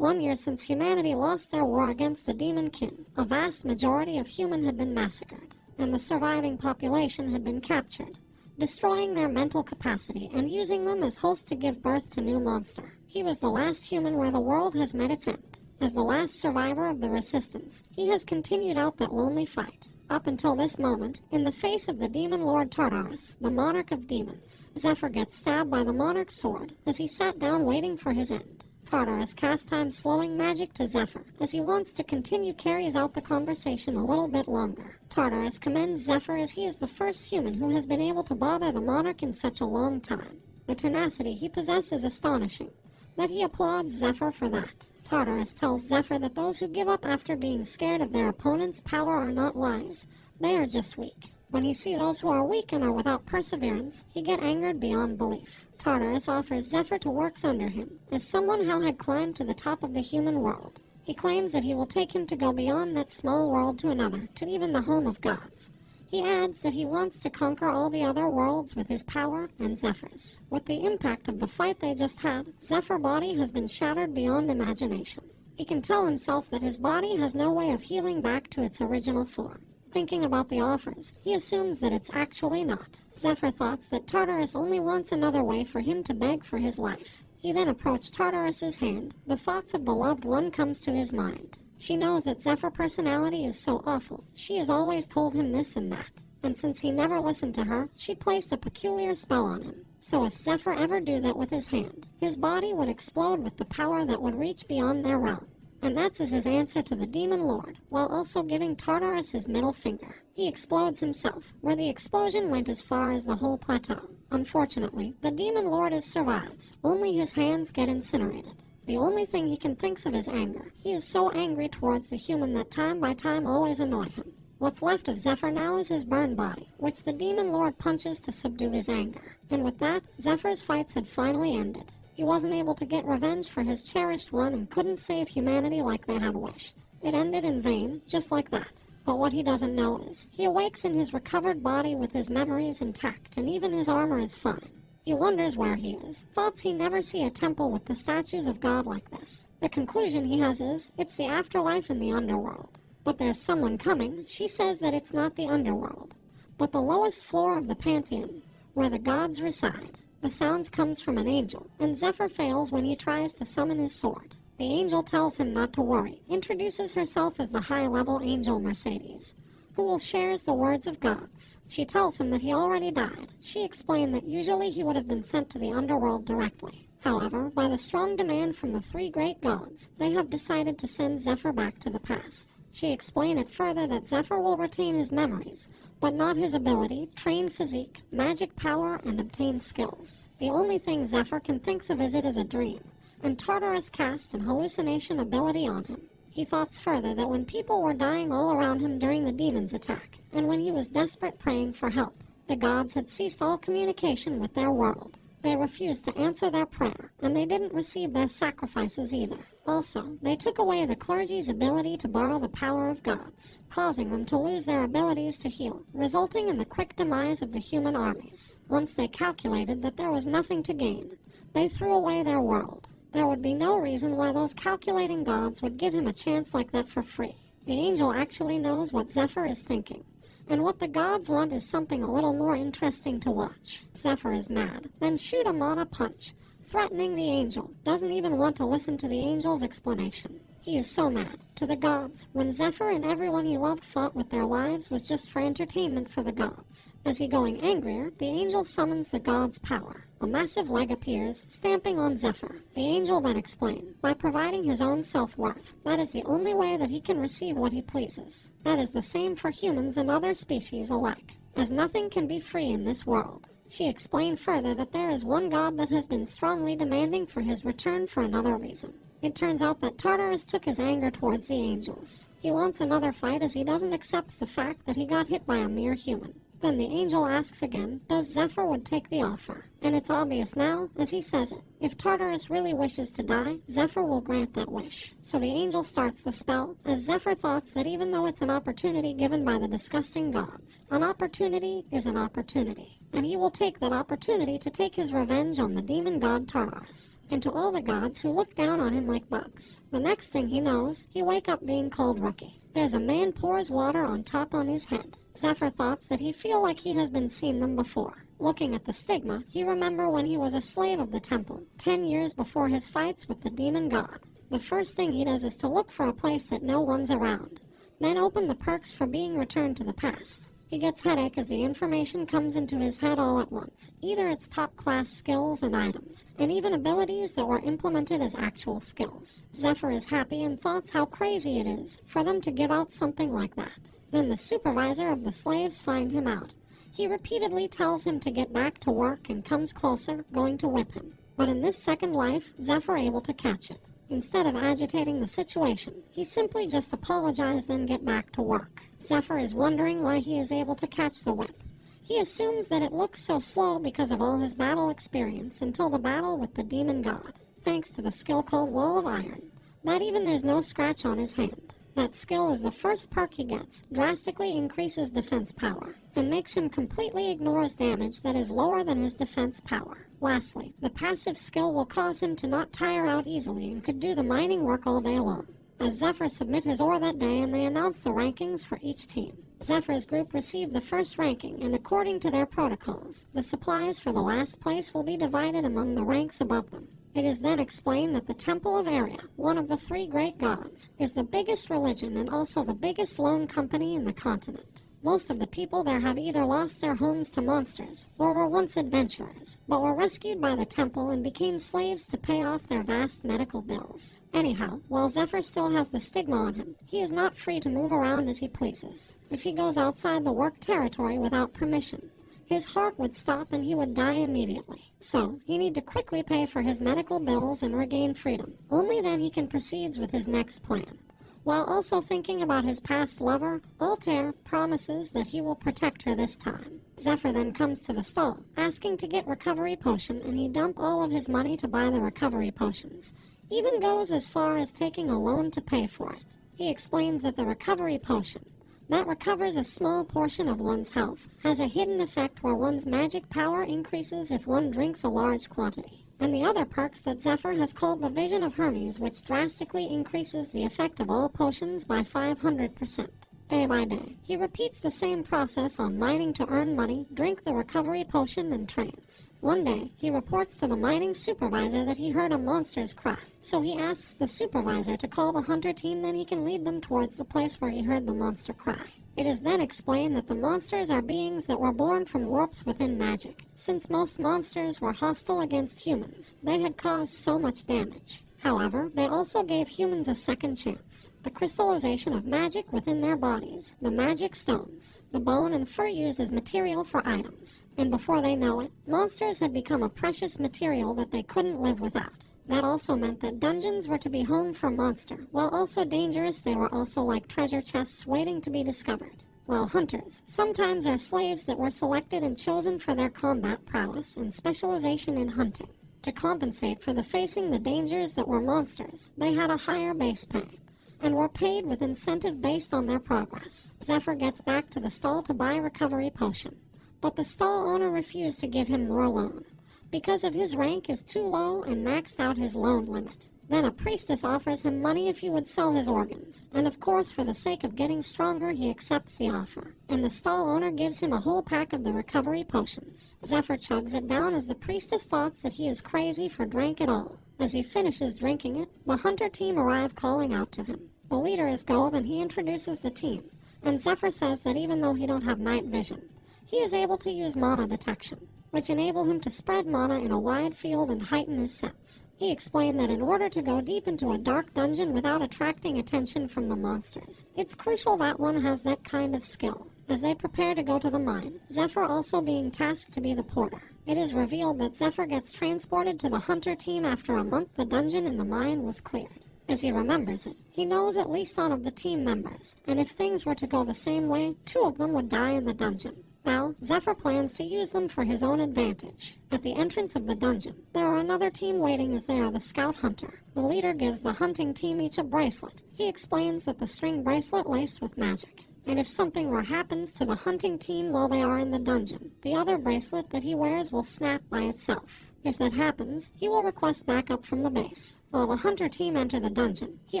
1 year since humanity lost their war against the demon kin, a vast majority of humans had been massacred, and the surviving population had been captured, destroying their mental capacity and using them as hosts to give birth to new monster. He was the last human where the world has met its end. As the last survivor of the resistance, he has continued out that lonely fight. Up until this moment, in the face of the demon lord Tartarus, the monarch of demons, Zephyr gets stabbed by the monarch's sword as he sat down waiting for his end. Tartarus casts time-slowing magic to Zephyr as he wants to continue carries out the conversation a little bit longer. Tartarus commends Zephyr as he is the first human who has been able to bother the monarch in such a long time. The tenacity he possesses is astonishing, that he applauds Zephyr for that. Tartarus tells Zephyr that those who give up after being scared of their opponent's power are not wise, they are just weak. When he sees those who are weak and are without perseverance, he gets angered beyond belief. Tartarus offers Zephyr to work under him, as someone who had climbed to the top of the human world. He claims that he will take him to go beyond that small world to another, to even the home of gods. He adds that he wants to conquer all the other worlds with his power and Zephyr's. With the impact of the fight they just had, Zephyr's body has been shattered beyond imagination. He can tell himself that his body has no way of healing back to its original form. Thinking about the offers, he assumes that it's actually not. Zephyr thoughts that Tartarus only wants another way for him to beg for his life. He then approached Tartarus's hand. The thoughts of the loved one comes to his mind. She knows that Zephyr's personality is so awful. She has always told him this and that. And since he never listened to her, she placed a peculiar spell on him. So if Zephyr ever do that with his hand, his body would explode with the power that would reach beyond their realm. And that's his answer to the demon lord, while also giving Tartarus his middle finger. He explodes himself, where the explosion went as far as the whole plateau. Unfortunately, the demon lord survives. Only his hands get incinerated. The only thing he can think of is anger. He is so angry towards the human that time by time always annoy him. What's left of Zephyr now is his burned body, which the demon lord punches to subdue his anger. And with that, Zephyr's fights had finally ended. He wasn't able to get revenge for his cherished one and couldn't save humanity like they had wished. It ended in vain, just like that. But what he doesn't know is, he awakes in his recovered body with his memories intact, and even his armor is fine. He wonders where he is, thoughts he never see a temple with the statues of God like this. The conclusion he has is, it's the afterlife in the underworld. But there's someone coming. She says that it's not the underworld, but the lowest floor of the pantheon, where the gods reside. The sounds comes from an angel, and Zephyr fails when he tries to summon his sword. The angel tells him not to worry, introduces herself as the high-level angel Mercedes, who will share the words of gods. She tells him that he already died. She explained that usually he would have been sent to the underworld directly. However, by the strong demand from the three great gods, they have decided to send Zephyr back to the past. She explained it further that Zephyr will retain his memories, but not his ability, trained physique, magic power, and obtained skills. The only thing Zephyr can think of is it as a dream, and Tartarus cast an hallucination ability on him. He thoughts further that when people were dying all around him during the demon's attack, and when he was desperate praying for help, the gods had ceased all communication with their world. They refused to answer their prayer, and they didn't receive their sacrifices either. Also, they took away the clergy's ability to borrow the power of gods, causing them to lose their abilities to heal, resulting in the quick demise of the human armies. Once they calculated that there was nothing to gain, they threw away their world. There would be no reason why those calculating gods would give him a chance like that for free. The angel actually knows what Zephyr is thinking, and what the gods want is something a little more interesting to watch. Zephyr is mad, then shoot him on a punch, threatening the angel, doesn't even want to listen to the angel's explanation. He is so mad. To the gods, when Zephyr and everyone he loved fought with their lives was just for entertainment for the gods. As he going angrier, the angel summons the gods' power. A massive leg appears, stamping on Zephyr. The angel then explained, by providing his own self-worth, that is the only way that he can receive what he pleases. That is the same for humans and other species alike, as nothing can be free in this world. She explained further that there is one god that has been strongly demanding for his return for another reason. It turns out that Tartarus took his anger towards the angels. He wants another fight as he doesn't accept the fact that he got hit by a mere human. Then the angel asks again, does Zephyr would take the offer? And it's obvious now, as he says it. If Tartarus really wishes to die, Zephyr will grant that wish. So the angel starts the spell, as Zephyr thoughts that even though it's an opportunity given by the disgusting gods, an opportunity is an opportunity. and he will take that opportunity to take his revenge on the demon god Tartarus, and to all the gods who look down on him like bugs. The next thing he knows, he wake up being called Rookie. There's a man pours water on top on his head. Zephyr thoughts that he feel like he has been seen them before. Looking at the stigma, he remember when he was a slave of the temple, 10 years before his fights with the demon god. The first thing he does is to look for a place that no one's around, then open the perks for being returned to the past. He gets headache as the information comes into his head all at once. Either it's top-class skills and items, and even abilities that were implemented as actual skills. Zephyr is happy and thoughts how crazy it is for them to give out something like that. Then the supervisor of the slaves find him out. He repeatedly tells him to get back to work and comes closer, going to whip him. But in this second life, Zephyr able to catch it. Instead of agitating the situation, he simply just apologized then get back to work. Zephyr is wondering why he is able to catch the whip. He assumes that it looks so slow because of all his battle experience until the battle with the demon god, thanks to the skill called Wall of Iron. Not even there's no scratch on his hand. That skill is the first perk he gets, drastically increases defense power, and makes him completely ignore his damage that is lower than his defense power. Lastly, the passive skill will cause him to not tire out easily and could do the mining work all day long. As Zephyr submit his ore that day and they announce the rankings for each team. Zephyr's group received the first ranking, and according to their protocols, the supplies for the last place will be divided among the ranks above them. It is then explained that the Temple of Aria, one of the 3 great gods, is the biggest religion and also the biggest loan company in the continent. Most of the people there have either lost their homes to monsters, or were once adventurers, but were rescued by the temple and became slaves to pay off their vast medical bills. Anyhow, while Zephyr still has the stigma on him, he is not free to move around as he pleases. If he goes outside the work territory without permission, his heart would stop and he would die immediately. So, he need to quickly pay for his medical bills and regain freedom. Only then he can proceed with his next plan. While also thinking about his past lover, Altair promises that he will protect her this time. Zephyr then comes to the stall, asking to get recovery potion, and he dump all of his money to buy the recovery potions. Even goes as far as taking a loan to pay for it. He explains that the recovery potion, that recovers a small portion of one's health, has a hidden effect where one's magic power increases if one drinks a large quantity. And the other perks that Zephyr has called the Vision of Hermes, which drastically increases the effect of all potions by 500%. Day by day, he repeats the same process on mining to earn money, drink the recovery potion, and trance. One day, he reports to the mining supervisor that he heard a monster's cry, so he asks the supervisor to call the hunter team, then he can lead them towards the place where he heard the monster cry. It is then explained that the monsters are beings that were born from warps within magic. Since most monsters were hostile against humans, they had caused so much damage. However, they also gave humans a second chance. The crystallization of magic within their bodies, the magic stones, the bone and fur used as material for items. And before they know it, monsters had become a precious material that they couldn't live without. That also meant that dungeons were to be home for monster. While also dangerous, they were also like treasure chests waiting to be discovered. While hunters sometimes are slaves that were selected and chosen for their combat prowess and specialization in hunting. To compensate for the facing the dangers that were monsters, they had a higher base pay, and were paid with incentive based on their progress. Zephyr gets back to the stall to buy recovery potion, but the stall owner refused to give him more loan, because of his rank is too low and maxed out his loan limit. Then a priestess offers him money if he would sell his organs, and of course for the sake of getting stronger he accepts the offer, and the stall owner gives him a whole pack of the recovery potions. Zephyr chugs it down as the priestess thoughts that he is crazy for drink it all. As he finishes drinking it, the hunter team arrive calling out to him. The leader is Go, then he introduces the team, and Zephyr says that even though he don't have night vision, he is able to use mana detection, which enable him to spread mana in a wide field and heighten his sense. He explained that in order to go deep into a dark dungeon without attracting attention from the monsters, it's crucial that one has that kind of skill. As they prepare to go to the mine, Zephyr also being tasked to be the porter. It is revealed that Zephyr gets transported to the hunter team after a month the dungeon in the mine was cleared. As he remembers it, he knows at least one of the team members, and if things were to go the same way, 2 of them would die in the dungeon. Now, Zephyr plans to use them for his own advantage. At the entrance of the dungeon, there are another team waiting as they are the scout hunter. The leader gives the hunting team each a bracelet. He explains that the string bracelet laced with magic. And if something were happens to the hunting team while they are in the dungeon, the other bracelet that he wears will snap by itself. If that happens, he will request backup from the base. While the hunter team enter the dungeon, he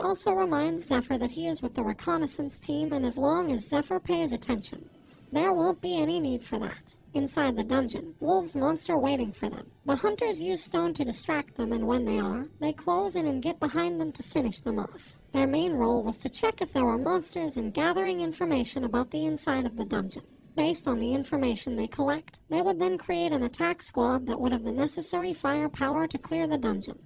also reminds Zephyr that he is with the reconnaissance team, and as long as Zephyr pays attention, there won't be any need for that. Inside the dungeon, wolves monster waiting for them. The hunters use stone to distract them, and when they close in and get behind them to finish them off. Their main role was to check if there were monsters and gathering information about the inside of the dungeon. Based on the information they collect, they would then create an attack squad that would have the necessary firepower to clear the dungeon.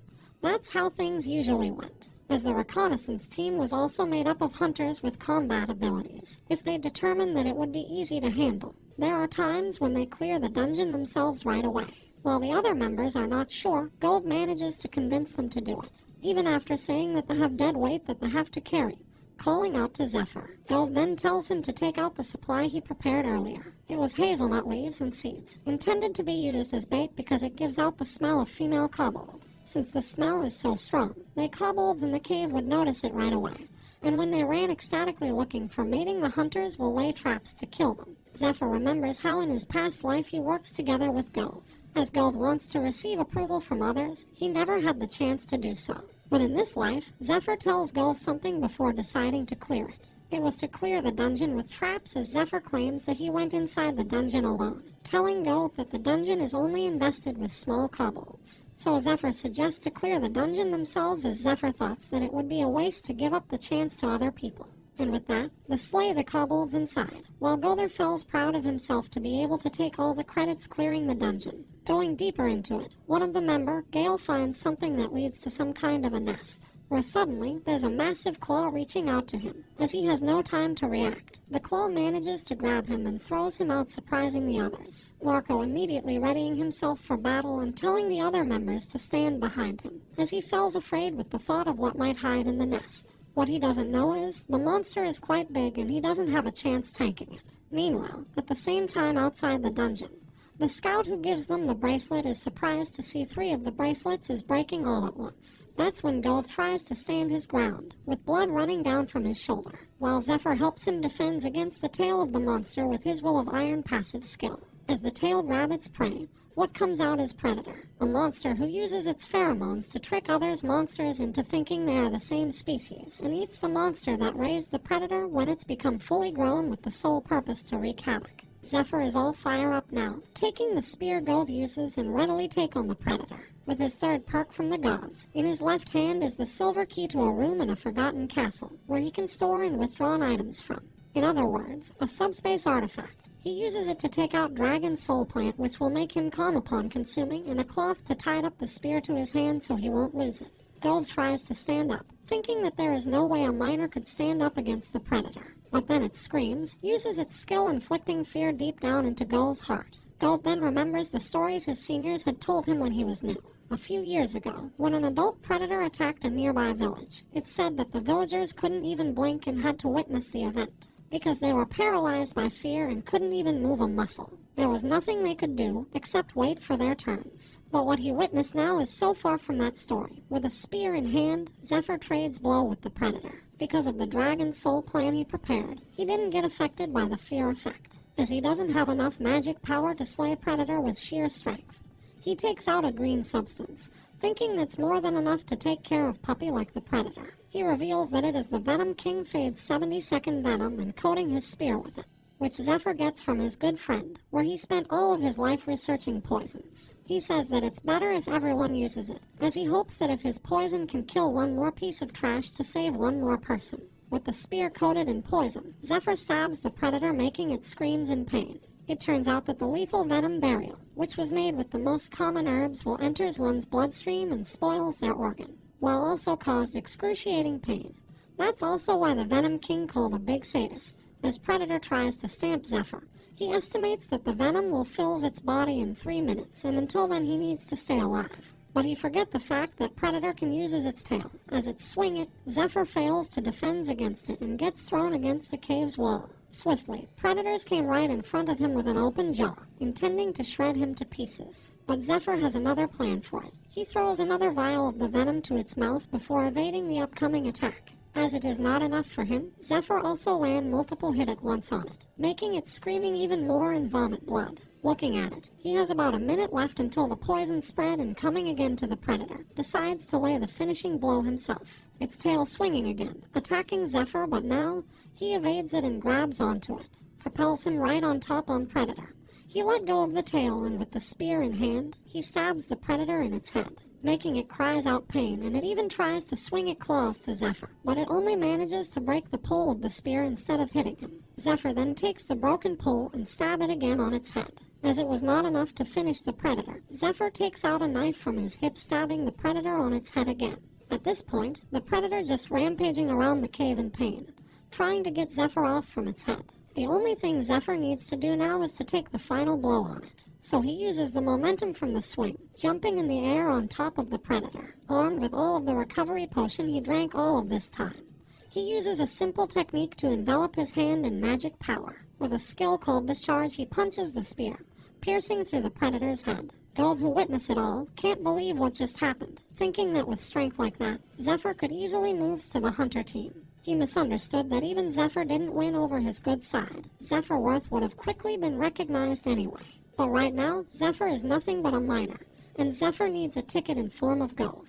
That's how things usually went, as the reconnaissance team was also made up of hunters with combat abilities, if they determined that it would be easy to handle. There are times when they clear the dungeon themselves right away. While the other members are not sure, Gold manages to convince them to do it, even after saying that they have dead weight that they have to carry, calling out to Zephyr. Gold then tells him to take out the supply he prepared earlier. It was hazelnut leaves and seeds, intended to be used as bait because it gives out the smell of female kobold. Since the smell is so strong, the kobolds in the cave would notice it right away, and when they ran ecstatically looking for mating, the hunters will lay traps to kill them. Zephyr remembers how in his past life he works together with Gold. As Gold wants to receive approval from others, he never had the chance to do so. But in this life, Zephyr tells Gold something before deciding to clear it. It was to clear the dungeon with traps, as Zephyr claims that he went inside the dungeon alone, telling Gold that the dungeon is only invested with small kobolds. So Zephyr suggests to clear the dungeon themselves, as Zephyr thought that it would be a waste to give up the chance to other people. And with that, they slay the kobolds inside, while Gother feels proud of himself to be able to take all the credits clearing the dungeon. Going deeper into it, one of the member, Gale, finds something that leads to some kind of a nest, where suddenly there's a massive claw reaching out to him, as he has no time to react. The claw manages to grab him and throws him out, surprising the others. Marco immediately readying himself for battle and telling the other members to stand behind him, as he feels afraid with the thought of what might hide in the nest. What he doesn't know is, the monster is quite big and he doesn't have a chance tanking it. Meanwhile, at the same time outside the dungeon, the scout who gives them the bracelet is surprised to see 3 of the bracelets is breaking all at once. That's when Gold tries to stand his ground, with blood running down from his shoulder, while Zephyr helps him defend against the tail of the monster with his will of iron passive skill. As the tailed rabbits prey, what comes out is Predator, a monster who uses its pheromones to trick others monsters into thinking they are the same species, and eats the monster that raised the Predator when it's become fully grown with the sole purpose to wreak havoc. Zephyr is all fire up now, taking the spear Gold uses and readily take on the Predator. With his third perk from the gods, in his left hand is the silver key to a room in a forgotten castle, where he can store and withdraw items from. In other words, a subspace artifact. He uses it to take out Dragon's soul plant, which will make him calm upon consuming, and a cloth to tie up the spear to his hand so he won't lose it. Gold tries to stand up, thinking that there is no way a miner could stand up against the Predator. But then it screams, uses its skill inflicting fear deep down into Gold's heart. Gold then remembers the stories his seniors had told him when he was new. A few years ago, when an adult predator attacked a nearby village, it said that the villagers couldn't even blink and had to witness the event, because they were paralyzed by fear and couldn't even move a muscle. There was nothing they could do except wait for their turns. But what he witnessed now is so far from that story. With a spear in hand, Zephyr trades blow with the Predator. Because of the Dragon's soul plan he prepared, he didn't get affected by the fear effect, as he doesn't have enough magic power to slay Predator with sheer strength. He takes out a green substance, thinking that's more than enough to take care of Puppy like the Predator. He reveals that it is the Venom King Fade's 72nd venom and coating his spear with it, which Zephyr gets from his good friend, where he spent all of his life researching poisons. He says that it's better if everyone uses it, as he hopes that if his poison can kill one more piece of trash to save one more person. With the spear coated in poison, Zephyr stabs the Predator, making it screams in pain. It turns out that the lethal venom burial, which was made with the most common herbs, will enter one's bloodstream and spoils their organ, while also caused excruciating pain. That's also why the Venom King called a big sadist. As Predator tries to stamp Zephyr, he estimates that the venom will fill its body in 3 minutes, and until then he needs to stay alive. But he forget the fact that Predator can use its tail. As it swing it, Zephyr fails to defend against it and gets thrown against the cave's wall. Swiftly, predators came right in front of him with an open jaw, intending to shred him to pieces. But Zephyr has another plan for it. He throws another vial of the venom to its mouth before evading the upcoming attack. As it is not enough for him, Zephyr also land multiple hit at once on it, making it screaming even more and vomit blood. Looking at it, he has about a minute left until the poison spread, and coming again to the predator, decides to lay the finishing blow himself. Its tail swinging again, attacking Zephyr, but now he evades it and grabs onto it, propels him right on top on Predator. He let go of the tail, and with the spear in hand, he stabs the Predator in its head, making it cries out pain, and it even tries to swing its claws to Zephyr, but it only manages to break the pole of the spear instead of hitting him. Zephyr then takes the broken pole and stab it again on its head. As it was not enough to finish the Predator, Zephyr takes out a knife from his hip, stabbing the Predator on its head again. At this point, the Predator just rampaging around the cave in pain, trying to get Zephyr off from its head. The only thing Zephyr needs to do now is to take the final blow on it. So he uses the momentum from the swing, jumping in the air on top of the Predator. Armed with all of the recovery potion he drank all of this time, he uses a simple technique to envelop his hand in magic power. With a skill called Discharge, he punches the spear, piercing through the Predator's head. Gold, who witnessed it all, can't believe what just happened, thinking that with strength like that, Zephyr could easily move to the hunter team. He misunderstood that even Zephyr didn't win over his good side. Zephyr worth would have quickly been recognized anyway. But right now, Zephyr is nothing but a miner, and Zephyr needs a ticket in form of gold.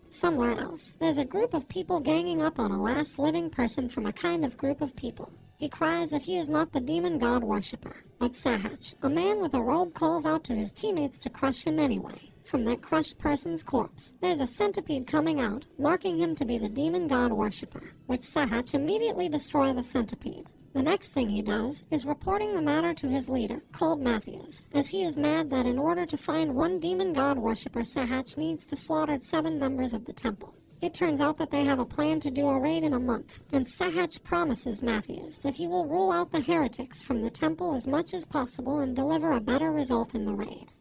Somewhere else, there's a group of people ganging up on a last living person from a kind of group of people. He cries that he is not the demon god worshipper, but Sahach, a man with a robe, calls out to his teammates to crush him anyway. From that crushed person's corpse, there's a centipede coming out, marking him to be the demon god worshipper, which Sahach immediately destroys the centipede. The next thing he does is reporting the matter to his leader, called Matthias, as he is mad that in order to find one demon god worshipper, Sahach needs to slaughter 7 members of the temple. It turns out that they have a plan to do a raid in a month, and Sahach promises Matthias that he will rule out the heretics from the temple as much as possible and deliver a better result in the raid.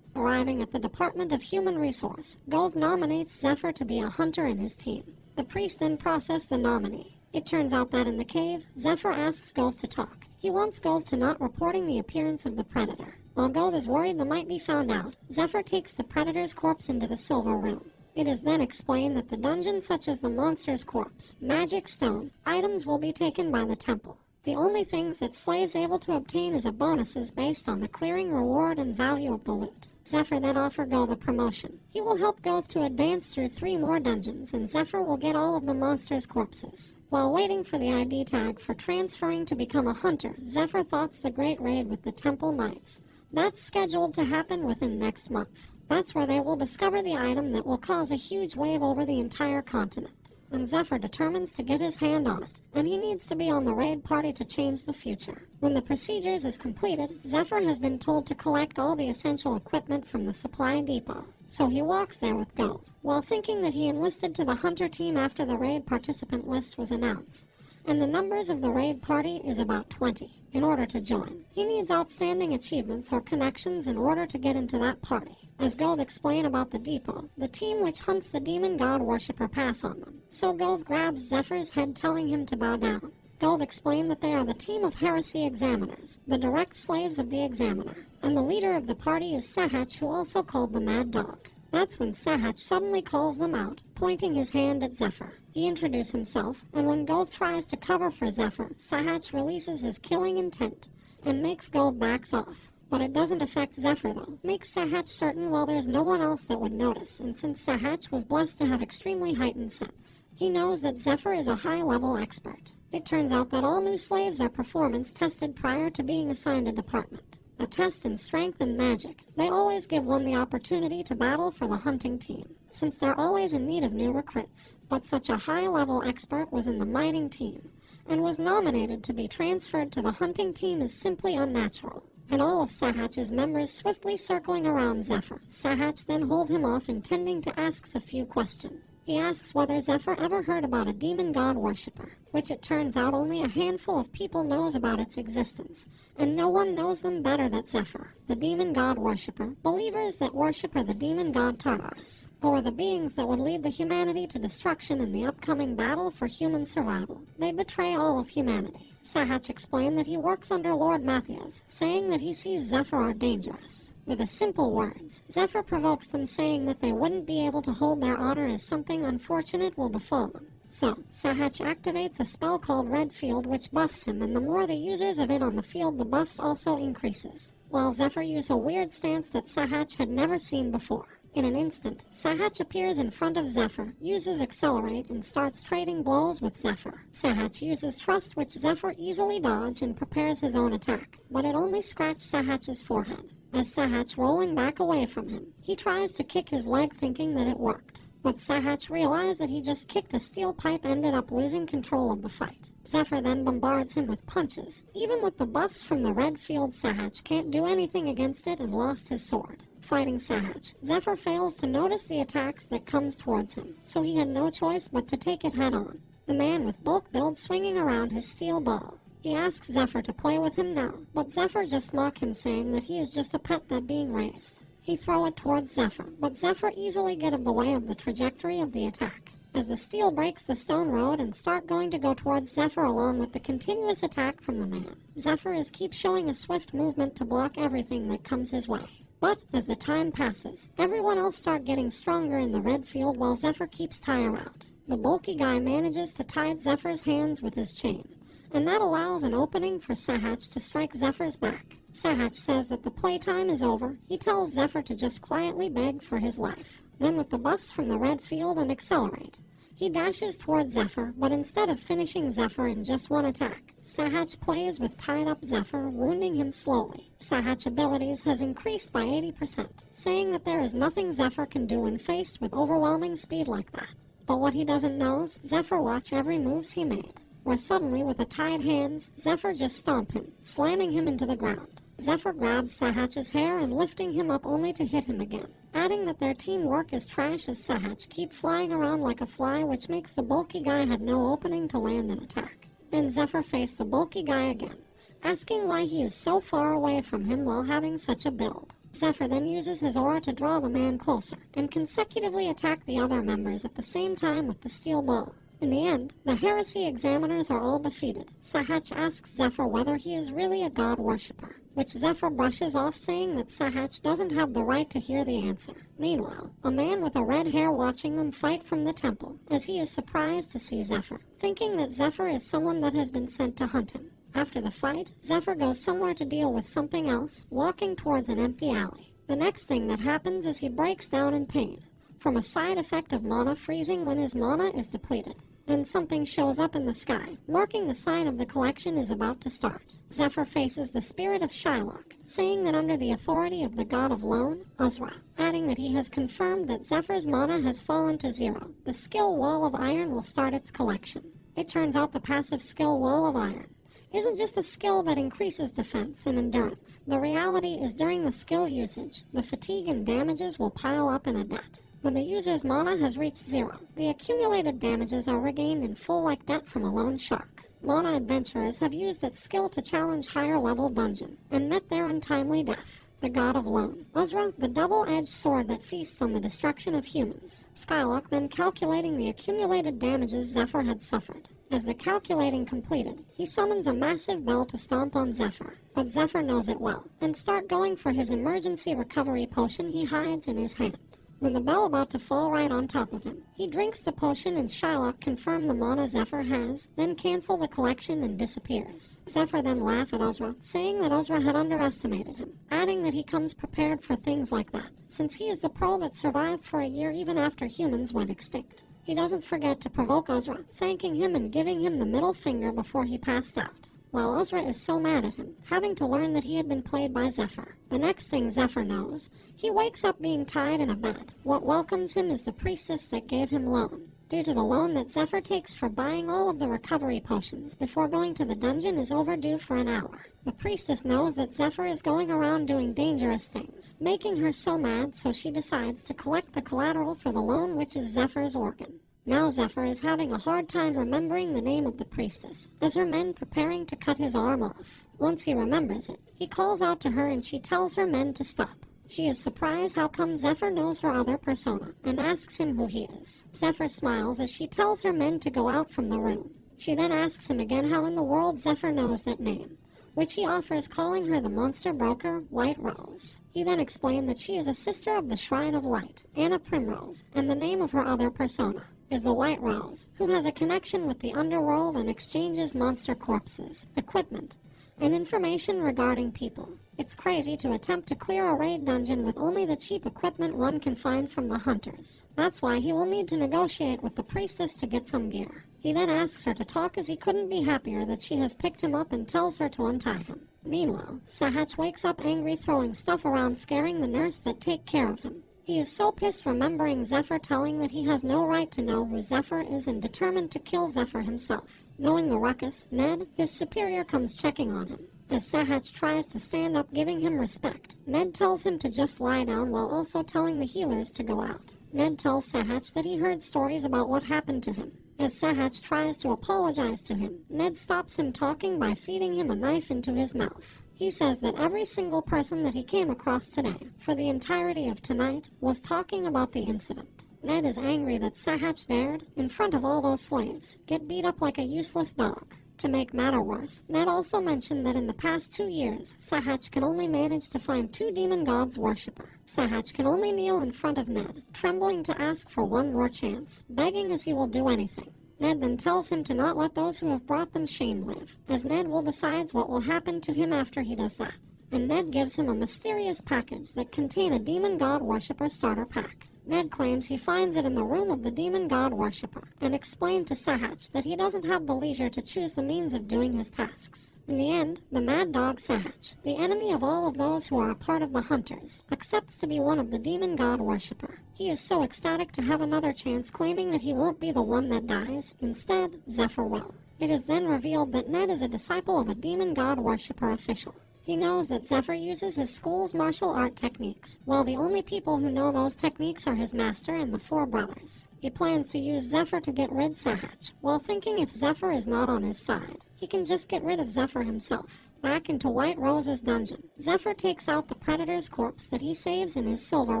Arriving at the Department of Human Resource, Gold nominates Zephyr to be a hunter in his team. The priest then processes the nominee. It turns out that in the cave, Zephyr asks Gold to talk. He wants Gold to not reporting the appearance of the Predator. While Gold is worried that might be found out, Zephyr takes the Predator's corpse into the Silver Room. It is then explained that the dungeons such as the monster's corpse, magic stone, items will be taken by the temple. The only things that slaves able to obtain is a bonuses based on the clearing reward and value of the loot. Zephyr then offers Gold a promotion. He will help Gold to advance through 3 more dungeons, and Zephyr will get all of the monster's corpses. While waiting for the ID tag for transferring to become a hunter, Zephyr thoughts the great raid with the Temple Knights. That's scheduled to happen within next month. That's where they will discover the item that will cause a huge wave over the entire continent. And Zephyr determines to get his hand on it, and he needs to be on the raid party to change the future. When the procedures is completed, Zephyr has been told to collect all the essential equipment from the supply depot. So he walks there with Gold, while thinking that he enlisted to the hunter team after the raid participant list was announced, and the numbers of the raid party is about 20. In order to join, he needs outstanding achievements or connections in order to get into that party. As Gold explained about the depot, the team which hunts the demon god worshipper pass on them. So Gold grabs Zephyr's head, telling him to bow down. Gold explained that they are the team of heresy examiners, the direct slaves of the examiner, and the leader of the party is Sahach, who also called the Mad Dog. That's when Sahach suddenly calls them out, pointing his hand at Zephyr. He introduces himself, and when Gold tries to cover for Zephyr, Sahach releases his killing intent and makes Gold backs off. But it doesn't affect Zephyr though. Makes Sahach certain while there's no one else that would notice, and since Sahach was blessed to have extremely heightened sense, he knows that Zephyr is a high-level expert. It turns out that all new slaves are performance tested prior to being assigned a department. A test in strength and magic. They always give one the opportunity to battle for the hunting team, since they're always in need of new recruits. But such a high-level expert was in the mining team, and was nominated to be transferred to the hunting team is simply unnatural. And all of Sahach's members swiftly circling around Zephyr. Sahach then hold him off, intending to ask a few questions. He asks whether Zephyr ever heard about a demon god worshipper, which it turns out only a handful of people knows about its existence, and no one knows them better than Zephyr. The demon god worshipper, believers that worship are the demon god Tartarus, who are the beings that would lead the humanity to destruction in the upcoming battle for human survival. They betray all of humanity. Sahach explained that he works under Lord Matthias, saying that he sees Zephyr are dangerous. With the simple words, Zephyr provokes them, saying that they wouldn't be able to hold their honor as something unfortunate will befall them. So, Sahach activates a spell called Red Field which buffs him, and the more the users of it on the field, the buffs also increases. While Zephyr uses a weird stance that Sahach had never seen before. In an instant, Sahach appears in front of Zephyr, uses Accelerate, and starts trading blows with Zephyr. Sahach uses Trust, which Zephyr easily dodges and prepares his own attack, but it only scratched Sahach's forehead. As Sahach rolling back away from him, he tries to kick his leg thinking that it worked. But Sahach realized that he just kicked a steel pipe and ended up losing control of the fight. Zephyr then bombards him with punches. Even with the buffs from the red field, Sahach can't do anything against it and lost his sword. Fighting Sahach, Zephyr fails to notice the attacks that comes towards him, so he had no choice but to take it head on. The man with bulk build swinging around his steel ball. He asks Zephyr to play with him now, but Zephyr just mocks him, saying that he is just a pet that being raised. He throws it towards Zephyr, but Zephyr easily gets in the way of the trajectory of the attack. As the steel breaks the stone road and start going to go towards Zephyr along with the continuous attack from the man, Zephyr keeps showing a swift movement to block everything that comes his way. But as the time passes, everyone else start getting stronger in the red field while Zephyr keeps Tyre out. The bulky guy manages to tie Zephyr's hands with his chain, and that allows an opening for Sahach to strike Zephyr's back. Sahach says that the playtime is over. He tells Zephyr to just quietly beg for his life. Then with the buffs from the red field and Accelerate, he dashes towards Zephyr, but instead of finishing Zephyr in just one attack, Sahach plays with tied up Zephyr, wounding him slowly. Sahach's abilities has increased by 80%, saying that there is nothing Zephyr can do when faced with overwhelming speed like that. But what he doesn't know is Zephyr watch every moves he made, where suddenly with the tied hands, Zephyr just stomp him, slamming him into the ground. Zephyr grabs Sahach's hair and lifting him up only to hit him again, adding that their teamwork is trash as Sahach keep flying around like a fly, which makes the bulky guy had no opening to land an attack. Then Zephyr faced the bulky guy again, asking why he is so far away from him while having such a build. Zephyr then uses his aura to draw the man closer, and consecutively attack the other members at the same time with the steel ball. In the end, the heresy examiners are all defeated. Sahach asks Zephyr whether he is really a god worshipper, which Zephyr brushes off, saying that Sahach doesn't have the right to hear the answer. Meanwhile, a man with a red hair watching them fight from the temple, as he is surprised to see Zephyr, thinking that Zephyr is someone that has been sent to hunt him. After the fight, Zephyr goes somewhere to deal with something else, walking towards an empty alley. The next thing that happens is he breaks down in pain, from a side effect of mana freezing when his mana is depleted. Then something shows up in the sky, marking the sign of the collection is about to start. Zephyr faces the spirit of Shylock, saying that under the authority of the god of Lone, Uzra, adding that he has confirmed that Zephyr's mana has fallen to 0. The skill Wall of Iron will start its collection. It turns out the passive skill Wall of Iron isn't just a skill that increases defense and endurance. The reality is during the skill usage, the fatigue and damages will pile up in a debt. When the user's mana has reached 0, the accumulated damages are regained in full like debt from a lone shark. Mana adventurers have used that skill to challenge higher level dungeon, and met their untimely death. The god of Lone, Uzra, the double-edged sword that feasts on the destruction of humans. Skylock then calculating the accumulated damages Zephyr had suffered. As the calculating completed, he summons a massive bell to stomp on Zephyr, but Zephyr knows it well, and start going for his emergency recovery potion he hides in his hand. With the bell about to fall right on top of him, he drinks the potion and Shylock confirm the mana Zephyr has, then cancel the collection and disappears. Zephyr then laughs at Uzra, saying that Uzra had underestimated him, adding that he comes prepared for things like that, since he is the pro that survived for a year even after humans went extinct. He doesn't forget to provoke Uzra, thanking him and giving him the middle finger before he passed out. While Uzra is so mad at him, having to learn that he had been played by Zephyr. The next thing Zephyr knows, he wakes up being tied in a bed. What welcomes him is the priestess that gave him loan. Due to the loan that Zephyr takes for buying all of the recovery potions before going to the dungeon is overdue for an hour. The priestess knows that Zephyr is going around doing dangerous things, making her so mad, so she decides to collect the collateral for the loan, which is Zephyr's organ. Now Zephyr is having a hard time remembering the name of the priestess, as her men preparing to cut his arm off. Once he remembers it, he calls out to her and she tells her men to stop. She is surprised how come Zephyr knows her other persona, and asks him who he is. Zephyr smiles as she tells her men to go out from the room. She then asks him again how in the world Zephyr knows that name, which he offers, calling her the monster broker, White Rose. He then explained that she is a sister of the Shrine of Light, Anna Primrose, and the name of her other persona is the White Rose, who has a connection with the underworld and exchanges monster corpses, equipment, and information regarding people. It's crazy to attempt to clear a raid dungeon with only the cheap equipment one can find from the hunters. That's why he will need to negotiate with the priestess to get some gear. He then asks her to talk as he couldn't be happier that she has picked him up and tells her to untie him. Meanwhile, Sahach wakes up angry, throwing stuff around, scaring the nurse that take care of him. He is so pissed remembering Zephyr telling that he has no right to know who Zephyr is and determined to kill Zephyr himself. Knowing the ruckus, Ned, his superior, comes checking on him. As Sahach tries to stand up, giving him respect, Ned tells him to just lie down while also telling the healers to go out. Ned tells Sahach that he heard stories about what happened to him. As Sahach tries to apologize to him, Ned stops him talking by feeding him a knife into his mouth. He says that every single person that he came across today, for the entirety of tonight, was talking about the incident. Ned is angry that Sahach dared, in front of all those slaves, get beat up like a useless dog. To make matter worse, Ned also mentioned that in the past 2 years, Sahach can only manage to find 2 demon gods worshiper. Sahach can only kneel in front of Ned, trembling to ask for one more chance, begging as he will do anything. Ned then tells him to not let those who have brought them shame live, as Ned will decide what will happen to him after he does that. And Ned gives him a mysterious package that contains a demon god worshiper starter pack. Ned claims he finds it in the room of the demon god worshipper, and explained to Sahach that he doesn't have the leisure to choose the means of doing his tasks. In the end, the mad dog Sahach, the enemy of all of those who are a part of the hunters, accepts to be one of the demon god worshipper. He is so ecstatic to have another chance, claiming that he won't be the one that dies. Instead, Zephyr will. It is then revealed that Ned is a disciple of a demon god worshipper official. He knows that Zephyr uses his school's martial art techniques, while the only people who know those techniques are his master and the 4 brothers. He plans to use Zephyr to get rid of Sahach, while thinking if Zephyr is not on his side, he can just get rid of Zephyr himself. Back into White Rose's dungeon, Zephyr takes out the predator's corpse that he saves in his silver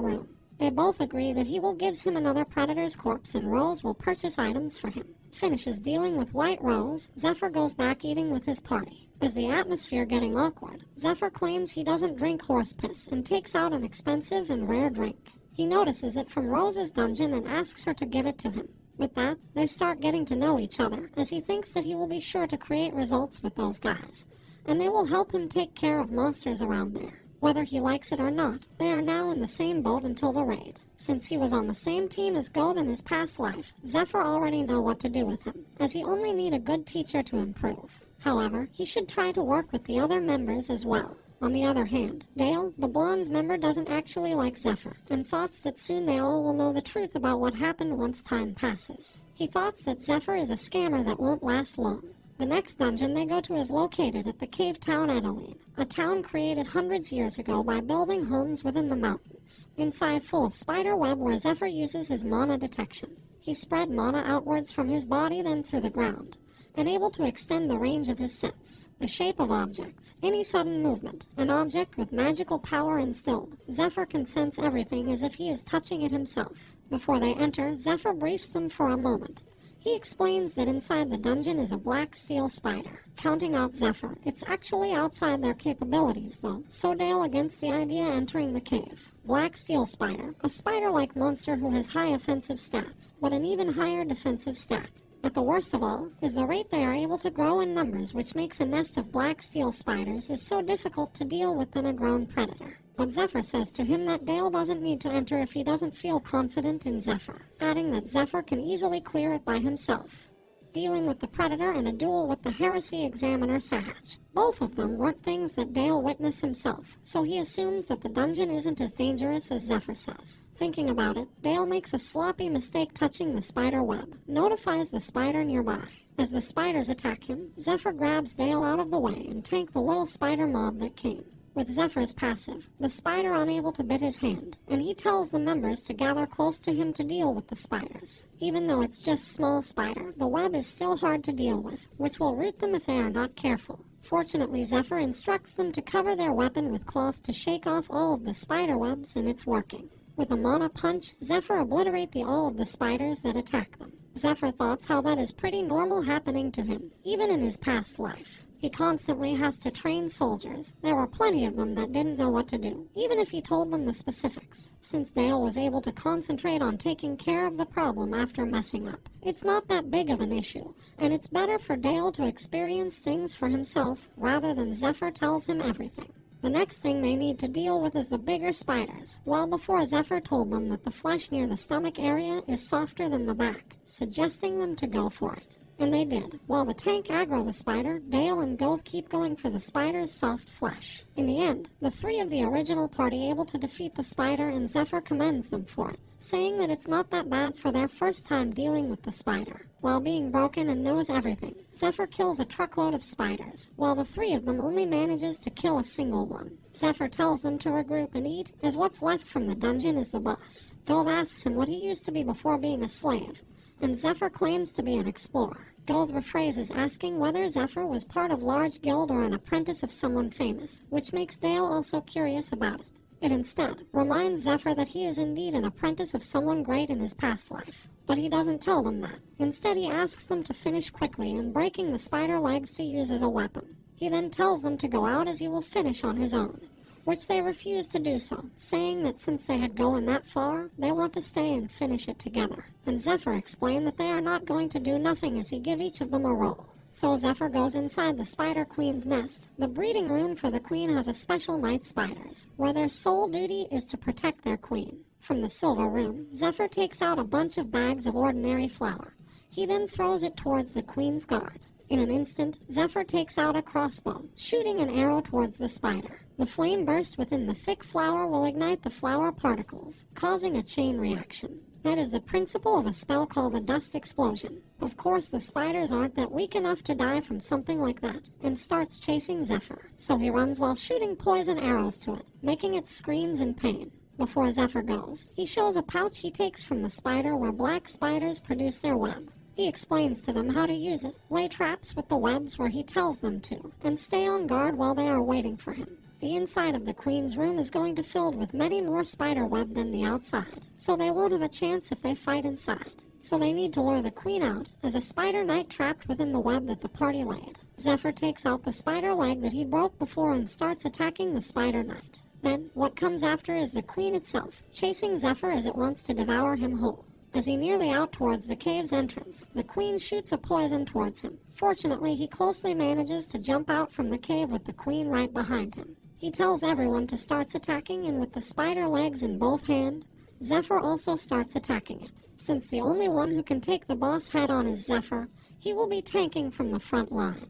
room. They both agree that he will give him another predator's corpse and Rose will purchase items for him. Finishes dealing with White Rose, Zephyr goes back eating with his party. As the atmosphere getting awkward, Zephyr claims he doesn't drink horse piss and takes out an expensive and rare drink. He notices it from Rose's dungeon and asks her to give it to him. With that, they start getting to know each other, as he thinks that he will be sure to create results with those guys, and they will help him take care of monsters around there. Whether he likes it or not, they are now in the same boat until the raid. Since he was on the same team as Gold in his past life, Zephyr already know what to do with him, as he only need a good teacher to improve. However, he should try to work with the other members as well. On the other hand, Dale, the Blonde's member, doesn't actually like Zephyr, and thoughts that soon they all will know the truth about what happened once time passes. He thoughts that Zephyr is a scammer that won't last long. The next dungeon they go to is located at the cave town Adeline, a town created hundreds years ago by building homes within the mountains. Inside full of spider web where Zephyr uses his mana detection. He spread mana outwards from his body then through the ground, and able to extend the range of his sense, the shape of objects, any sudden movement, an object with magical power instilled. Zephyr can sense everything as if he is touching it himself. Before they enter, Zephyr briefs them for a moment. He explains that inside the dungeon is a black steel spider. Counting out Zephyr, it's actually outside their capabilities though, so Dale against the idea entering the cave. Black steel spider, a spider-like monster who has high offensive stats, but an even higher defensive stat. But the worst of all is the rate they are able to grow in numbers, which makes a nest of black steel spiders is so difficult to deal with than a grown predator. But Zephyr says to him that Dale doesn't need to enter if he doesn't feel confident in Zephyr, adding that Zephyr can easily clear it by himself. Dealing with the Predator and a duel with the Heresy Examiner Sahach. Both of them weren't things that Dale witnessed himself, so he assumes that the dungeon isn't as dangerous as Zephyr says. Thinking about it, Dale makes a sloppy mistake touching the spider web, notifies the spider nearby. As the spiders attack him, Zephyr grabs Dale out of the way and tanks the little spider mob that came. With Zephyr's passive, the spider unable to bite his hand, and he tells the members to gather close to him to deal with the spiders. Even though it's just small spider, the web is still hard to deal with, which will root them if they are not careful. Fortunately, Zephyr instructs them to cover their weapon with cloth to shake off all of the spider webs, and it's working. With a mana punch, Zephyr obliterate all of the spiders that attack them. Zephyr thought how that is pretty normal happening to him, even in his past life. He constantly has to train soldiers. There were plenty of them that didn't know what to do, even if he told them the specifics. Since Dale was able to concentrate on taking care of the problem after messing up, it's not that big of an issue, and it's better for Dale to experience things for himself rather than Zephyr tells him everything. The next thing they need to deal with is the bigger spiders, well before Zephyr told them that the flesh near the stomach area is softer than the back, suggesting them to go for it. And they did. While the tank aggro the spider, Dale and Gold keep going for the spider's soft flesh. In the end, the three of the original party able to defeat the spider, and Zephyr commends them for it, saying that it's not that bad for their first time dealing with the spider. While being broken and knows everything, Zephyr kills a truckload of spiders, while the three of them only manages to kill a single one. Zephyr tells them to regroup and eat, as what's left from the dungeon is the boss. Gold asks him what he used to be before being a slave, and Zephyr claims to be an explorer. Gold rephrases asking whether Zephyr was part of large guild or an apprentice of someone famous, which makes Dale also curious about it. It instead reminds Zephyr that he is indeed an apprentice of someone great in his past life. But he doesn't tell them that. Instead, he asks them to finish quickly and breaking the spider legs to use as a weapon. He then tells them to go out as he will finish on his own, which they refuse to do so, saying that since they had gone that far, they want to stay and finish it together. And Zephyr explained that they are not going to do nothing as he give each of them a roll. So Zephyr goes inside the Spider Queen's nest. The breeding room for the queen has a special night spiders, where their sole duty is to protect their queen. From the silver room, Zephyr takes out a bunch of bags of ordinary flour. He then throws it towards the queen's guard. In an instant, Zephyr takes out a crossbow, shooting an arrow towards the spider. The flame burst within the thick flour will ignite the flour particles, causing a chain reaction. That is the principle of a spell called a dust explosion. Of course, the spiders aren't that weak enough to die from something like that, and starts chasing Zephyr. So he runs while shooting poison arrows to it, making it screams in pain. Before Zephyr goes, he shows a pouch he takes from the spider where black spiders produce their web. He explains to them how to use it, lay traps with the webs where he tells them to, and stay on guard while they are waiting for him. The inside of the queen's room is going to be filled with many more spider web than the outside, so they won't have a chance if they fight inside. So they need to lure the queen out as a spider knight trapped within the web that the party laid. Zephyr takes out the spider leg that he broke before and starts attacking the spider knight. Then, what comes after is the queen itself, chasing Zephyr as it wants to devour him whole. As he nearly out towards the cave's entrance, the queen shoots a poison towards him. Fortunately, he closely manages to jump out from the cave with the queen right behind him. He tells everyone to start attacking, and with the spider legs in both hands, Zephyr also starts attacking it. Since the only one who can take the boss head on is Zephyr, he will be tanking from the front line,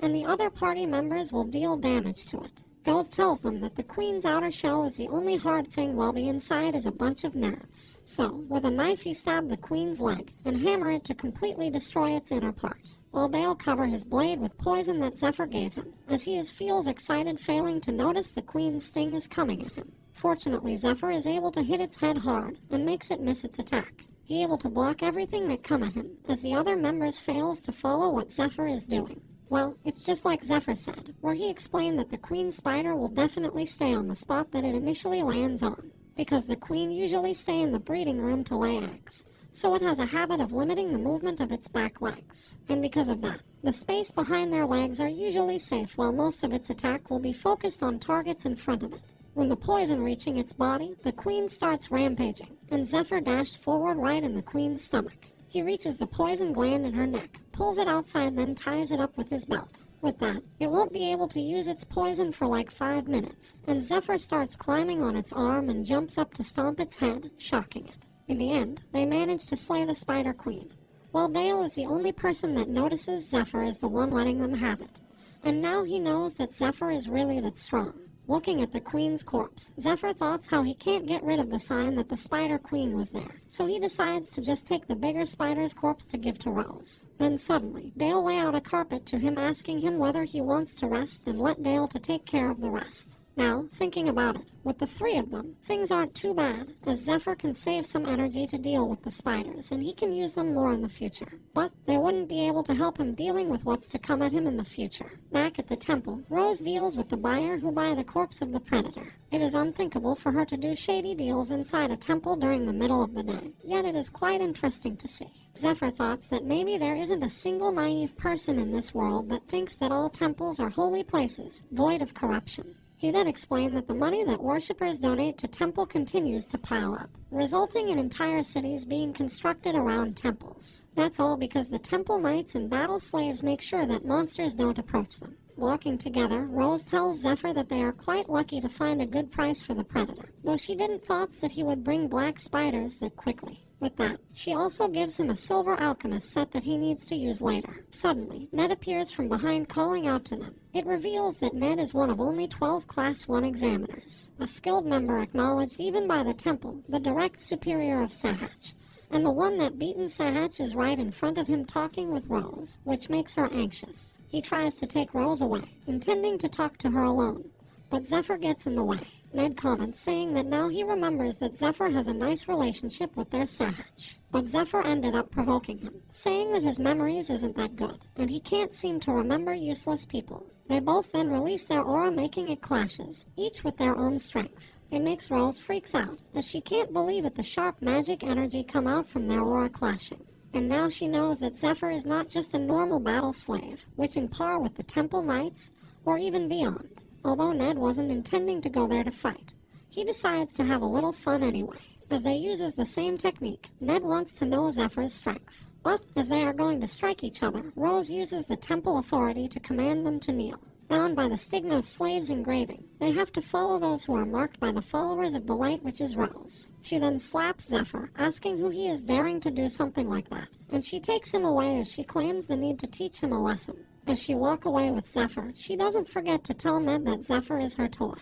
and the other party members will deal damage to it. Gold tells them that the queen's outer shell is the only hard thing while the inside is a bunch of nerves. So, with a knife he stabbed the queen's leg and hammer it to completely destroy its inner part. While Dale cover his blade with poison that Zephyr gave him, as he feels excited failing to notice the queen's sting is coming at him. Fortunately, Zephyr is able to hit its head hard and makes it miss its attack. He able to block everything that come at him, as the other members fails to follow what Zephyr is doing. Well, it's just like Zephyr said, where he explained that the queen spider will definitely stay on the spot that it initially lands on, because the queen usually stay in the breeding room to lay eggs, so it has a habit of limiting the movement of its back legs. And because of that, the space behind their legs are usually safe while most of its attack will be focused on targets in front of it. When the poison reaching its body, the queen starts rampaging, and Zephyr dashed forward right in the queen's stomach. He reaches the poison gland in her neck, pulls it outside, then ties it up with his belt. With that, it won't be able to use its poison for like 5 minutes, and Zephyr starts climbing on its arm and jumps up to stomp its head, shocking it. In the end, they manage to slay the Spider Queen, while Dale is the only person that notices Zephyr is the one letting them have it, and now he knows that Zephyr is really that strong. Looking at the queen's corpse, Zephyr thoughts how he can't get rid of the sign that the Spider Queen was there, so he decides to just take the bigger spider's corpse to give to Rose. Then suddenly, Dale lay out a carpet to him asking him whether he wants to rest and let Dale to take care of the rest. Now, thinking about it, with the three of them, things aren't too bad, as Zephyr can save some energy to deal with the spiders, and he can use them more in the future. But they wouldn't be able to help him dealing with what's to come at him in the future. Back at the temple, Rose deals with the buyer who buy the corpse of the predator. It is unthinkable for her to do shady deals inside a temple during the middle of the day, yet it is quite interesting to see. Zephyr thoughts that maybe there isn't a single naive person in this world that thinks that all temples are holy places, void of corruption. He then explained that the money that worshippers donate to temple continues to pile up, resulting in entire cities being constructed around temples. That's all because the temple knights and battle slaves make sure that monsters don't approach them. Walking together, Rose tells Zephyr that they are quite lucky to find a good price for the predator, though she didn't thoughts that he would bring black spiders that quickly. With that, she also gives him a silver alchemist set that he needs to use later. Suddenly, Ned appears from behind calling out to them. It reveals that Ned is one of only 12 Class 1 examiners, a skilled member acknowledged even by the temple, the direct superior of Sahach, and the one that beaten Sahach is right in front of him talking with Rose, which makes her anxious. He tries to take Rose away, intending to talk to her alone, but Zephyr gets in the way. Ned comments saying that now he remembers that Zephyr has a nice relationship with their Sahach. But Zephyr ended up provoking him, saying that his memories isn't that good, and he can't seem to remember useless people. They both then release their aura, making it clashes, each with their own strength. It makes Rose freaks out, as she can't believe it, the sharp magic energy come out from their aura clashing. And now she knows that Zephyr is not just a normal battle slave, which in par with the temple knights, or even beyond. Although Ned wasn't intending to go there to fight, he decides to have a little fun anyway. As they uses the same technique, Ned wants to know Zephyr's strength. But as they are going to strike each other, Rose uses the temple authority to command them to kneel. Bound by the stigma of slaves engraving, they have to follow those who are marked by the followers of the light, which is Rose. She then slaps Zephyr, asking who he is daring to do something like that, and she takes him away as she claims the need to teach him a lesson. As she walks away with Zephyr, she doesn't forget to tell Ned that Zephyr is her toy,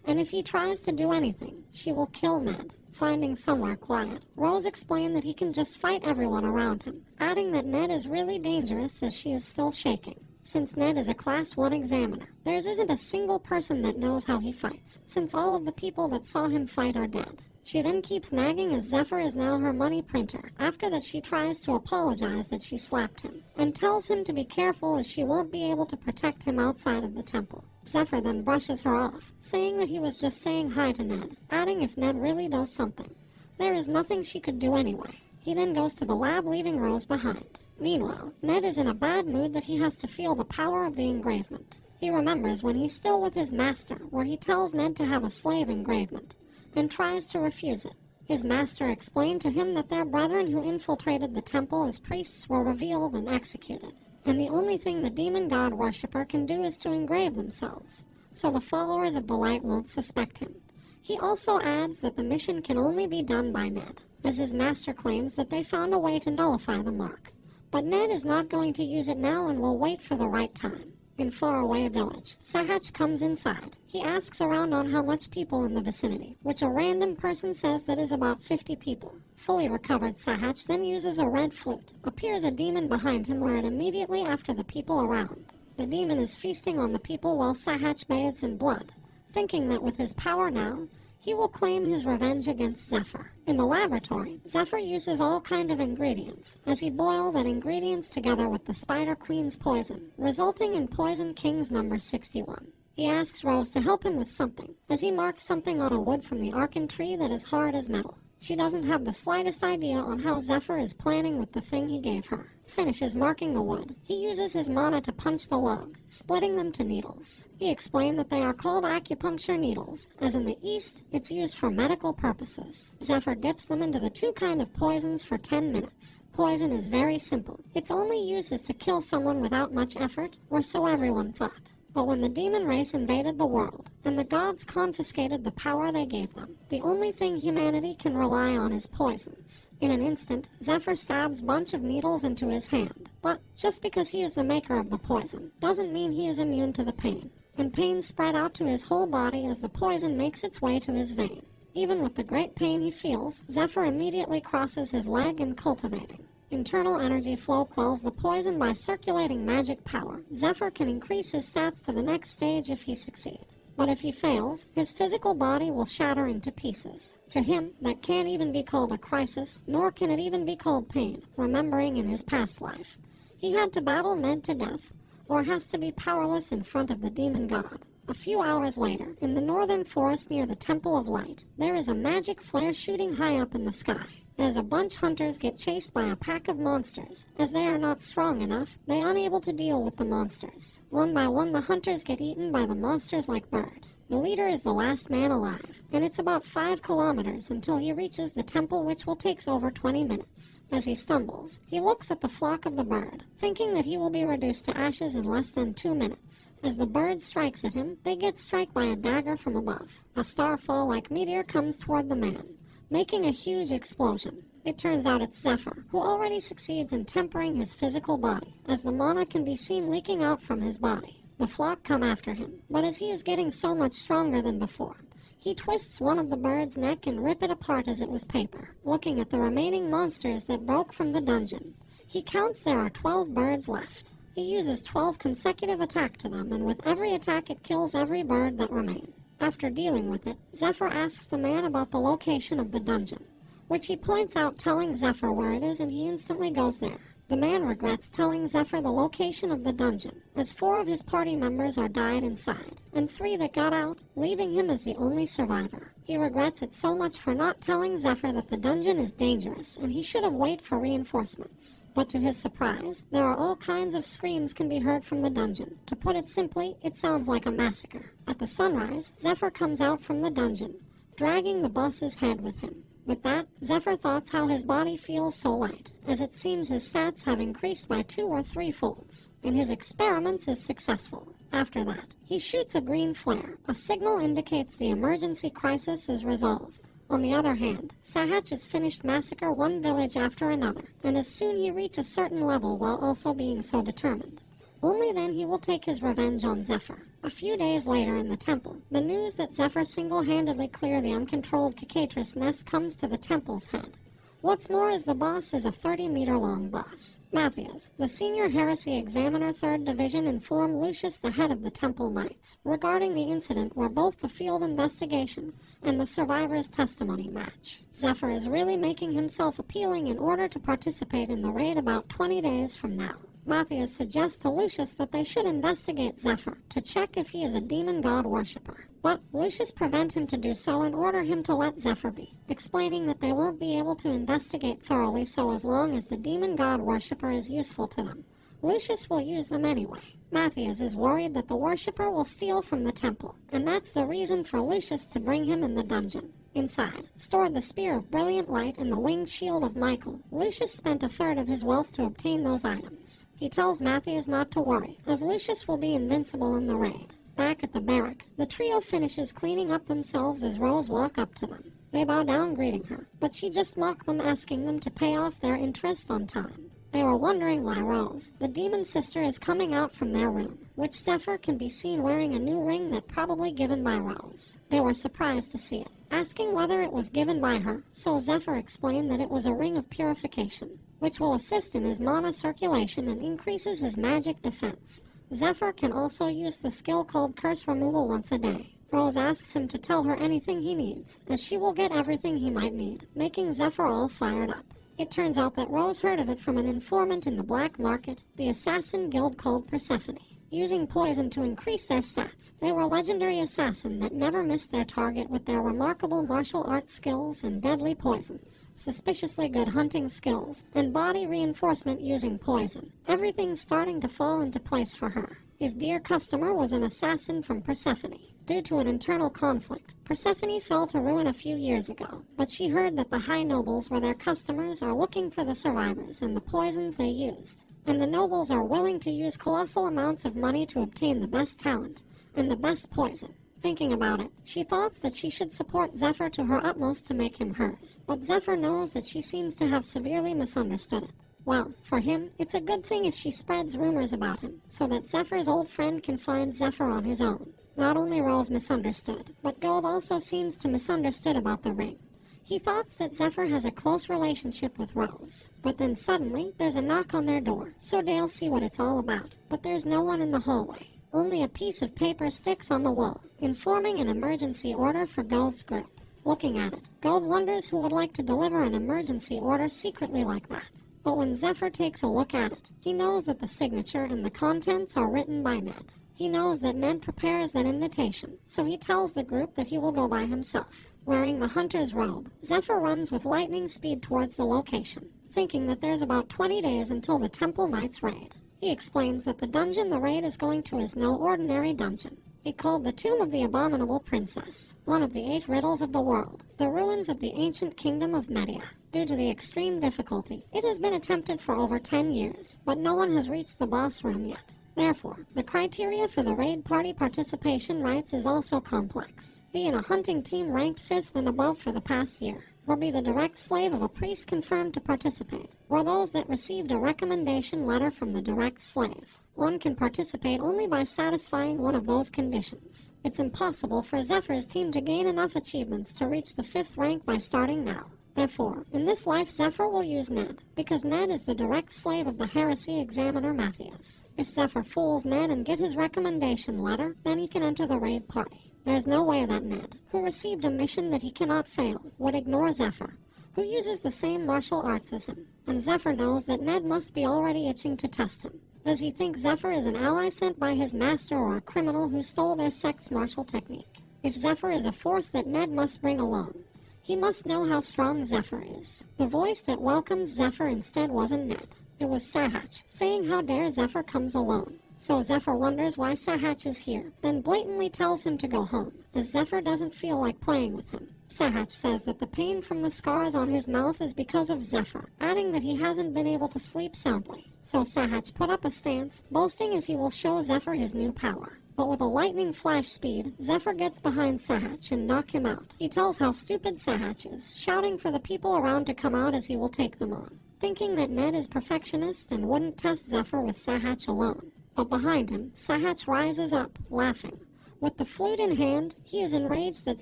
and if he tries to do anything, she will kill Ned. Finding somewhere quiet, Rose explained that he can just fight everyone around him, adding that Ned is really dangerous as she is still shaking. Since Ned is a Class 1 examiner, there isn't a single person that knows how he fights, since all of the people that saw him fight are dead. She then keeps nagging as Zephyr is now her money printer, after that she tries to apologize that she slapped him, and tells him to be careful as she won't be able to protect him outside of the temple. Zephyr then brushes her off, saying that he was just saying hi to Ned, adding if Ned really does something, there is nothing she could do anyway. He then goes to the lab, leaving Rose behind. Meanwhile, Ned is in a bad mood that he has to feel the power of the engravement. He remembers when he's still with his master, where he tells Ned to have a slave engravement, and tries to refuse it. His master explained to him that their brethren who infiltrated the temple as priests were revealed and executed, and the only thing the demon god worshipper can do is to engrave themselves, so the followers of the light won't suspect him. He also adds that the mission can only be done by Ned, as his master claims that they found a way to nullify the mark. But Ned is not going to use it now and will wait for the right time. In faraway village, Sahach comes inside. He asks around on how much people in the vicinity, which a random person says that is about 50 people. Fully recovered Sahach then uses a red flute. Appears a demon behind him, where it immediately after the people around. The demon is feasting on the people while Sahach bathes in blood, thinking that with his power now, he will claim his revenge against Zephyr. In the laboratory, Zephyr uses all kind of ingredients, as he boils that ingredients together with the Spider Queen's poison, resulting in Poison King's number 61. He asks Rose to help him with something, as he marks something on a wood from the Arkan tree that is hard as metal. She doesn't have the slightest idea on how Zephyr is planning with the thing he gave her. Finishes marking the wood. He uses his mana to punch the log, splitting them to needles. He explained that they are called acupuncture needles, as in the East, it's used for medical purposes. Zephyr dips them into the two kind of poisons for 10 minutes. Poison is very simple. Its only use is to kill someone without much effort, or so everyone thought. But when the demon race invaded the world, and the gods confiscated the power they gave them, the only thing humanity can rely on is poisons. In an instant, Zephyr stabs a bunch of needles into his hand, but just because he is the maker of the poison, doesn't mean he is immune to the pain, and pain spread out to his whole body as the poison makes its way to his vein. Even with the great pain he feels, Zephyr immediately crosses his leg and cultivating. Internal energy flow quells the poison by circulating magic power. Zephyr can increase his stats to the next stage if he succeeds. But if he fails, his physical body will shatter into pieces. To him, that can't even be called a crisis, nor can it even be called pain, remembering in his past life. He had to battle Ned to death, or has to be powerless in front of the demon god. A few hours later, in the northern forest near the Temple of Light, there is a magic flare shooting high up in the sky. As a bunch hunters get chased by a pack of monsters. As they are not strong enough, they are unable to deal with the monsters. One by one, the hunters get eaten by the monsters like bird. The leader is the last man alive, and it's about 5 kilometers until he reaches the temple, which will take over 20 minutes. As he stumbles, he looks at the flock of the bird, thinking that he will be reduced to ashes in less than 2 minutes. As the bird strikes at him, they get struck by a dagger from above. A starfall-like meteor comes toward the man, making a huge explosion. It turns out it's Zephyr, who already succeeds in tempering his physical body, as the mana can be seen leaking out from his body. The flock come after him, but as he is getting so much stronger than before, he twists one of the bird's neck and rips it apart as it was paper. Looking at the remaining monsters that broke from the dungeon, he counts there are 12 birds left. He uses 12 consecutive attacks to them, and with every attack it kills every bird that remains. After dealing with it, Zephyr asks the man about the location of the dungeon, which he points out, telling Zephyr where it is, and he instantly goes there. The man regrets telling Zephyr the location of the dungeon, as 4 of his party members are died inside, and 3 that got out, leaving him as the only survivor. He regrets it so much for not telling Zephyr that the dungeon is dangerous, and he should have waited for reinforcements. But to his surprise, there are all kinds of screams can be heard from the dungeon. To put it simply, it sounds like a massacre. At the sunrise, Zephyr comes out from the dungeon, dragging the boss's head with him. With that, Zephyr thoughts how his body feels so light, as it seems his stats have increased by 2 or 3 folds, and his experiments is successful. After that, he shoots a green flare. A signal indicates the emergency crisis is resolved. On the other hand, Sahach has finished massacre one village after another, and as soon he reach a certain level while also being so determined. Only then he will take his revenge on Zephyr. A few days later in the temple, the news that Zephyr single-handedly cleared the uncontrolled cicatrice nest comes to the temple's head. What's more is the boss is a 30-meter-long boss. Matthias, the senior heresy examiner 3rd Division, informed Lucius, the head of the Temple Knights, regarding the incident where both the field investigation and the survivor's testimony match. Zephyr is really making himself appealing in order to participate in the raid about 20 days from now. Matthias suggests to Lucius that they should investigate Zephyr to check if he is a demon god worshipper. But Lucius prevents him to do so and order him to let Zephyr be, explaining that they won't be able to investigate thoroughly so as long as the demon god worshipper is useful to them. Lucius will use them anyway. Matthias is worried that the worshipper will steal from the temple, and that's the reason for Lucius to bring him in the dungeon. Inside, stored the Spear of Brilliant Light and the Winged Shield of Michael. Lucius spent 1/3 of his wealth to obtain those items. He tells Matthias not to worry, as Lucius will be invincible in the raid. Back at the barrack, the trio finishes cleaning up themselves as Rose walks up to them. They bow down greeting her, but she just mocks them, asking them to pay off their interest on time. They were wondering why Rose, the demon sister, is coming out from their room, which Zephyr can be seen wearing a new ring that probably given by Rose. They were surprised to see it, asking whether it was given by her, so Zephyr explained that it was a ring of purification, which will assist in his mana circulation and increases his magic defense. Zephyr can also use the skill called Curse Removal once a day. Rose asks him to tell her anything he needs, as she will get everything he might need, making Zephyr all fired up. It turns out that Rose heard of it from an informant in the black market, the assassin guild called Persephone. Using poison to increase their stats, they were legendary assassins that never missed their target with their remarkable martial arts skills and deadly poisons, suspiciously good hunting skills, and body reinforcement using poison. Everything's starting to fall into place for her. His dear customer was an assassin from Persephone. Due to an internal conflict, Persephone fell to ruin a few years ago, but she heard that the high nobles were their customers are looking for the survivors and the poisons they used, and the nobles are willing to use colossal amounts of money to obtain the best talent and the best poison. Thinking about it, she thought that she should support Zephyr to her utmost to make him hers, but Zephyr knows that she seems to have severely misunderstood it. Well, for him, it's a good thing if she spreads rumors about him, so that Zephyr's old friend can find Zephyr on his own. Not only Rose misunderstood, but Gold also seems to misunderstood about the ring. He thought that Zephyr has a close relationship with Rose. But then suddenly, there's a knock on their door, so they'll see what it's all about. But there's no one in the hallway. Only a piece of paper sticks on the wall, informing an emergency order for Gold's group. Looking at it, Gold wonders who would like to deliver an emergency order secretly like that. But when Zephyr takes a look at it, he knows that the signature and the contents are written by Ned. He knows that Ned prepares that invitation, so he tells the group that he will go by himself. Wearing the hunter's robe, Zephyr runs with lightning speed towards the location, thinking that there's about 20 days until the Temple Knight's raid. He explains that the dungeon the raid is going to is no ordinary dungeon. He called the Tomb of the Abominable Princess, one of the 8 riddles of the world, the ruins of the ancient kingdom of Media. Due to the extreme difficulty, it has been attempted for over 10 years, but no one has reached the boss room yet. Therefore, the criteria for the raid party participation rights is also complex. Be in a hunting team ranked 5th and above for the past year, or be the direct slave of a priest confirmed to participate, or those that received a recommendation letter from the direct slave. One can participate only by satisfying one of those conditions. It's impossible for Zephyr's team to gain enough achievements to reach the 5th rank by starting now. Therefore, in this life Zephyr will use Ned, because Ned is the direct slave of the heresy examiner Matthias. If Zephyr fools Ned and get his recommendation letter, then he can enter the raid party. There's no way that Ned, who received a mission that he cannot fail, would ignore Zephyr, who uses the same martial arts as him, and Zephyr knows that Ned must be already itching to test him. Does he think Zephyr is an ally sent by his master or a criminal who stole their sect's martial technique? If Zephyr is a force that Ned must bring along, he must know how strong Zephyr is. The voice that welcomes Zephyr instead wasn't Ned. It was Sahach, saying how dare Zephyr comes alone. So Zephyr wonders why Sahach is here, then blatantly tells him to go home, as Zephyr doesn't feel like playing with him. Sahach says that the pain from the scars on his mouth is because of Zephyr, adding that he hasn't been able to sleep soundly. So Sahach put up a stance, boasting as he will show Zephyr his new power. But with a lightning flash speed, Zephyr gets behind Sahach and knocks him out. He tells how stupid Sahach is, shouting for the people around to come out as he will take them on, thinking that Ned is perfectionist and wouldn't test Zephyr with Sahach alone. But behind him, Sahach rises up, laughing. With the flute in hand, he is enraged that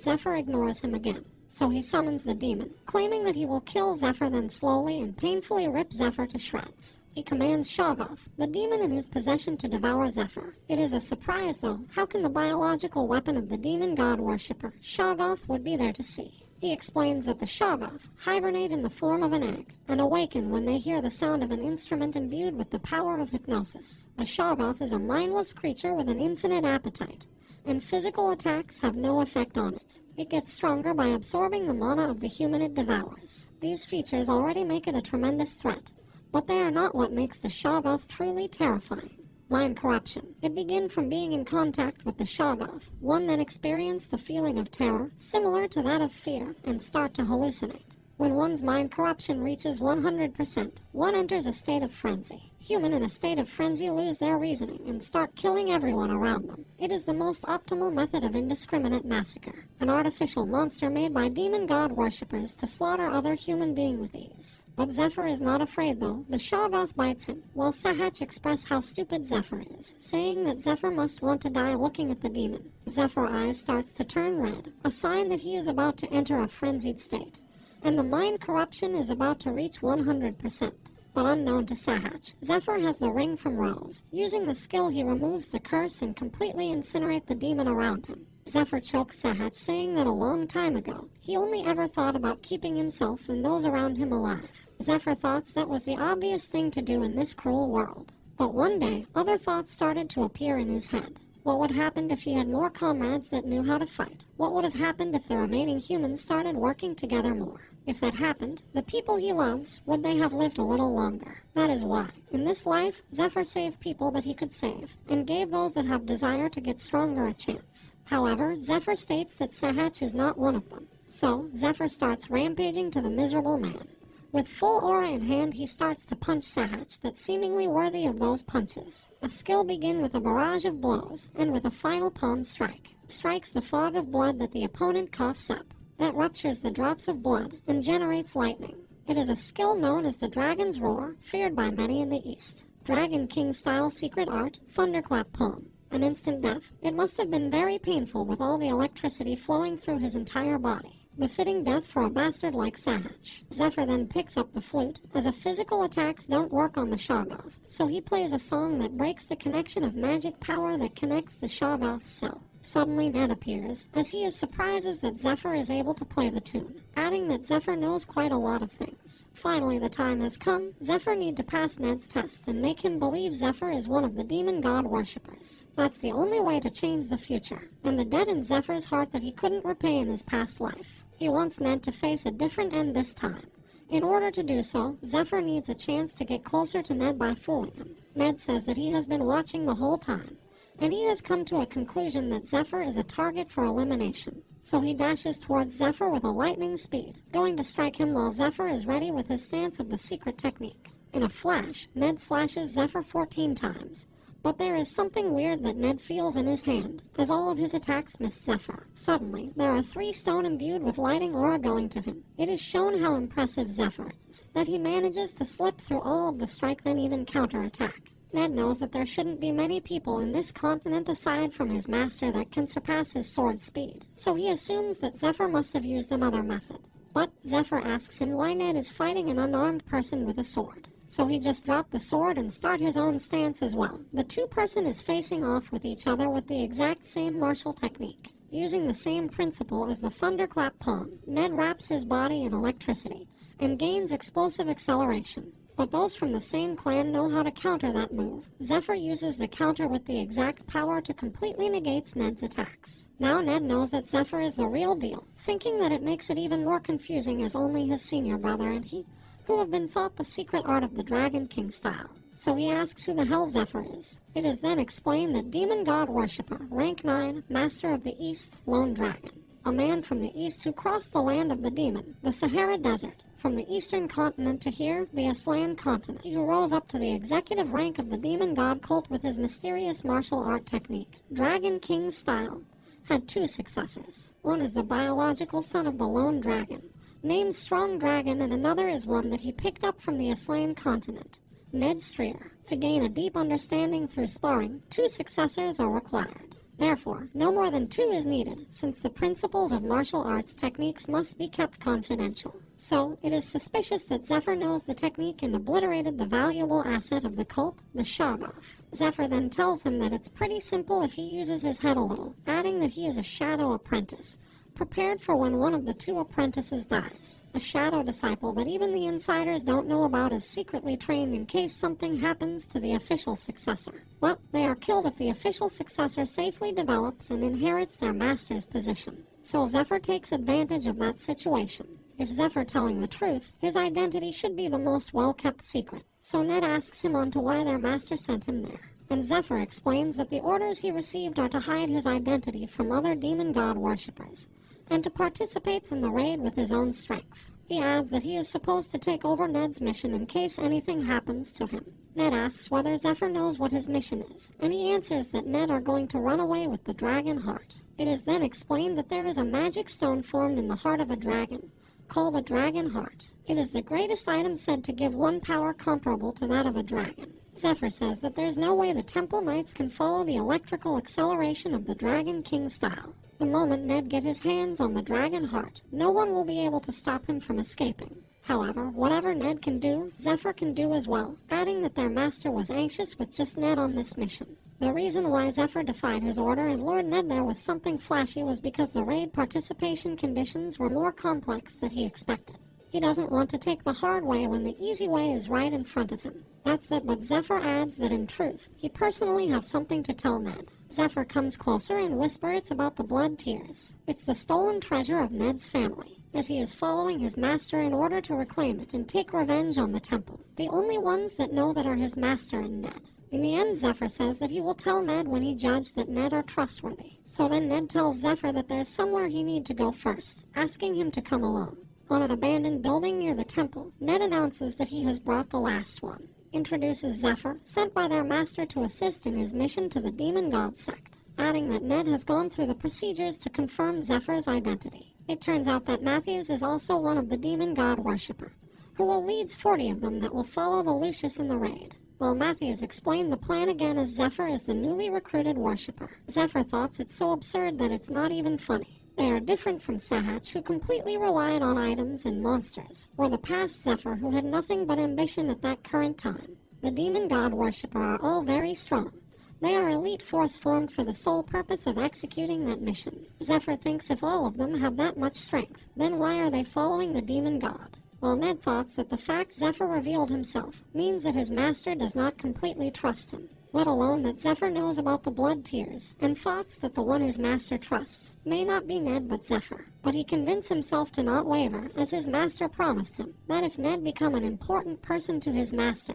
Zephyr ignores him again. So he summons the demon, claiming that he will kill Zephyr, then slowly and painfully rip Zephyr to shreds. He commands Shoggoth, the demon in his possession, to devour Zephyr. It is a surprise, though, how can the biological weapon of the demon god worshipper, Shoggoth, would be there to see. He explains that the Shoggoth hibernate in the form of an egg, and awaken when they hear the sound of an instrument imbued with the power of hypnosis. A Shoggoth is a mindless creature with an infinite appetite, and physical attacks have no effect on it. It gets stronger by absorbing the mana of the human it devours. These features already make it a tremendous threat, but they are not what makes the Shoggoth truly terrifying. Mind corruption. It begins from being in contact with the Shoggoth, one that experienced the feeling of terror, similar to that of fear, and start to hallucinate. When one's mind corruption reaches 100%, one enters a state of frenzy. Human in a state of frenzy lose their reasoning and start killing everyone around them. It is the most optimal method of indiscriminate massacre, an artificial monster made by demon god worshippers to slaughter other human beings with ease. But Zephyr is not afraid though. The Shoggoth bites him, while Sahach express how stupid Zephyr is, saying that Zephyr must want to die looking at the demon. Zephyr's eyes starts to turn red, a sign that he is about to enter a frenzied state, and the mind corruption is about to reach 100%. But unknown to Sahach, Zephyr has the ring from Rose. Using the skill, he removes the curse and completely incinerate the demon around him. Zephyr chokes Sahach, saying that a long time ago, he only ever thought about keeping himself and those around him alive. Zephyr thought that was the obvious thing to do in this cruel world. But one day, other thoughts started to appear in his head. What would happen if he had more comrades that knew how to fight? What would have happened if the remaining humans started working together more? If that happened, the people he loves, would they have lived a little longer? That is why, in this life, Zephyr saved people that he could save, and gave those that have desire to get stronger a chance. However, Zephyr states that Sahach is not one of them. So, Zephyr starts rampaging to the miserable man. With full aura in hand, he starts to punch Sahach that's seemingly worthy of those punches. A skill begins with a barrage of blows, and with a final palm strike, strikes the fog of blood that the opponent coughs up. That ruptures the drops of blood and generates lightning. It is a skill known as the Dragon's Roar, feared by many in the East. Dragon King style secret art, thunderclap palm. An instant death. It must have been very painful with all the electricity flowing through his entire body. befitting death for a bastard like Sahaj. Zephyr then picks up the flute, as a physical attacks don't work on the Shoggoth, so he plays a song that breaks the connection of magic power that connects the Shoggoth's cell. Suddenly Ned appears, as he is surprised that Zephyr is able to play the tune, adding that Zephyr knows quite a lot of things. Finally, the time has come. Zephyr need to pass Ned's test and make him believe Zephyr is one of the demon god worshippers. That's the only way to change the future, and the debt in Zephyr's heart that he couldn't repay in his past life. He wants Ned to face a different end this time. In order to do so, Zephyr needs a chance to get closer to Ned by fooling him. Ned says that he has been watching the whole time, and he has come to a conclusion that Zephyr is a target for elimination. So he dashes towards Zephyr with a lightning speed, going to strike him while Zephyr is ready with his stance of the secret technique. In a flash, Ned slashes Zephyr 14 times, but there is something weird that Ned feels in his hand, as all of his attacks miss Zephyr. Suddenly, there are 3 stone imbued with lightning aura going to him. It is shown how impressive Zephyr is, that he manages to slip through all of the strike then even counterattack. Ned knows that there shouldn't be many people in this continent aside from his master that can surpass his sword speed, so he assumes that Zephyr must have used another method. But Zephyr asks him why Ned is fighting an unarmed person with a sword. So he just dropped the sword and start his own stance as well. The two-person is facing off with each other with the exact same martial technique. Using the same principle as the thunderclap palm, Ned wraps his body in electricity and gains explosive acceleration. But those from the same clan know how to counter that move. Zephyr uses the counter with the exact power to completely negate Ned's attacks. Now Ned knows that Zephyr is the real deal, thinking that it makes it even more confusing as only his senior brother and he, who have been taught the secret art of the Dragon King style. So he asks who the hell Zephyr is. It is then explained that demon god worshipper, rank 9, master of the East, lone dragon. A man from the East who crossed the land of the demon, the Sahara Desert, from the eastern continent to here, the Aslan continent. He who rose up to the executive rank of the demon god cult with his mysterious martial art technique, Dragon King style, had 2 successors. One is the biological son of the lone dragon, named Strong Dragon, and another is one that he picked up from the Aslan continent, Ned Streer. To gain a deep understanding through sparring, 2 successors are required. Therefore, no more than 2 is needed, since the principles of martial arts techniques must be kept confidential. So, it is suspicious that Zephyr knows the technique and obliterated the valuable asset of the cult, the Shoggoth. Zephyr then tells him that it's pretty simple if he uses his head a little, adding that he is a shadow apprentice, prepared for when one of the 2 apprentices dies. A shadow disciple that even the insiders don't know about is secretly trained in case something happens to the official successor. Well, they are killed if the official successor safely develops and inherits their master's position. So Zephyr takes advantage of that situation. If Zephyr telling the truth, his identity should be the most well-kept secret. So Ned asks him on to why their master sent him there. And Zephyr explains that the orders he received are to hide his identity from other demon god worshippers, and to participate in the raid with his own strength. He adds that he is supposed to take over Ned's mission in case anything happens to him. Ned asks whether Zephyr knows what his mission is, and he answers that Ned are going to run away with the dragon heart. It is then explained that there is a magic stone formed in the heart of a dragon, called a dragon heart. It is the greatest item said to give one power comparable to that of a dragon. Zephyr says that there's no way the Temple Knights can follow the electrical acceleration of the Dragon King style. The moment Ned gets his hands on the dragon heart, no one will be able to stop him from escaping. However, whatever Ned can do, Zephyr can do as well, adding that their master was anxious with just Ned on this mission. The reason why Zephyr defied his order and lured Ned there with something flashy was because the raid participation conditions were more complex than he expected. He doesn't want to take the hard way when the easy way is right in front of him. That's that, but Zephyr adds that in truth, he personally has something to tell Ned. Zephyr comes closer and whispers about the blood tears. It's the stolen treasure of Ned's family, as he is following his master in order to reclaim it and take revenge on the temple. The only ones that know that are his master and Ned. In the end, Zephyr says that he will tell Ned when he judged that Ned are trustworthy. So then Ned tells Zephyr that there's somewhere he need to go first, asking him to come along. On an abandoned building near the temple, Ned announces that he has brought the last one. Introduces Zephyr, sent by their master to assist in his mission to the demon god sect, adding that Ned has gone through the procedures to confirm Zephyr's identity. It turns out that Matthews is also one of the demon god worshipper, who will lead 40 of them that will follow the Lucius in the raid. While Matthews explained the plan again as Zephyr is the newly recruited worshipper. Zephyr thoughts it's so absurd that it's not even funny. They are different from Sahatch, who completely relied on items and monsters, or the past Zephyr, who had nothing but ambition at that current time. The demon god worshipper are all very strong. They are elite force formed for the sole purpose of executing that mission. Zephyr thinks if all of them have that much strength, then why are they following the demon god? While Ned thought that the fact Zephyr revealed himself means that his master does not completely trust him, let alone that Zephyr knows about the blood tears, and thoughts that the one his master trusts may not be Ned but Zephyr. But he convinced himself to not waver, as his master promised him that if Ned become an important person to his master,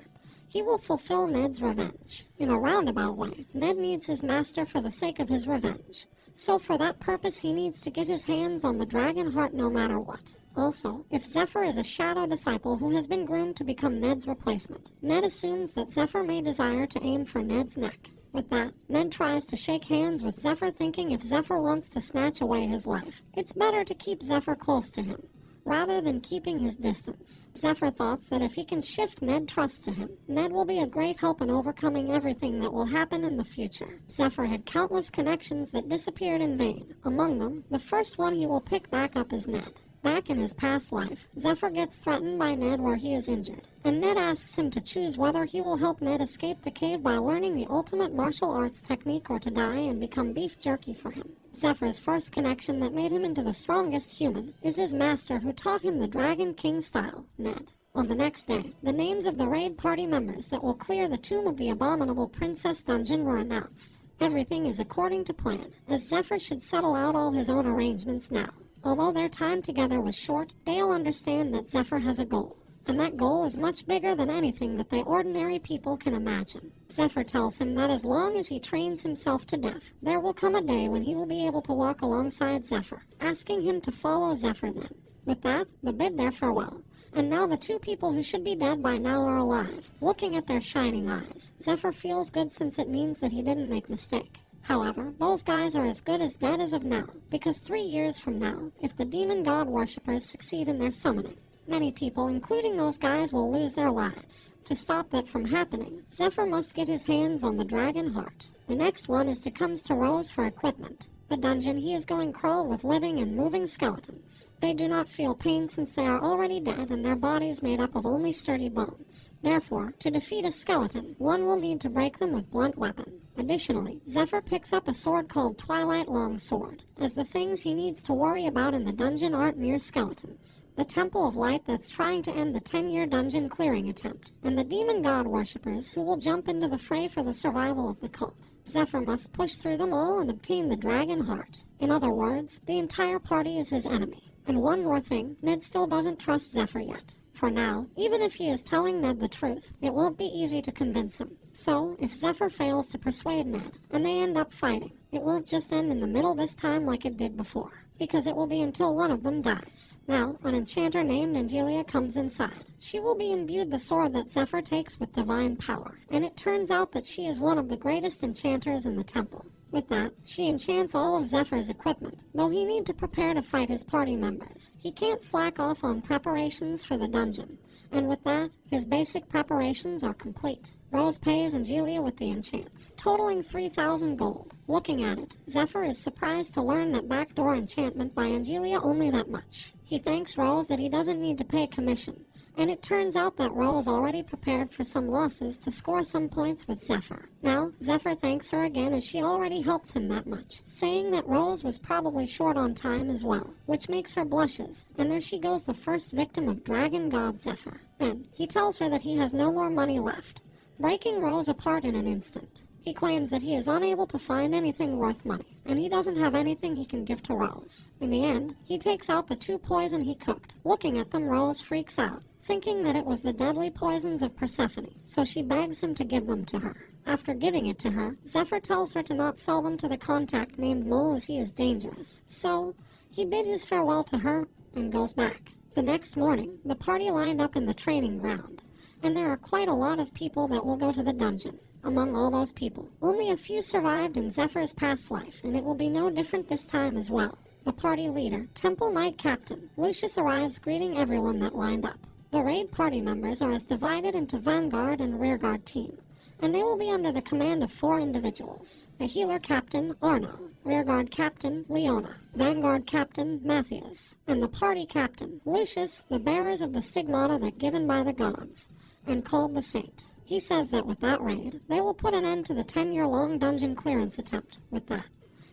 he will fulfill Ned's revenge. In a roundabout way, Ned needs his master for the sake of his revenge. So for that purpose he needs to get his hands on the dragon heart no matter what. Also, if Zephyr is a shadow disciple who has been groomed to become Ned's replacement, Ned assumes that Zephyr may desire to aim for Ned's neck. With that, Ned tries to shake hands with Zephyr, thinking if Zephyr wants to snatch away his life, it's better to keep Zephyr close to him, rather than keeping his distance. Zephyr thoughts that if he can shift Ned's trust to him, Ned will be a great help in overcoming everything that will happen in the future. Zephyr had countless connections that disappeared in vain. Among them, the first one he will pick back up is Ned. Back in his past life, Zephyr gets threatened by Ned where he is injured, and Ned asks him to choose whether he will help Ned escape the cave by learning the ultimate martial arts technique or to die and become beef jerky for him. Zephyr's first connection that made him into the strongest human is his master, who taught him the Dragon King style, Ned. On the next day, the names of the raid party members that will clear the Tomb of the Abominable Princess dungeon were announced. Everything is according to plan, as Zephyr should settle out all his own arrangements now. Although their time together was short, they'll understand that Zephyr has a goal, and that goal is much bigger than anything that the ordinary people can imagine. Zephyr tells him that as long as he trains himself to death, there will come a day when he will be able to walk alongside Zephyr, asking him to follow Zephyr then. With that, they bid their farewell, and now the two people who should be dead by now are alive. Looking at their shining eyes, Zephyr feels good since it means that he didn't make mistake. However, those guys are as good as dead as of now, because 3 years from now, if the demon god worshippers succeed in their summoning, many people, including those guys, will lose their lives. To stop that from happening, Zephyr must get his hands on the dragon heart. The next one is to come to Rose for equipment. The dungeon he is going crawled with living and moving skeletons. They do not feel pain since they are already dead and their bodies made up of only sturdy bones. Therefore, to defeat a skeleton, one will need to break them with blunt weapon. Additionally, Zephyr picks up a sword called Twilight Longsword, as the things he needs to worry about in the dungeon aren't mere skeletons. The Temple of Light that's trying to end the 10-year dungeon clearing attempt, and the demon god worshippers who will jump into the fray for the survival of the cult. Zephyr must push through them all and obtain the dragon heart. In other words, the entire party is his enemy. And one more thing, Ned still doesn't trust Zephyr yet. For now, even if he is telling Ned the truth, it won't be easy to convince him. So, if Zephyr fails to persuade Ned, and they end up fighting, it won't just end in the middle this time like it did before, because it will be until one of them dies. Now, an enchanter named Angelia comes inside. She will be imbued the sword that Zephyr takes with divine power, and it turns out that she is one of the greatest enchanters in the temple. With that, she enchants all of Zephyr's equipment, though he need to prepare to fight his party members. He can't slack off on preparations for the dungeon, and with that, his basic preparations are complete. Rose pays Angelia with the enchants, totaling 3,000 gold. Looking at it, Zephyr is surprised to learn that backdoor enchantment by Angelia only that much. He thanks Rose that he doesn't need to pay commission, and it turns out that Rose already prepared for some losses to score some points with Zephyr. Now, Zephyr thanks her again as she already helps him that much, saying that Rose was probably short on time as well, which makes her blushes, and there she goes, the first victim of Dragon God Zephyr. Then, he tells her that he has no more money left, breaking Rose apart in an instant. He claims that he is unable to find anything worth money, and he doesn't have anything he can give to Rose. In the end, he takes out the 2 poison he cooked. Looking at them, Rose freaks out, thinking that it was the deadly poisons of Persephone, so she begs him to give them to her. After giving it to her, Zephyr tells her to not sell them to the contact named Mole as he is dangerous, so he bid his farewell to her and goes back. The next morning, the party lined up in the training ground, and there are quite a lot of people that will go to the dungeon. Among all those people, only a few survived in Zephyr's past life, and it will be no different this time as well. The party leader, Temple Knight Captain, Lucius, arrives greeting everyone that lined up. The raid party members are as divided into vanguard and rearguard team, and they will be under the command of 4 individuals: the healer captain, Arno, rearguard captain, Leona, vanguard captain, Matthias, and the party captain, Lucius, the bearers of the stigmata that given by the gods, and called the Saint. He says that with that raid, they will put an end to the 10-year-long dungeon clearance attempt with that.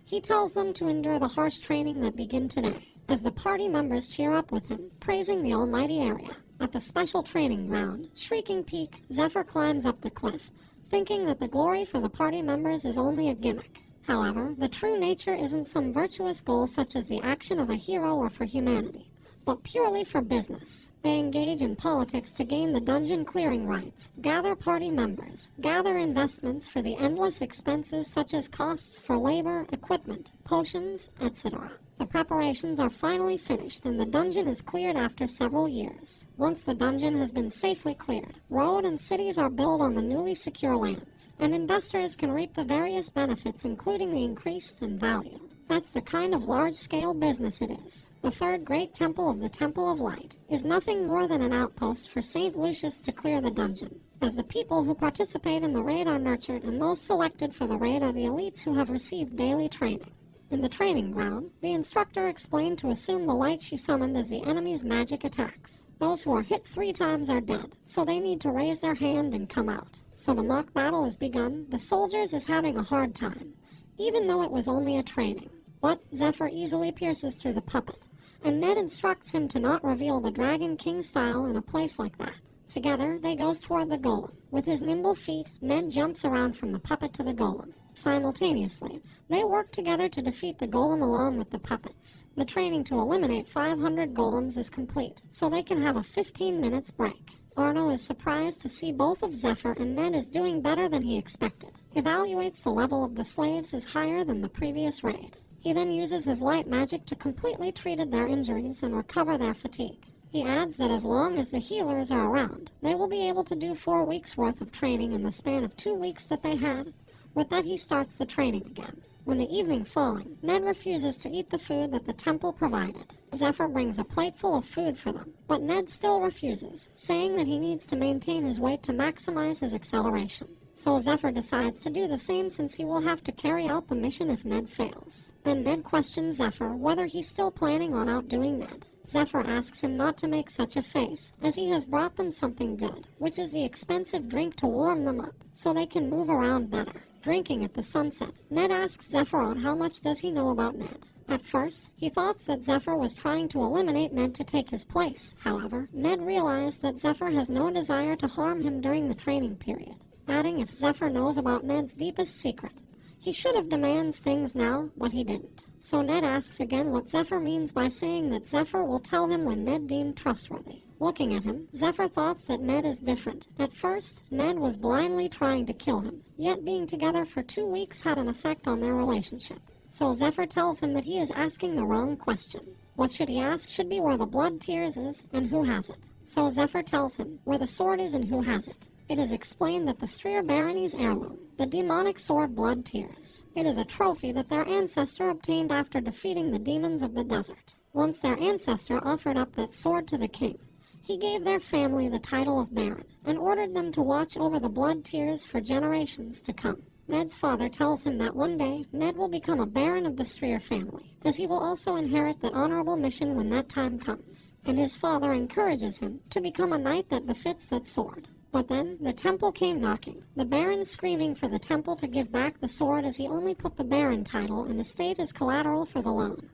He tells them to endure the harsh training that begin today, as the party members cheer up with him, praising the almighty area. At the special training ground, Shrieking Peak, Zephyr climbs up the cliff, thinking that the glory for the party members is only a gimmick. However, the true nature isn't some virtuous goal such as the action of a hero or for humanity, but purely for business. They engage in politics to gain the dungeon clearing rights, gather party members, gather investments for the endless expenses such as costs for labor, equipment, potions, etc. The preparations are finally finished and the dungeon is cleared after several years. Once the dungeon has been safely cleared, road and cities are built on the newly secure lands, and investors can reap the various benefits including the increased in value. That's the kind of large-scale business it is. The third great temple of the Temple of Light is nothing more than an outpost for St. Lucius to clear the dungeon, as the people who participate in the raid are nurtured and those selected for the raid are the elites who have received daily training. In the training ground, the instructor explained to assume the light she summoned as the enemy's magic attacks. Those who are hit 3 times are dead, so they need to raise their hand and come out. So the mock battle is begun. The soldiers is having a hard time, even though it was only a training. But Zephyr easily pierces through the puppet, and Ned instructs him to not reveal the Dragon King style in a place like that. Together, they goes toward the golem. With his nimble feet, Ned jumps around from the puppet to the golem. Simultaneously, they work together to defeat the golem along with the puppets. The training to eliminate 500 golems is complete, so they can have a 15 minutes break. Arno is surprised to see both of Zephyr and Ned is doing better than he expected. Evaluates the level of the slaves is higher than the previous raid. He then uses his light magic to completely treat their injuries and recover their fatigue. He adds that as long as the healers are around, they will be able to do 4 weeks worth of training in the span of 2 weeks that they had. With that, he starts the training again. When the evening falling, Ned refuses to eat the food that the temple provided. Zephyr brings a plate full of food for them, but Ned still refuses, saying that he needs to maintain his weight to maximize his acceleration. So Zephyr decides to do the same since he will have to carry out the mission if Ned fails. Then Ned questions Zephyr whether he's still planning on outdoing Ned. Zephyr asks him not to make such a face, as he has brought them something good, which is the expensive drink to warm them up, so they can move around better. Drinking at the sunset, Ned asks Zephyr on how much does he know about Ned. At first, he thought that Zephyr was trying to eliminate Ned to take his place. However, Ned realized that Zephyr has no desire to harm him during the training period, adding if Zephyr knows about Ned's deepest secret. He should have demands things now, but he didn't. So Ned asks again what Zephyr means by saying that Zephyr will tell him when Ned deemed trustworthy. Looking at him, Zephyr thoughts that Ned is different. At first, Ned was blindly trying to kill him, yet being together for 2 weeks had an effect on their relationship. So Zephyr tells him that he is asking the wrong question. What should he ask should be where the blood tears is and who has it. So Zephyr tells him where the sword is and who has it. It is explained that the Strier Barony's heirloom, the demonic sword Blood Tears. It is a trophy that their ancestor obtained after defeating the demons of the desert. Once their ancestor offered up that sword to the king, he gave their family the title of Baron and ordered them to watch over the Blood Tears for generations to come. Ned's father tells him that one day Ned will become a Baron of the Strier family, as he will also inherit the honorable mission when that time comes. And his father encourages him to become a knight that befits that sword. But then, the temple came knocking, the Baron screaming for the temple to give back the sword as he only put the Baron title and estate as collateral for the loan.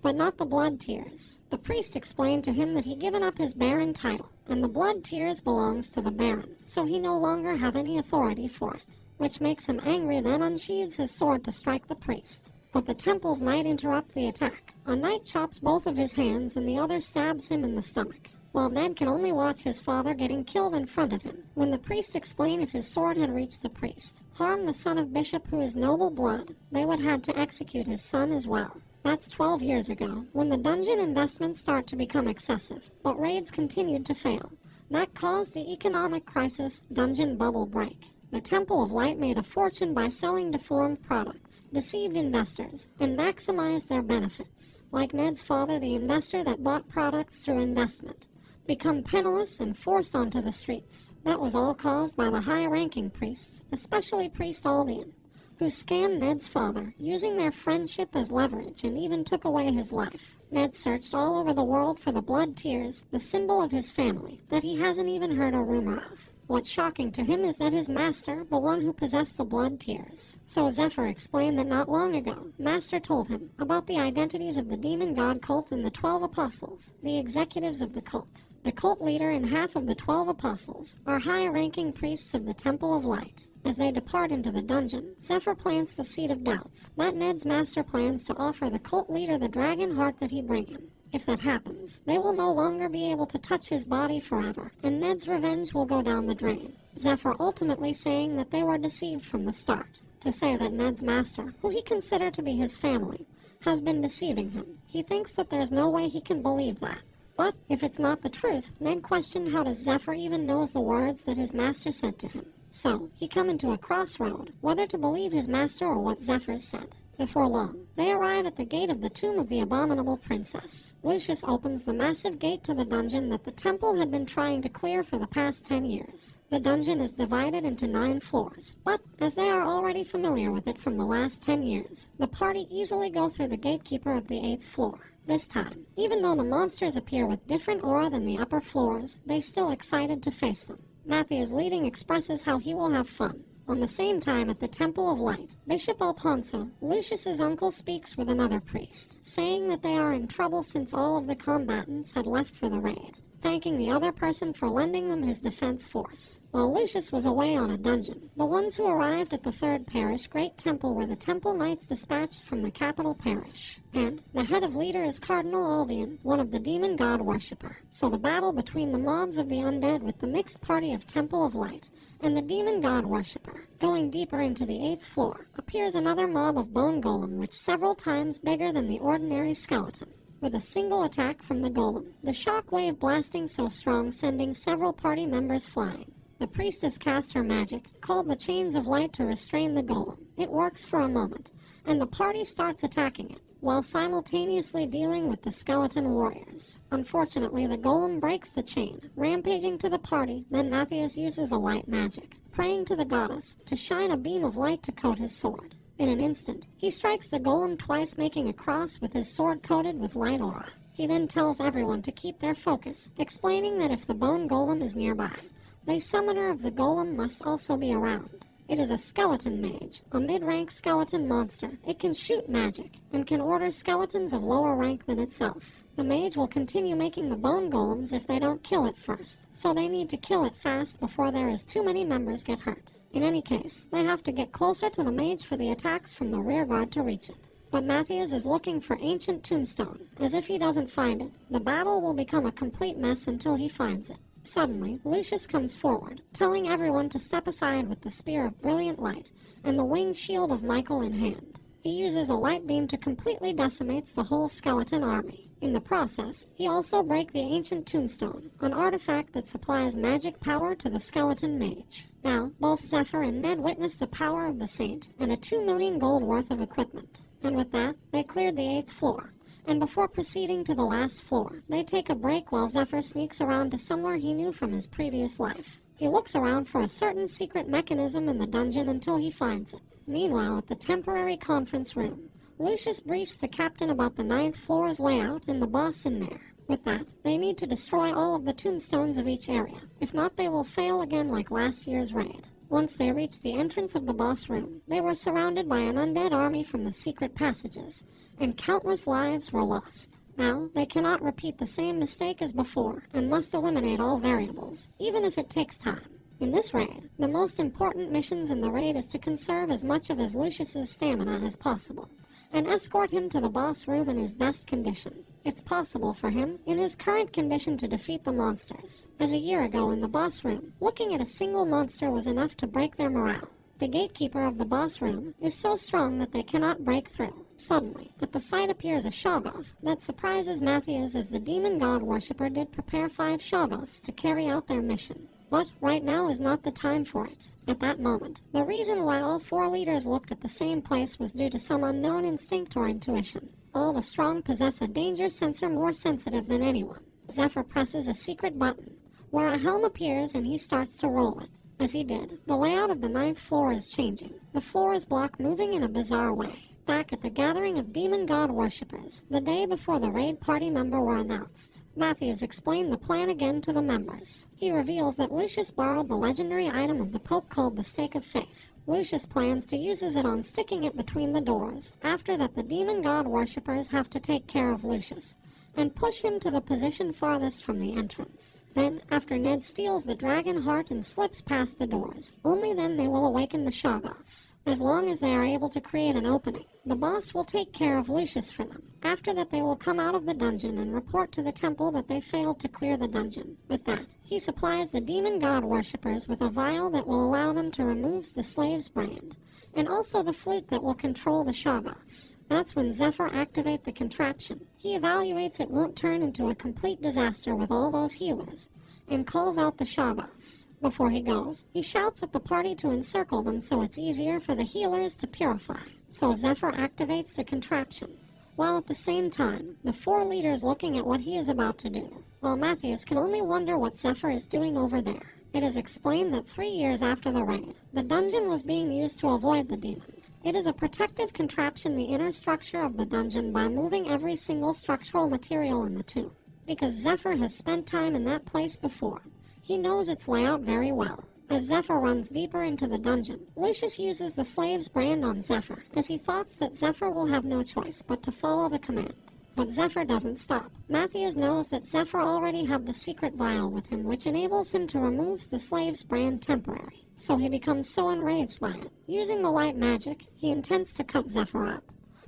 But not the Blood Tears. The priest explained to him that he'd given up his Baron title, and the Blood Tears belongs to the Baron, so he no longer have any authority for it, which makes him angry, then unsheathes his sword to strike the priest. But the temple's knight interrupts the attack. A knight chops both of his hands and the other stabs him in the stomach, while Ned can only watch his father getting killed in front of him. When the priest explained if his sword had reached the priest, harmed the son of Bishop who is noble blood, they would have to execute his son as well. That's 12 years ago, when the dungeon investments start to become excessive, but raids continued to fail. That caused the economic crisis dungeon bubble break. The Temple of Light made a fortune by selling deformed products, deceived investors, and maximized their benefits. Like Ned's father, the investor that bought products through investment, become penniless and forced onto the streets. That was all caused by the high-ranking priests, especially Priest Aldian, who scammed Ned's father, using their friendship as leverage and even took away his life. Ned searched all over the world for the blood tears, the symbol of his family, that he hasn't even heard a rumor of. What's shocking to him is that his master, the one who possessed the blood tears. So Zephyr explained that not long ago, Master told him about the identities of the demon god cult and the 12 apostles, the executives of the cult. The cult leader and half of the 12 apostles are high-ranking priests of the Temple of Light. As they depart into the dungeon, Zephyr plants the seed of doubts that Ned's master plans to offer the cult leader the dragon heart that he bring him. If that happens, they will no longer be able to touch his body forever, and Ned's revenge will go down the drain. Zephyr ultimately saying that they were deceived from the start. To say that Ned's master, who he considered to be his family, has been deceiving him. He thinks that there's no way he can believe that. But if it's not the truth, Ned questioned how does Zephyr even knows the words that his master said to him. So, he come into a crossroad, whether to believe his master or what Zephyr said. Before long, they arrive at the gate of the tomb of the abominable princess. Lucius opens the massive gate to the dungeon that the temple had been trying to clear for the past 10 years. The dungeon is divided into 9 floors, but as they are already familiar with it from the last 10 years, the party easily go through the gatekeeper of the 8th floor. This time, even though the monsters appear with different aura than the upper floors, they still excited to face them. Matthew's leading expresses how he will have fun. On the same time at the Temple of Light, Bishop Alfonso, Lucius's uncle, speaks with another priest, saying that they are in trouble since all of the combatants had left for the raid, thanking the other person for lending them his defense force. While Lucius was away on a dungeon, the ones who arrived at the 3rd Parish Great Temple were the Temple Knights dispatched from the capital parish. And the head of leader is Cardinal Aldian, one of the demon god worshipper. So the battle between the mobs of the undead with the mixed party of Temple of Light and the demon god worshipper. Going deeper into the 8th floor, appears another mob of bone golem which several times bigger than the ordinary skeleton. With a single attack from the golem, the shock wave blasting so strong sending several party members flying. The priestess cast her magic, called the Chains of Light to restrain the golem. It works for a moment, and the party starts attacking it, while simultaneously dealing with the skeleton warriors. Unfortunately, the golem breaks the chain, rampaging to the party, then Matthias uses a light magic, praying to the goddess to shine a beam of light to coat his sword. In an instant, he strikes the golem twice, making a cross with his sword coated with light aura. He then tells everyone to keep their focus, explaining that if the bone golem is nearby, the summoner of the golem must also be around. It is a skeleton mage, a mid-rank skeleton monster. It can shoot magic, and can order skeletons of lower rank than itself. The mage will continue making the bone golems if they don't kill it first, so they need to kill it fast before there is too many members get hurt. In any case, they have to get closer to the mage for the attacks from the rear guard to reach it. But Matthias is looking for ancient tombstone, as if he doesn't find it, the battle will become a complete mess until he finds it. Suddenly, Lucius comes forward, telling everyone to step aside with the Spear of Brilliant Light and the winged shield of Michael in hand. He uses a light beam to completely decimates the whole skeleton army. In the process, he also breaks the ancient tombstone, an artifact that supplies magic power to the skeleton mage. Now, both Zephyr and Ned witness the power of the saint and a 2 million gold worth of equipment. And with that, they cleared the 8th floor. And before proceeding to the last floor, they take a break while Zephyr sneaks around to somewhere he knew from his previous life. He looks around for a certain secret mechanism in the dungeon until he finds it. Meanwhile, at the temporary conference room, Lucius briefs the captain about the 9th floor's layout and the boss in there. With that, they need to destroy all of the tombstones of each area. If not, they will fail again like last year's raid. Once they reached the entrance of the boss room, they were surrounded by an undead army from the secret passages, and countless lives were lost. Now, they cannot repeat the same mistake as before, and must eliminate all variables, even if it takes time. In this raid, the most important missions in the raid is to conserve as much of his Lucius's stamina as possible, and escort him to the boss room in his best condition. It's possible for him, in his current condition, to defeat the monsters, as a year ago in the boss room, looking at a single monster was enough to break their morale. The gatekeeper of the boss room is so strong that they cannot break through. Suddenly, at the side appears a Shoggoth that surprises Matthias, as the demon god worshipper did prepare 5 Shoggoths to carry out their mission. But right now is not the time for it. At that moment, the reason why all 4 leaders looked at the same place was due to some unknown instinct or intuition. All the strong possess a danger sensor more sensitive than anyone. Zephyr presses a secret button, where a helm appears and he starts to roll it. As he did, the layout of the 9th floor is changing. The floor is block moving in a bizarre way. Back at the gathering of demon god worshippers, the day before the raid party member were announced, Matthews explained the plan again to the members. He reveals that Lucius borrowed the legendary item of the Pope called the Stake of Faith. Lucius plans to use it on sticking it between the doors. After that, the demon god worshippers have to take care of Lucius and push him to the position farthest from the entrance. Then, after Ned steals the dragon heart and slips past the doors, only then they will awaken the Shoggoths. As long as they are able to create an opening, the boss will take care of Lucius for them. After that, they will come out of the dungeon and report to the temple that they failed to clear the dungeon. With that, he supplies the demon god worshippers with a vial that will allow them to remove the slave's brand, and also the flute that will control the Shoggoths. That's when Zephyr activates the contraption. He evaluates it won't turn into a complete disaster with all those healers, and calls out the Shoggoths. Before he goes, he shouts at the party to encircle them so it's easier for the healers to purify. So Zephyr activates the contraption, while at the same time, the 4 leaders looking at what he is about to do, while Matthews can only wonder what Zephyr is doing over there. It is explained that 3 years after the raid, the dungeon was being used to avoid the demons. It is a protective contraption the inner structure of the dungeon by moving every single structural material in the tomb. Because Zephyr has spent time in that place before, he knows its layout very well. As Zephyr runs deeper into the dungeon, Lucius uses the slave's brand on Zephyr, as he thoughts that Zephyr will have no choice but to follow the command. But Zephyr doesn't stop. Matthews knows that Zephyr already have the secret vial with him, which enables him to remove the slave's brand temporary. So he becomes so enraged by it. Using the light magic, he intends to cut Zephyr up.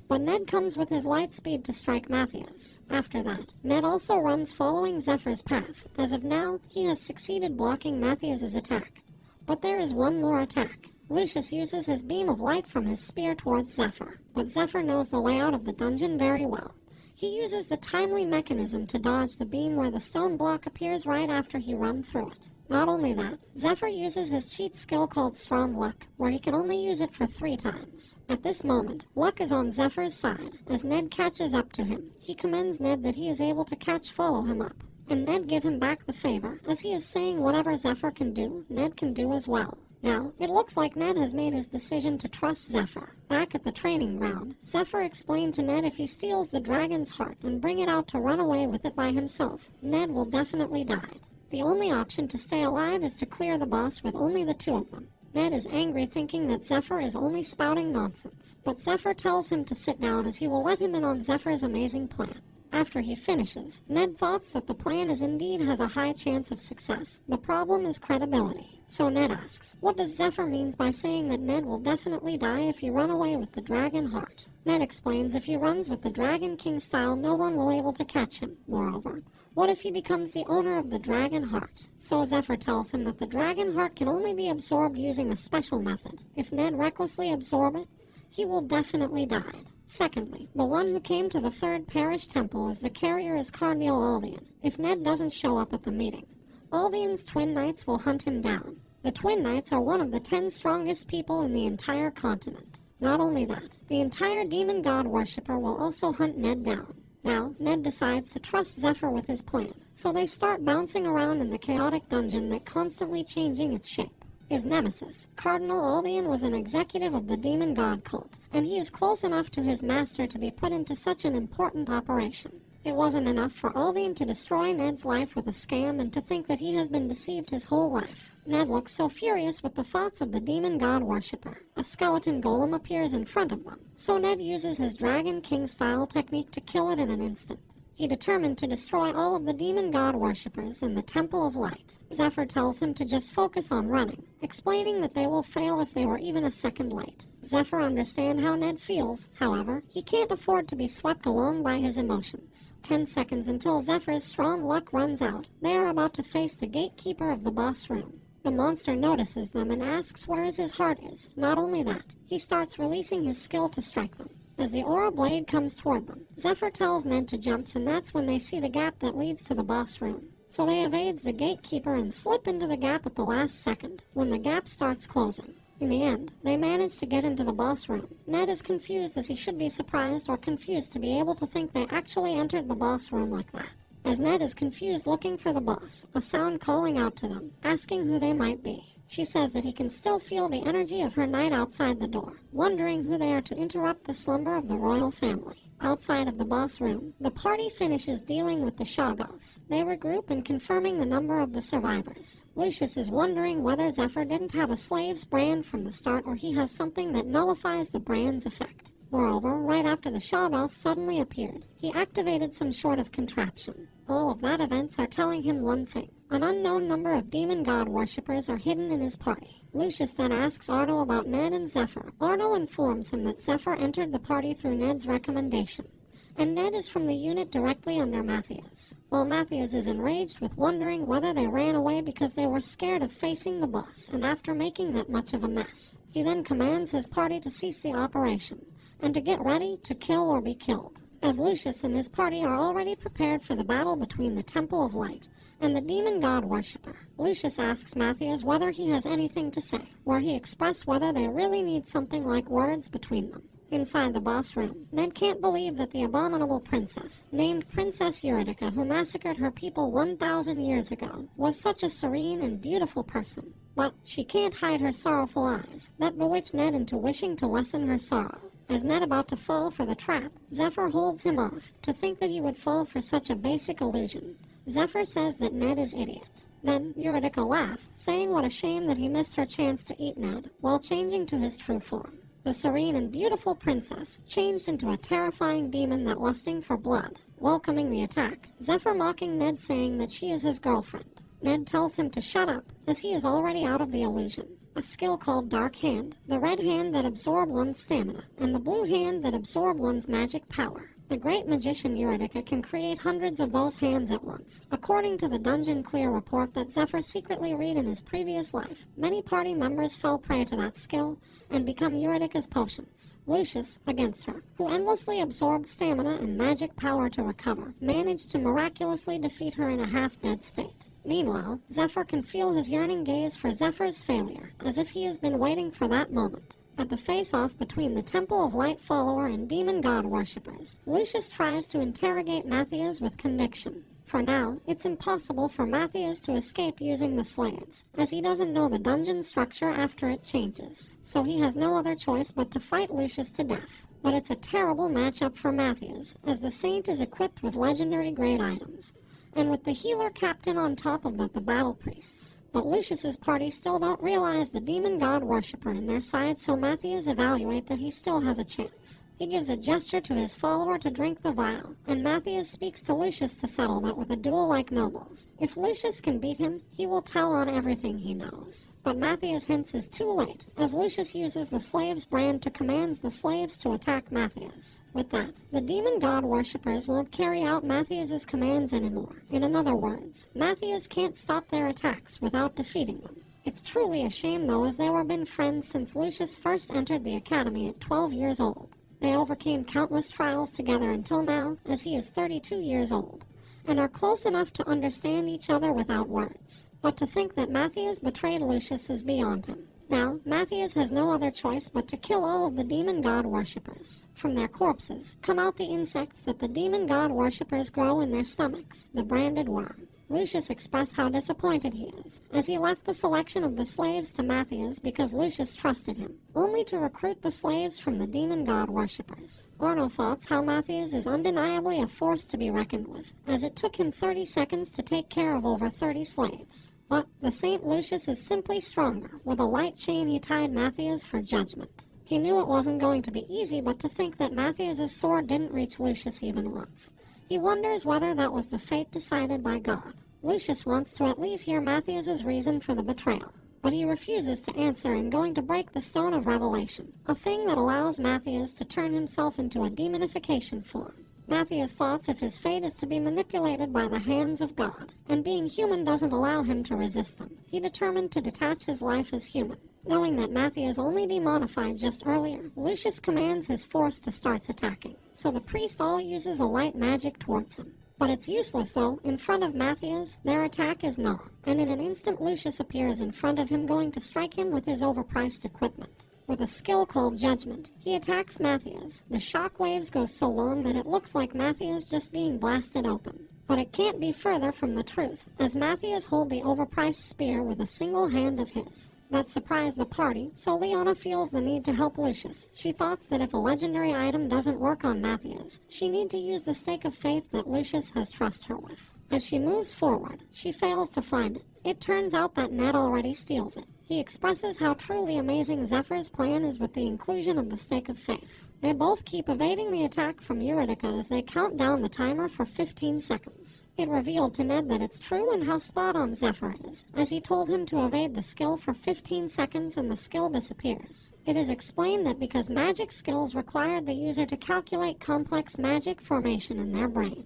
But Ned comes with his light speed to strike Matthews. After that, Ned also runs following Zephyr's path. As of now, he has succeeded blocking Matthews' attack. But there is one more attack. Lucius uses his beam of light from his spear towards Zephyr. But Zephyr knows the layout of the dungeon very well. He uses the timely mechanism to dodge the beam where the stone block appears right after he runs through it. Not only that, Zephyr uses his cheat skill called Strong Luck, where he can only use it for 3 times. At this moment, luck is on Zephyr's side. As Ned catches up to him, he commends Ned that he is able to follow him up, and Ned give him back the favor, as he is saying whatever Zephyr can do, Ned can do as well. Now, it looks like Ned has made his decision to trust Zephyr. Back at the training ground, Zephyr explained to Ned if he steals the dragon's heart and bring it out to run away with it by himself, Ned will definitely die. The only option to stay alive is to clear the boss with only the 2 of them. Ned is angry thinking that Zephyr is only spouting nonsense, but Zephyr tells him to sit down as he will let him in on Zephyr's amazing plan. After he finishes, Ned thoughts that the plan has a high chance of success. The problem is credibility. So Ned asks, what does Zephyr means by saying that Ned will definitely die if he run away with the dragon heart? Ned explains if he runs with the Dragon King style, no one will able to catch him. Moreover, what if he becomes the owner of the dragon heart? So Zephyr tells him that the dragon heart can only be absorbed using a special method. If Ned recklessly absorbs it, he will definitely die. Secondly, the one who came to the 3rd parish temple as the carrier is Cardinal Aldean. If Ned doesn't show up at the meeting, Aldean's twin knights will hunt him down. The twin knights are one of the 10 strongest people in the entire continent. Not only that, the entire demon god worshipper will also hunt Ned down. Now, Ned decides to trust Zephyr with his plan, so they start bouncing around in the chaotic dungeon that constantly changing its shape. His nemesis, Cardinal Aldean, was an executive of the demon god cult, and he is close enough to his master to be put into such an important operation. It wasn't enough for Aldean to destroy Ned's life with a scam and to think that he has been deceived his whole life. Ned looks so furious with the thoughts of the demon god worshipper. A skeleton golem appears in front of them, so Ned uses his Dragon King style technique to kill it in an instant. He determined to destroy all of the demon god worshippers in the Temple of Light. Zephyr tells him to just focus on running, explaining that they will fail if they were even a second late. Zephyr understands how Ned feels, however, he can't afford to be swept along by his emotions. 10 seconds until Zephyr's strong luck runs out, they are about to face the gatekeeper of the boss room. The monster notices them and asks where his heart is. Not only that, he starts releasing his skill to strike them. As the aura blade comes toward them, Zephyr tells Ned to jump, and that's when they see the gap that leads to the boss room. So they evade the gatekeeper and slip into the gap at the last second, when the gap starts closing. In the end, they manage to get into the boss room. Ned is confused as he should be surprised or confused to be able to think they actually entered the boss room like that. as Ned is confused looking for the boss, a sound calling out to them, asking who they might be. She says that he can still feel the energy of her knight outside the door, wondering who they are to interrupt the slumber of the royal family. Outside of the boss room, the party finishes dealing with the Shoggoths. They regroup and confirming the number of the survivors. Lucius is wondering whether Zephyr didn't have a slave's brand from the start or he has something that nullifies the brand's effect. Moreover, right after the Shoggoth suddenly appeared, he activated some sort of contraption. All of that events are telling him one thing. An unknown number of demon god worshippers are hidden in his party. Lucius then asks Arno about Ned and Zephyr. Arno informs him that Zephyr entered the party through Ned's recommendation, and Ned is from the unit directly under Matthias. While Matthias is enraged with wondering whether they ran away because they were scared of facing the boss, and after making that much of a mess. He then commands his party to cease the operation, and to get ready to kill or be killed, as Lucius and his party are already prepared for the battle between the Temple of Light and the demon god worshipper. Lucius asks Matthias whether he has anything to say, where he expressed whether they really need something like words between them. Inside the boss room, Ned can't believe that the abominable princess, named Princess Eurydica, who massacred her people 1,000 years ago, was such a serene and beautiful person. But she can't hide her sorrowful eyes that bewitch Ned into wishing to lessen her sorrow. As Ned about to fall for the trap, Zephyr holds him off. To think that he would fall for such a basic illusion. Zephyr says that Ned is idiot. Then Eurydica laughs, saying what a shame that he missed her chance to eat Ned, while changing to his true form. The serene and beautiful princess changed into a terrifying demon that lusting for blood. Welcoming the attack, Zephyr mocking Ned, saying that she is his girlfriend. Ned tells him to shut up, as he is already out of the illusion. A skill called Dark Hand, the red hand that absorbs one's stamina, and the blue hand that absorbs one's magic power. The great magician Eurydica can create hundreds of those hands at once. According to the Dungeon Clear report that Zephyr secretly read in his previous life, many party members fell prey to that skill and become Eurydica's potions. Lucius, against her, who endlessly absorbed stamina and magic power to recover, managed to miraculously defeat her in a half-dead state. Meanwhile, Zephyr can feel his yearning gaze for Zephyr's failure, as if he has been waiting for that moment. At the face-off between the Temple of Light follower and demon god worshippers, Lucius tries to interrogate Matthias with conviction. For now, it's impossible for Matthias to escape using the slaves, as he doesn't know the dungeon structure after it changes. So he has no other choice but to fight Lucius to death. But it's a terrible matchup for Matthias, as the saint is equipped with legendary grade items, and with the healer captain on top of the battle priests. But Lucius's party still don't realize the demon god worshipper in their side, so Matthias evaluate that he still has a chance. He gives a gesture to his follower to drink the vial, and Matthias speaks to Lucius to settle that with a duel like nobles. If Lucius can beat him, he will tell on everything he knows. But Matthias hints is too late, as Lucius uses the slave's brand to command the slaves to attack Matthias. With that, the demon god worshippers won't carry out Matthias's commands anymore. In other words, Matthias can't stop their attacks without defeating them. It's truly a shame though, as they were been friends since Lucius first entered the academy at 12 years old. They overcame countless trials together until now, as he is 32 years old, and are close enough to understand each other without words. But to think that Matthias betrayed Lucius is beyond him. Now, Matthias has no other choice but to kill all of the demon god worshippers. From their corpses come out the insects that the demon god worshippers grow in their stomachs, the branded worm. Lucius expressed how disappointed he is, as he left the selection of the slaves to Matthias because Lucius trusted him, only to recruit the slaves from the demon god worshippers. Arno thoughts how Matthias is undeniably a force to be reckoned with, as it took him 30 seconds to take care of over 30 slaves. But the Saint Lucius is simply stronger. With a light chain he tied Matthias for judgment. He knew it wasn't going to be easy, but to think that Matthias's sword didn't reach Lucius even once. He wonders whether that was the fate decided by God. Lucius wants to at least hear Matthias's reason for the betrayal, but he refuses to answer and going to break the Stone of Revelation, a thing that allows Matthias to turn himself into a demonification form. Matthias thoughts if his fate is to be manipulated by the hands of God, and being human doesn't allow him to resist them. He determined to detach his life as human. Knowing that Matthias only demonified just earlier, Lucius commands his force to start attacking, so the priest all uses a light magic towards him. But it's useless though. In front of Matthias, their attack is null, and in an instant Lucius appears in front of him, going to strike him with his overpriced equipment. With a skill called Judgment, he attacks Matthias. The shock waves go so long that it looks like Matthias just being blasted open. But it can't be further from the truth, as Matthias holds the overpriced spear with a single hand of his. That surprised the party, so Leona feels the need to help Lucius. She thoughts that if a legendary item doesn't work on Matthias, she need to use the stake of faith that Lucius has trusted her with. As she moves forward, she fails to find it. It turns out that Ned already steals it. He expresses how truly amazing Zephyr's plan is with the inclusion of the stake of faith. They both keep evading the attack from Eurydica as they count down the timer for 15 seconds. It revealed to Ned that it's true and how spot on Zephyr is, as he told him to evade the skill for 15 seconds and the skill disappears. It is explained that because magic skills required the user to calculate complex magic formation in their brain.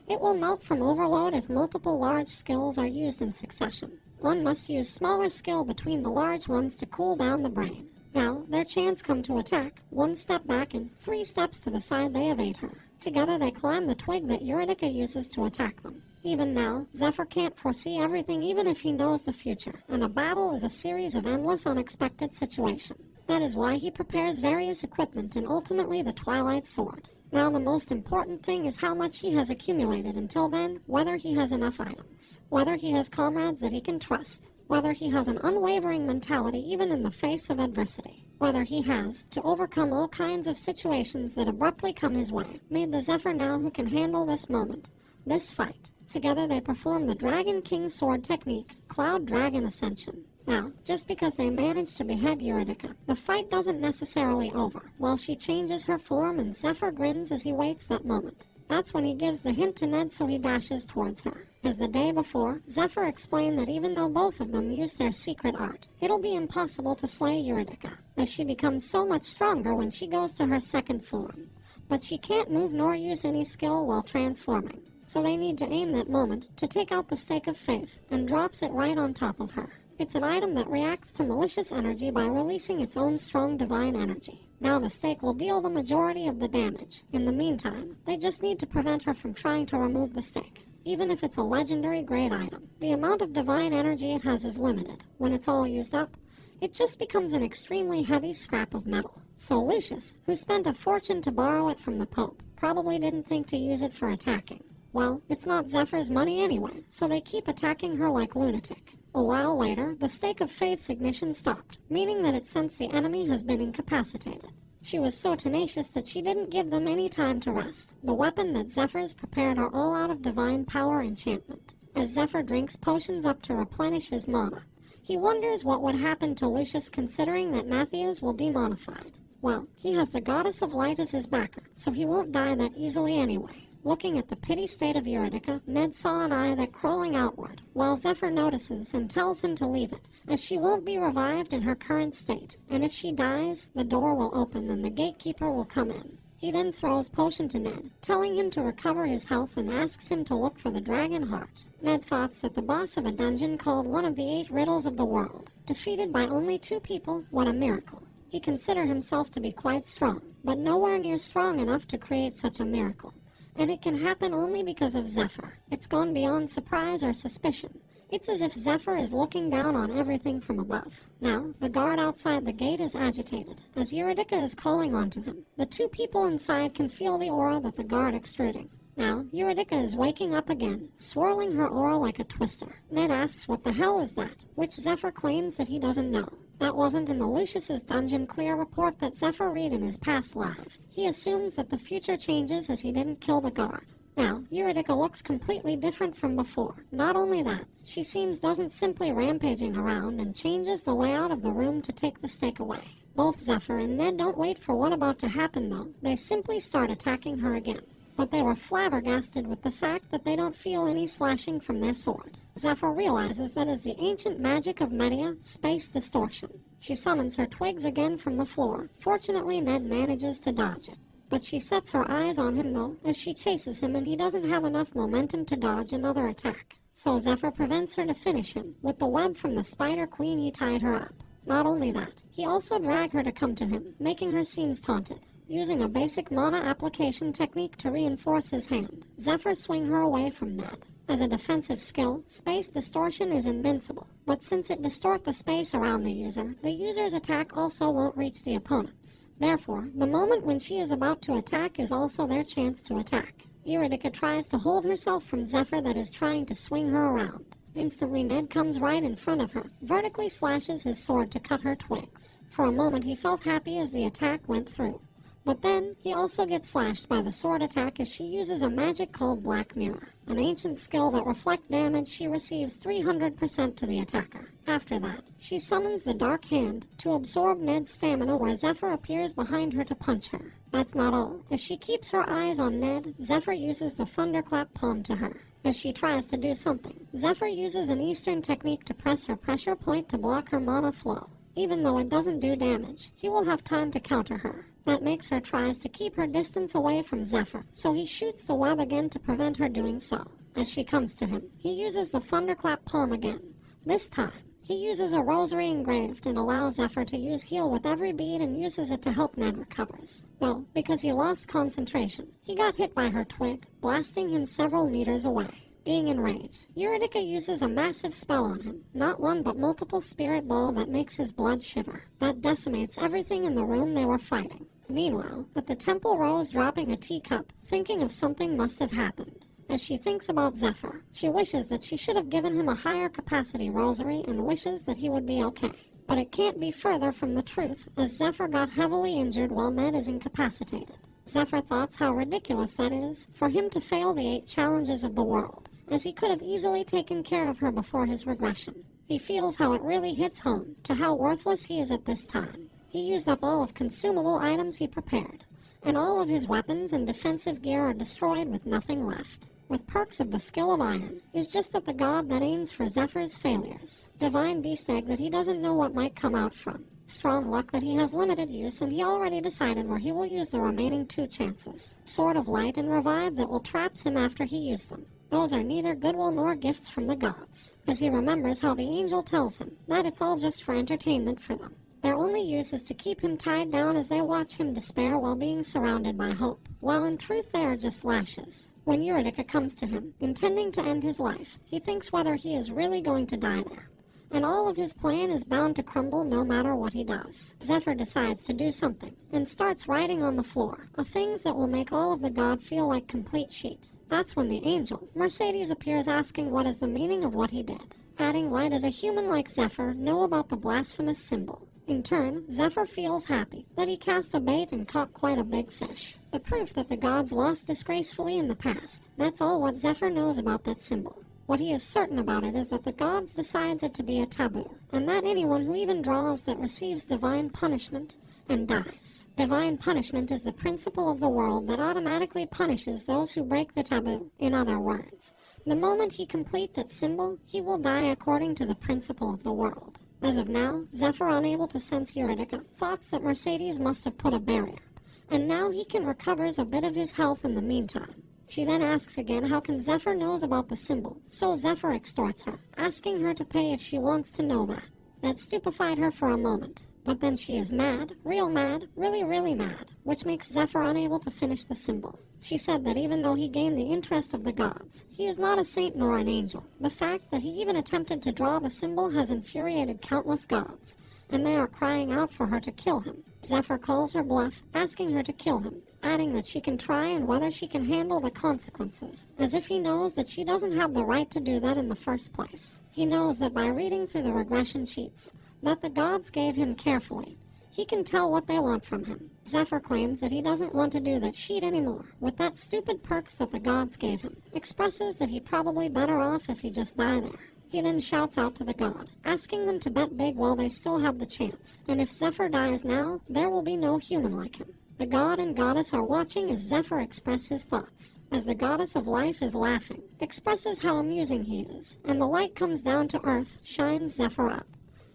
It will melt from overload if multiple large skills are used in succession. One must use smaller skill between the large ones to cool down the brain. Now, their chance come to attack, 1 step back and 3 steps to the side they evade her. Together they climb the twig that Eurydica uses to attack them. Even now, Zephyr can't foresee everything even if he knows the future, and a battle is a series of endless unexpected situations. That is why he prepares various equipment and ultimately the Twilight Sword. Now the most important thing is how much he has accumulated until then, whether he has enough items, whether he has comrades that he can trust, whether he has an unwavering mentality even in the face of adversity, whether he has, to overcome all kinds of situations that abruptly come his way, made the Zephyr now who can handle this moment, this fight. Together they perform the Dragon King Sword technique, Cloud Dragon Ascension. Now, just because they managed to behead Eurydica, the fight doesn't necessarily over, while she changes her form and Zephyr grins as he waits that moment. That's when he gives the hint to Ned, so he dashes towards her. As the day before, Zephyr explained that even though both of them use their secret art, it'll be impossible to slay Eurydica, as she becomes so much stronger when she goes to her second form. But she can't move nor use any skill while transforming, so they need to aim that moment to take out the stake of faith, and drops it right on top of her. It's an item that reacts to malicious energy by releasing its own strong divine energy. Now the stake will deal the majority of the damage. In the meantime, they just need to prevent her from trying to remove the stake. Even if it's a legendary grade item, the amount of divine energy it has is limited. When it's all used up, it just becomes an extremely heavy scrap of metal. So Lucius, who spent a fortune to borrow it from the Pope, probably didn't think to use it for attacking. Well, it's not Zephyr's money anyway, so they keep attacking her like lunatic. A while later, the stake of faith's ignition stopped, meaning that it sensed the enemy has been incapacitated. She was so tenacious that she didn't give them any time to rest. The weapon that Zephyr's prepared are all out of divine power enchantment. As Zephyr drinks potions up to replenish his mana, he wonders what would happen to Lucius considering that Matthias will demonified. Well, he has the goddess of light as his backer, so he won't die that easily anyway. Looking at the pity state of Eurydica, Ned saw an eye that crawling outward, while Zephyr notices and tells him to leave it, as she won't be revived in her current state, and if she dies, the door will open and the gatekeeper will come in. He then throws potion to Ned, telling him to recover his health and asks him to look for the dragon heart. Ned thoughts that the boss of a dungeon called one of the 8 riddles of the world, defeated by only 2 people, what a miracle. He considered himself to be quite strong, but nowhere near strong enough to create such a miracle. And it can happen only because of Zephyr. It's gone beyond surprise or suspicion. It's as if Zephyr is looking down on everything from above. Now, the guard outside the gate is agitated, as Eurydica is calling onto him. The 2 people inside can feel the aura that the guard extruding. Now, Eurydica is waking up again, swirling her aura like a twister. Ned asks what the hell is that, which Zephyr claims that he doesn't know. That wasn't in the Lucius's dungeon clear report that Zephyr read in his past life. He assumes that the future changes as he didn't kill the guard. Now, Eurydica looks completely different from before. Not only that, she doesn't simply rampaging around and changes the layout of the room to take the stake away. Both Zephyr and Ned don't wait for what about to happen though. They simply start attacking her again. But they were flabbergasted with the fact that they don't feel any slashing from their sword. Zephyr realizes that is the ancient magic of Medea, space distortion. She summons her twigs again from the floor. Fortunately, Ned manages to dodge it. But she sets her eyes on him though, as she chases him and he doesn't have enough momentum to dodge another attack. So Zephyr prevents her to finish him. With the web from the Spider Queen, he tied her up. Not only that, he also dragged her to come to him, making her seem taunted. Using a basic mana application technique to reinforce his hand, Zephyr swing her away from Ned. As a defensive skill, space distortion is invincible, but since it distorts the space around the user's attack also won't reach the opponents. Therefore, the moment when she is about to attack is also their chance to attack. Eurydice tries to hold herself from Zephyr that is trying to swing her around. Instantly, Ned comes right in front of her, vertically slashes his sword to cut her twigs. For a moment, he felt happy as the attack went through. But then, he also gets slashed by the sword attack as she uses a magic called Black Mirror, an ancient skill that reflects damage she receives 300% to the attacker. After that, she summons the Dark Hand to absorb Ned's stamina where Zephyr appears behind her to punch her. That's not all. As she keeps her eyes on Ned, Zephyr uses the Thunderclap palm to her. As she tries to do something, Zephyr uses an Eastern technique to press her pressure point to block her mana flow. Even though it doesn't do damage, he will have time to counter her. That makes her tries to keep her distance away from Zephyr, so he shoots the web again to prevent her doing so. As she comes to him, he uses the Thunderclap palm again. This time, he uses a rosary engraved and allows Zephyr to use heal with every bead and uses it to help Ned recovers. Though, because he lost concentration, he got hit by her twig, blasting him several meters away. Being enraged, Eurydice uses a massive spell on him, not one but multiple spirit ball that makes his blood shiver. That decimates everything in the room they were fighting. Meanwhile, at the temple, Rose dropping a teacup, thinking of something must have happened. As she thinks about Zephyr, she wishes that she should have given him a higher capacity rosary and wishes that he would be okay. But it can't be further from the truth, as Zephyr got heavily injured while Ned is incapacitated. Zephyr thoughts how ridiculous that is, for him to fail the 8 challenges of the world, as he could have easily taken care of her before his regression. He feels how it really hits home to how worthless he is at this time. He used up all of consumable items he prepared, and all of his weapons and defensive gear are destroyed with nothing left. With perks of the skill of iron, is just that the god that aims for Zephyr's failures. Divine beast egg that he doesn't know what might come out from. Strong luck that he has limited use and he already decided where he will use the remaining 2 chances. Sword of light and revive that will traps him after he used them. Those are neither goodwill nor gifts from the gods, as he remembers how the angel tells him that it's all just for entertainment for them. Their only use is to keep him tied down as they watch him despair while being surrounded by hope, while in truth they are just lashes. When Eurydice comes to him, intending to end his life, he thinks whether he is really going to die there, and all of his plan is bound to crumble no matter what he does. Zephyr decides to do something, and starts writing on the floor, of things that will make all of the god feel like complete sheet. That's when the angel, Mercedes, appears asking what is the meaning of what he did, adding why does a human like Zephyr know about the blasphemous symbol. In turn, Zephyr feels happy that he cast a bait and caught quite a big fish. The proof that the gods lost disgracefully in the past. That's all what Zephyr knows about that symbol. What he is certain about it is that the gods decides it to be a taboo, and that anyone who even draws that receives divine punishment and dies. Divine punishment is the principle of the world that automatically punishes those who break the taboo. In other words, the moment he completes that symbol, he will die according to the principle of the world. As of now, Zephyr, unable to sense Eurydice, thoughts that Mercedes must have put a barrier, and now he can recovers a bit of his health in the meantime. She then asks again how can Zephyr knows about the symbol, so Zephyr extorts her, asking her to pay if she wants to know that. That stupefied her for a moment, but then she is mad, really mad, which makes Zephyr unable to finish the symbol. She said that even though he gained the interest of the gods, he is not a saint nor an angel. The fact that he even attempted to draw the symbol has infuriated countless gods, and they are crying out for her to kill him. Zephyr calls her bluff, asking her to kill him, adding that she can try and whether she can handle the consequences, as if he knows that she doesn't have the right to do that in the first place. He knows that by reading through the regression sheets that the gods gave him carefully, he can tell what they want from him. Zephyr claims that he doesn't want to do that sheet anymore, with that stupid perks that the gods gave him. Expresses that he'd probably better off if he just died there. He then shouts out to the god, asking them to bet big while they still have the chance, and if Zephyr dies now, there will be no human like him. The god and goddess are watching as Zephyr express his thoughts, as the goddess of life is laughing, expresses how amusing he is, and the light comes down to earth, shines Zephyr up,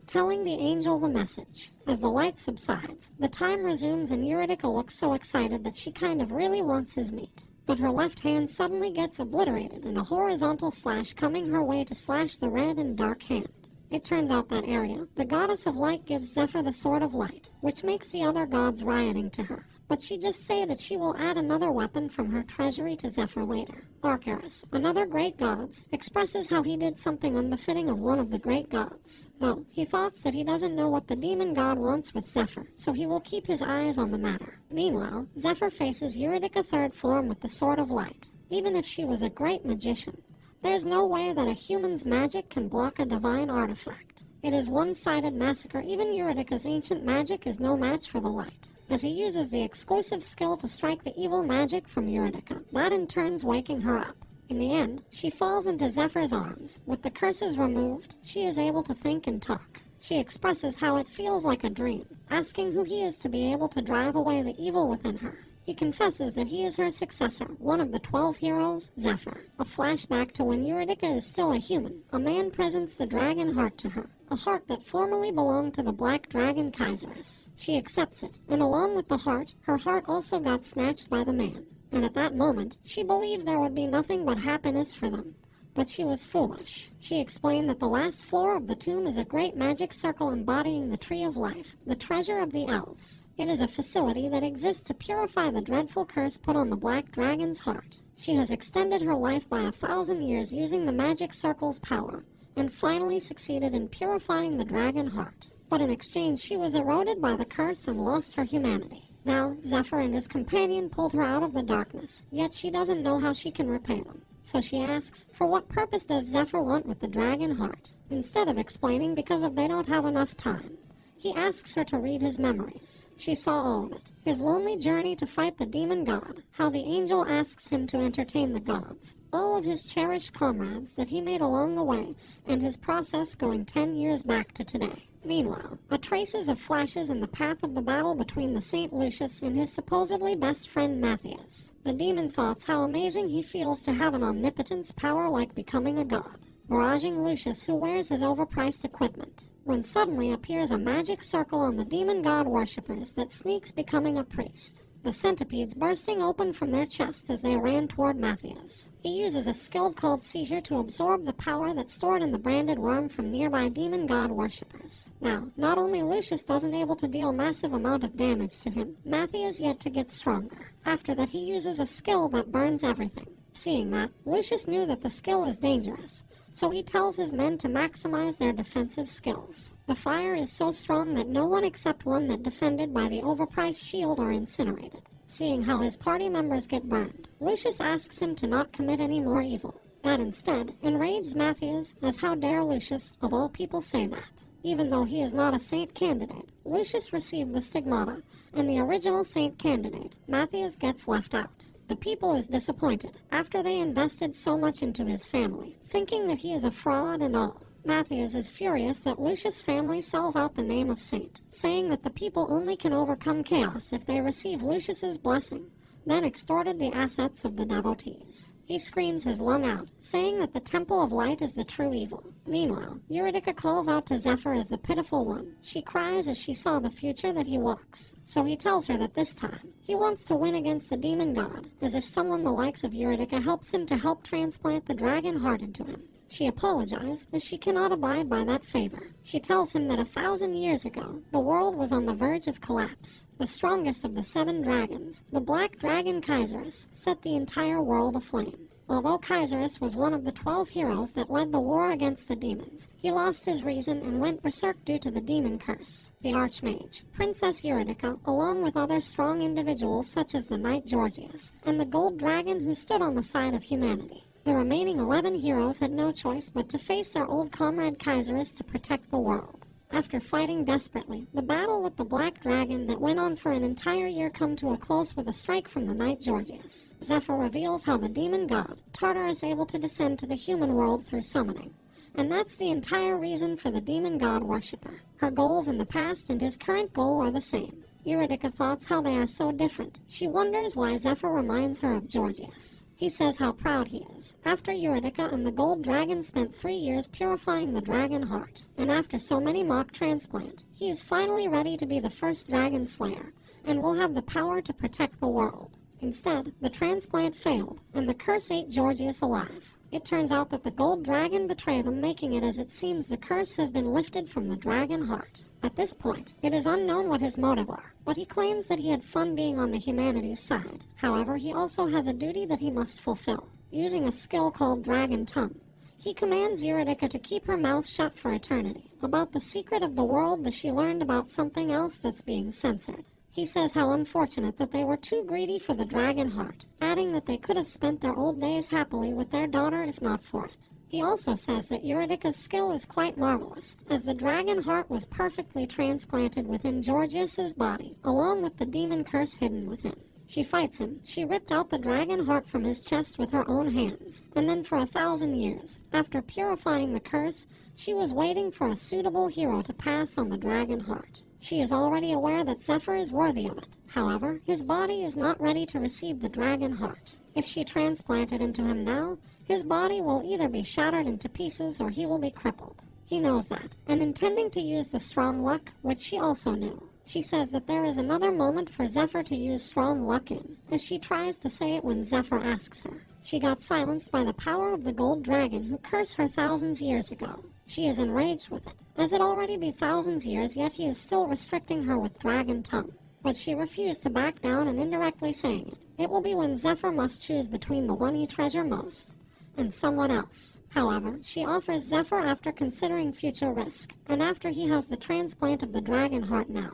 telling the angel the message. As the light subsides, the time resumes and Eurydice looks so excited that she kind of really wants his meat. But her left hand suddenly gets obliterated in a horizontal slash coming her way to slash the red and dark hand. It turns out that area, the goddess of light gives Zephyr the sword of light, which makes the other gods rioting to her, but she just say that she will add another weapon from her treasury to Zephyr later. Arcturus, another great gods, expresses how he did something unbefitting of one of the great gods. Though, he thoughts that he doesn't know what the demon god wants with Zephyr, so he will keep his eyes on the matter. Meanwhile, Zephyr faces Eurydice third form with the sword of light. even if she was a great magician. There's no way that a human's magic can block a divine artifact. It is one-sided massacre. Even Eurydica's ancient magic is no match for the light, as he uses the exclusive skill to strike the evil magic from Eurydica, that in turns waking her up. In the end, she falls into Zephyr's arms. With the curses removed, she is able to think and talk. She expresses how it feels like a dream, asking who he is to be able to drive away the evil within her. He confesses that he is her successor, one of the 12 heroes, Zephyr. A flashback to when Eurydica is still a human. A man presents the dragon heart to her, a heart that formerly belonged to the black dragon Kaiseress. She accepts it, and along with the heart, her heart also got snatched by the man. And at that moment, she believed there would be nothing but happiness for them. But she was foolish. She explained that the last floor of the tomb is a great magic circle embodying the Tree of Life, the treasure of the elves. It is a facility that exists to purify the dreadful curse put on the black dragon's heart. She has extended her life by 1,000 years using the magic circle's power, and finally succeeded in purifying the dragon heart. But in exchange, she was eroded by the curse and lost her humanity. Now, Zephyr and his companion pulled her out of the darkness, yet she doesn't know how she can repay them. So she asks, for what purpose does Zephyr want with the dragon heart? Instead of explaining, because they don't have enough time. He asks her to read his memories. She saw all of it. His lonely journey to fight the demon god, how the angel asks him to entertain the gods, all of his cherished comrades that he made along the way, and his process going 10 years back to today. Meanwhile, a traces of flashes in the path of the battle between the Saint Lucius and his supposedly best friend Matthias. The demon thoughts how amazing he feels to have an omnipotence power like becoming a god, barraging Lucius, who wears his overpriced equipment, when suddenly appears a magic circle on the demon god worshippers that sneaks becoming a priest. The centipedes bursting open from their chest as they ran toward Matthias. He uses a skill called Seizure to absorb the power that's stored in the branded worm from nearby demon god worshippers. Now, not only Lucius doesn't able to deal massive amount of damage to him, Matthias yet to get stronger. After that, he uses a skill that burns everything. Seeing that, Lucius knew that the skill is dangerous, so he tells his men to maximize their defensive skills. The fire is so strong that no one except one that defended by the overpriced shield are incinerated. Seeing how his party members get burned, Lucius asks him to not commit any more evil. That instead enrages Matthias, as how dare Lucius, of all people, say that. Even though he is not a saint candidate, Lucius received the stigmata, and the original saint candidate, Matthias, gets left out. The people is disappointed, after they invested so much into his family, thinking that he is a fraud and all. Matthias is furious that Lucius' family sells out the name of saint, saying that the people only can overcome chaos if they receive Lucius's blessing, then extorted the assets of the devotees. He screams his lung out, saying that the Temple of Light is the true evil. Meanwhile, Eurydica calls out to Zephyr as the pitiful one. She cries as she saw the future that he walks. So he tells her that this time, he wants to win against the demon god, as if someone the likes of Eurydica helps him to help transplant the dragon heart into him. She apologizes, as she cannot abide by that favor. She tells him that 1,000 years ago, the world was on the verge of collapse. The strongest of the 7 dragons, the black dragon Kaiseress, set the entire world aflame. Although Kaiseress was one of the 12 heroes that led the war against the demons, he lost his reason and went berserk due to the demon curse. The Archmage, Princess Eurydica, along with other strong individuals such as the Knight Georgius, and the gold dragon who stood on the side of humanity. The remaining 11 heroes had no choice but to face their old comrade Kaiseress to protect the world. After fighting desperately, the battle with the Black Dragon that went on for an entire year come to a close with a strike from the Knight Georgius. Zephyr reveals how the demon god, Tartar, is able to descend to the human world through summoning. And that's the entire reason for the demon god worshipper. Her goals in the past and his current goal are the same. Eurydica thoughts how they are so different. She wonders why Zephyr reminds her of Georgius. He says how proud he is. After Eurydica and the gold dragon spent 3 years purifying the dragon heart, and after so many mock transplant, he is finally ready to be the first dragon slayer, and will have the power to protect the world. Instead, the transplant failed, and the curse ate Georgius alive. It turns out that the gold dragon betrayed them, making it as it seems the curse has been lifted from the dragon heart. At this point, it is unknown what his motive are, but he claims that he had fun being on the humanities side. However, he also has a duty that he must fulfill. Using a skill called Dragon Tongue, he commands Eurydica to keep her mouth shut for eternity, about the secret of the world that she learned about something else that's being censored. He says how unfortunate that they were too greedy for the dragon heart, adding that they could have spent their old days happily with their daughter if not for it. He also says that Eurydice's skill is quite marvelous, as the dragon heart was perfectly transplanted within Georgius's body, along with the demon curse hidden within. She fights him. She ripped out the dragon heart from his chest with her own hands, and then for 1,000 years, after purifying the curse, she was waiting for a suitable hero to pass on the dragon heart. She is already aware that Zephyr is worthy of it. However, his body is not ready to receive the dragon heart. If she transplant it into him now, his body will either be shattered into pieces or he will be crippled. He knows that, and intending to use the strong luck, which she also knew. She says that there is another moment for Zephyr to use strong luck in, as she tries to say it when Zephyr asks her. She got silenced by the power of the gold dragon who cursed her thousands years ago. She is enraged with it, as it already be thousands years, yet he is still restricting her with dragon tongue. But she refused to back down and indirectly saying it. It will be when Zephyr must choose between the one he treasures most and someone else. However, she offers Zephyr after considering future risk, and after he has the transplant of the dragon heart now.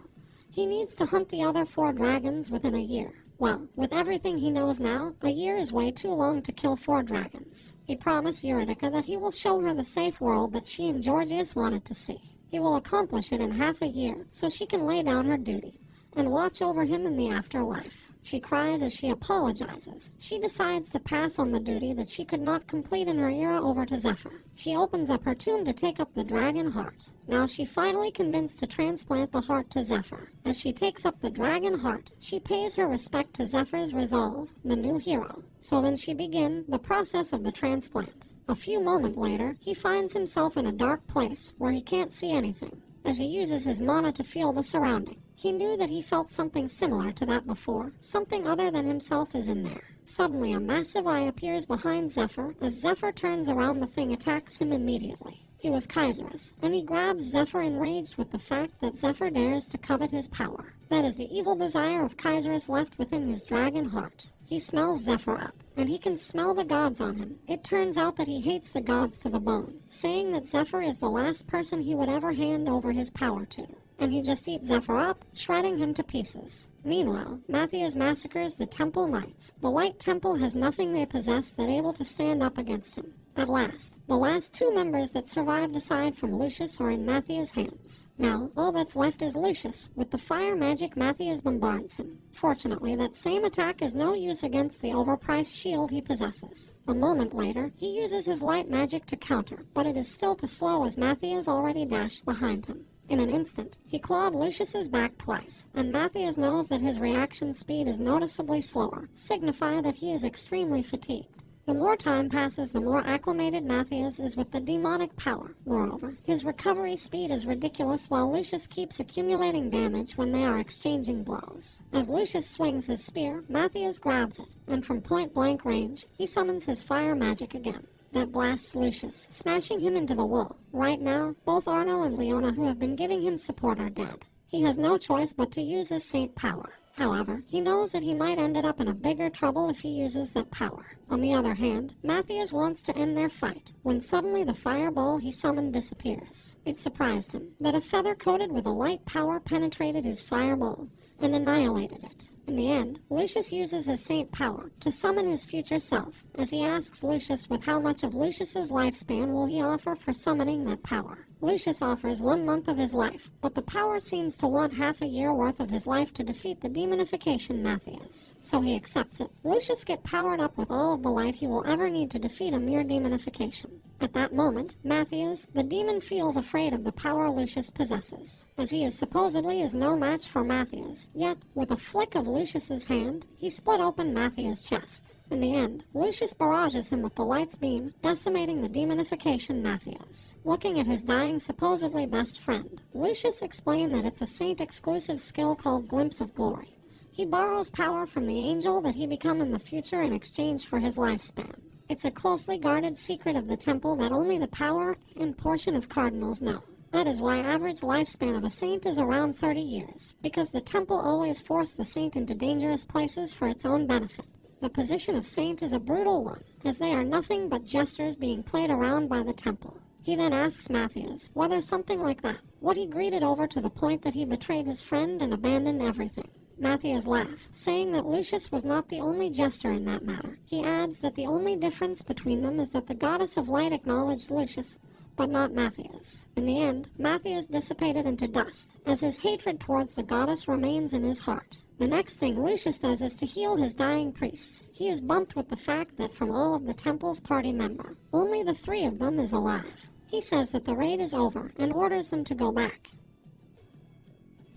He needs to hunt the other 4 dragons within a year. Well, with everything he knows now, a year is way too long to kill 4 dragons. He promised Eurydice that he will show her the safe world that she and Georgius wanted to see. He will accomplish it in half a year, so she can lay down her duty and watch over him in the afterlife. She cries as she apologizes. She decides to pass on the duty that she could not complete in her era over to Zephyr. She opens up her tomb to take up the dragon heart. Now she finally convinced to transplant the heart to Zephyr. As she takes up the dragon heart, she pays her respect to Zephyr's resolve, the new hero. So then she begins the process of the transplant. A few moments later, he finds himself in a dark place where he can't see anything, as he uses his mana to feel the surrounding. He knew that he felt something similar to that before. Something other than himself is in there. Suddenly, a massive eye appears behind Zephyr. As Zephyr turns around, the thing attacks him immediately. He was Kaiserus, and he grabs Zephyr, enraged with the fact that Zephyr dares to covet his power. That is the evil desire of Kaiserus left within his dragon heart. He smells Zephyr up, and he can smell the gods on him. It turns out that he hates the gods to the bone, saying that Zephyr is the last person he would ever hand over his power to. And he just eats Zephyr up, shredding him to pieces. Meanwhile, Matthias massacres the Temple Knights. The Light Temple has nothing they possess that able to stand up against him. At last, the last 2 members that survived aside from Lucius are in Matthias' hands. Now, all that's left is Lucius. With the fire magic, Matthias bombards him. Fortunately, that same attack is no use against the overpriced shield he possesses. A moment later, he uses his light magic to counter, but it is still too slow as Matthias already dashed behind him. In an instant, he clawed Lucius's back twice, and Matthias knows that his reaction speed is noticeably slower, signifying that he is extremely fatigued. The more time passes, the more acclimated Matthias is with the demonic power. Moreover, his recovery speed is ridiculous while Lucius keeps accumulating damage when they are exchanging blows. As Lucius swings his spear, Matthias grabs it, and from point-blank range, he summons his fire magic again. That blasts Lucius, smashing him into the wall. Right now, both Arno and Leona, who have been giving him support, are dead. He has no choice but to use his saint power. However, he knows that he might end up in a bigger trouble if he uses that power. On the other hand, Matthias wants to end their fight, when suddenly the fireball he summoned disappears. It surprised him that a feather coated with a light power penetrated his fireball and annihilated it. In the end, Lucius uses his saint power to summon his future self, as he asks Lucius with how much of Lucius's lifespan will he offer for summoning that power. Lucius offers 1 month of his life, but the power seems to want half a year worth of his life to defeat the demonification Matthias. So he accepts it. Lucius gets powered up with all of the light he will ever need to defeat a mere demonification. At that moment, Matthias, the demon, feels afraid of the power Lucius possesses, as he supposedly is no match for Matthias. Yet, with a flick of Lucius's hand, he split open Matthias' chest. In the end, Lucius barrages him with the light's beam, decimating the demonification Matthias. Looking at his dying supposedly best friend, Lucius explained that it's a saint-exclusive skill called Glimpse of Glory. He borrows power from the angel that he become in the future in exchange for his lifespan. It's a closely guarded secret of the temple that only the power and portion of cardinals know. That is why average lifespan of a saint is around 30 years, because the temple always forced the saint into dangerous places for its own benefit. The position of saint is a brutal one, as they are nothing but jesters being played around by the temple. He then asks Matthias whether something like that would he greed it over to the point that he betrayed his friend and abandoned everything. Matthias laughs, saying that Lucius was not the only jester in that matter. He adds that the only difference between them is that the goddess of light acknowledged Lucius, but not Matthias. In the end, Matthias dissipated into dust, as his hatred towards the goddess remains in his heart. The next thing Lucius does is to heal his dying priests. He is bumped with the fact that from all of the temple's party member, only the 3 of them is alive. He says that the raid is over and orders them to go back.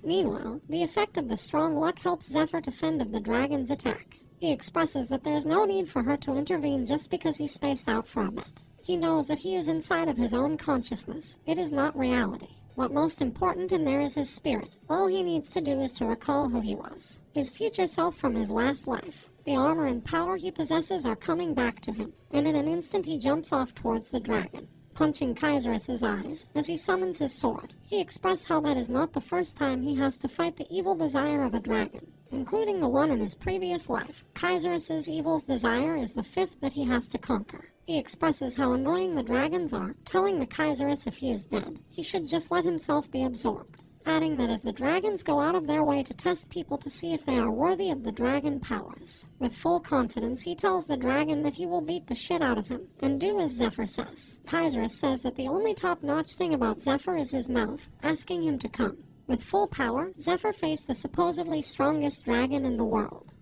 Meanwhile, the effect of the strong luck helps Zephyr to fend of the dragon's attack. He expresses that there is no need for her to intervene just because he spaced out for a bit. He knows that he is inside of his own consciousness. It is not reality. What most important in there is his spirit. All he needs to do is to recall who he was. His future self from his last life. The armor and power he possesses are coming back to him, and in an instant he jumps off towards the dragon, punching Kaiserus's eyes as he summons his sword. He expressed how that is not the first time he has to fight the evil desire of a dragon, including the one in his previous life. Kaiserus's evil's desire is the 5th that he has to conquer. He expresses how annoying the dragons are, telling the Kaiserus if he is dead, he should just let himself be absorbed, adding that as the dragons go out of their way to test people to see if they are worthy of the dragon powers. With full confidence, he tells the dragon that he will beat the shit out of him, and do as Zephyr says. Kaiserus says that the only top-notch thing about Zephyr is his mouth, asking him to come. With full power, Zephyr faced the supposedly strongest dragon in the world.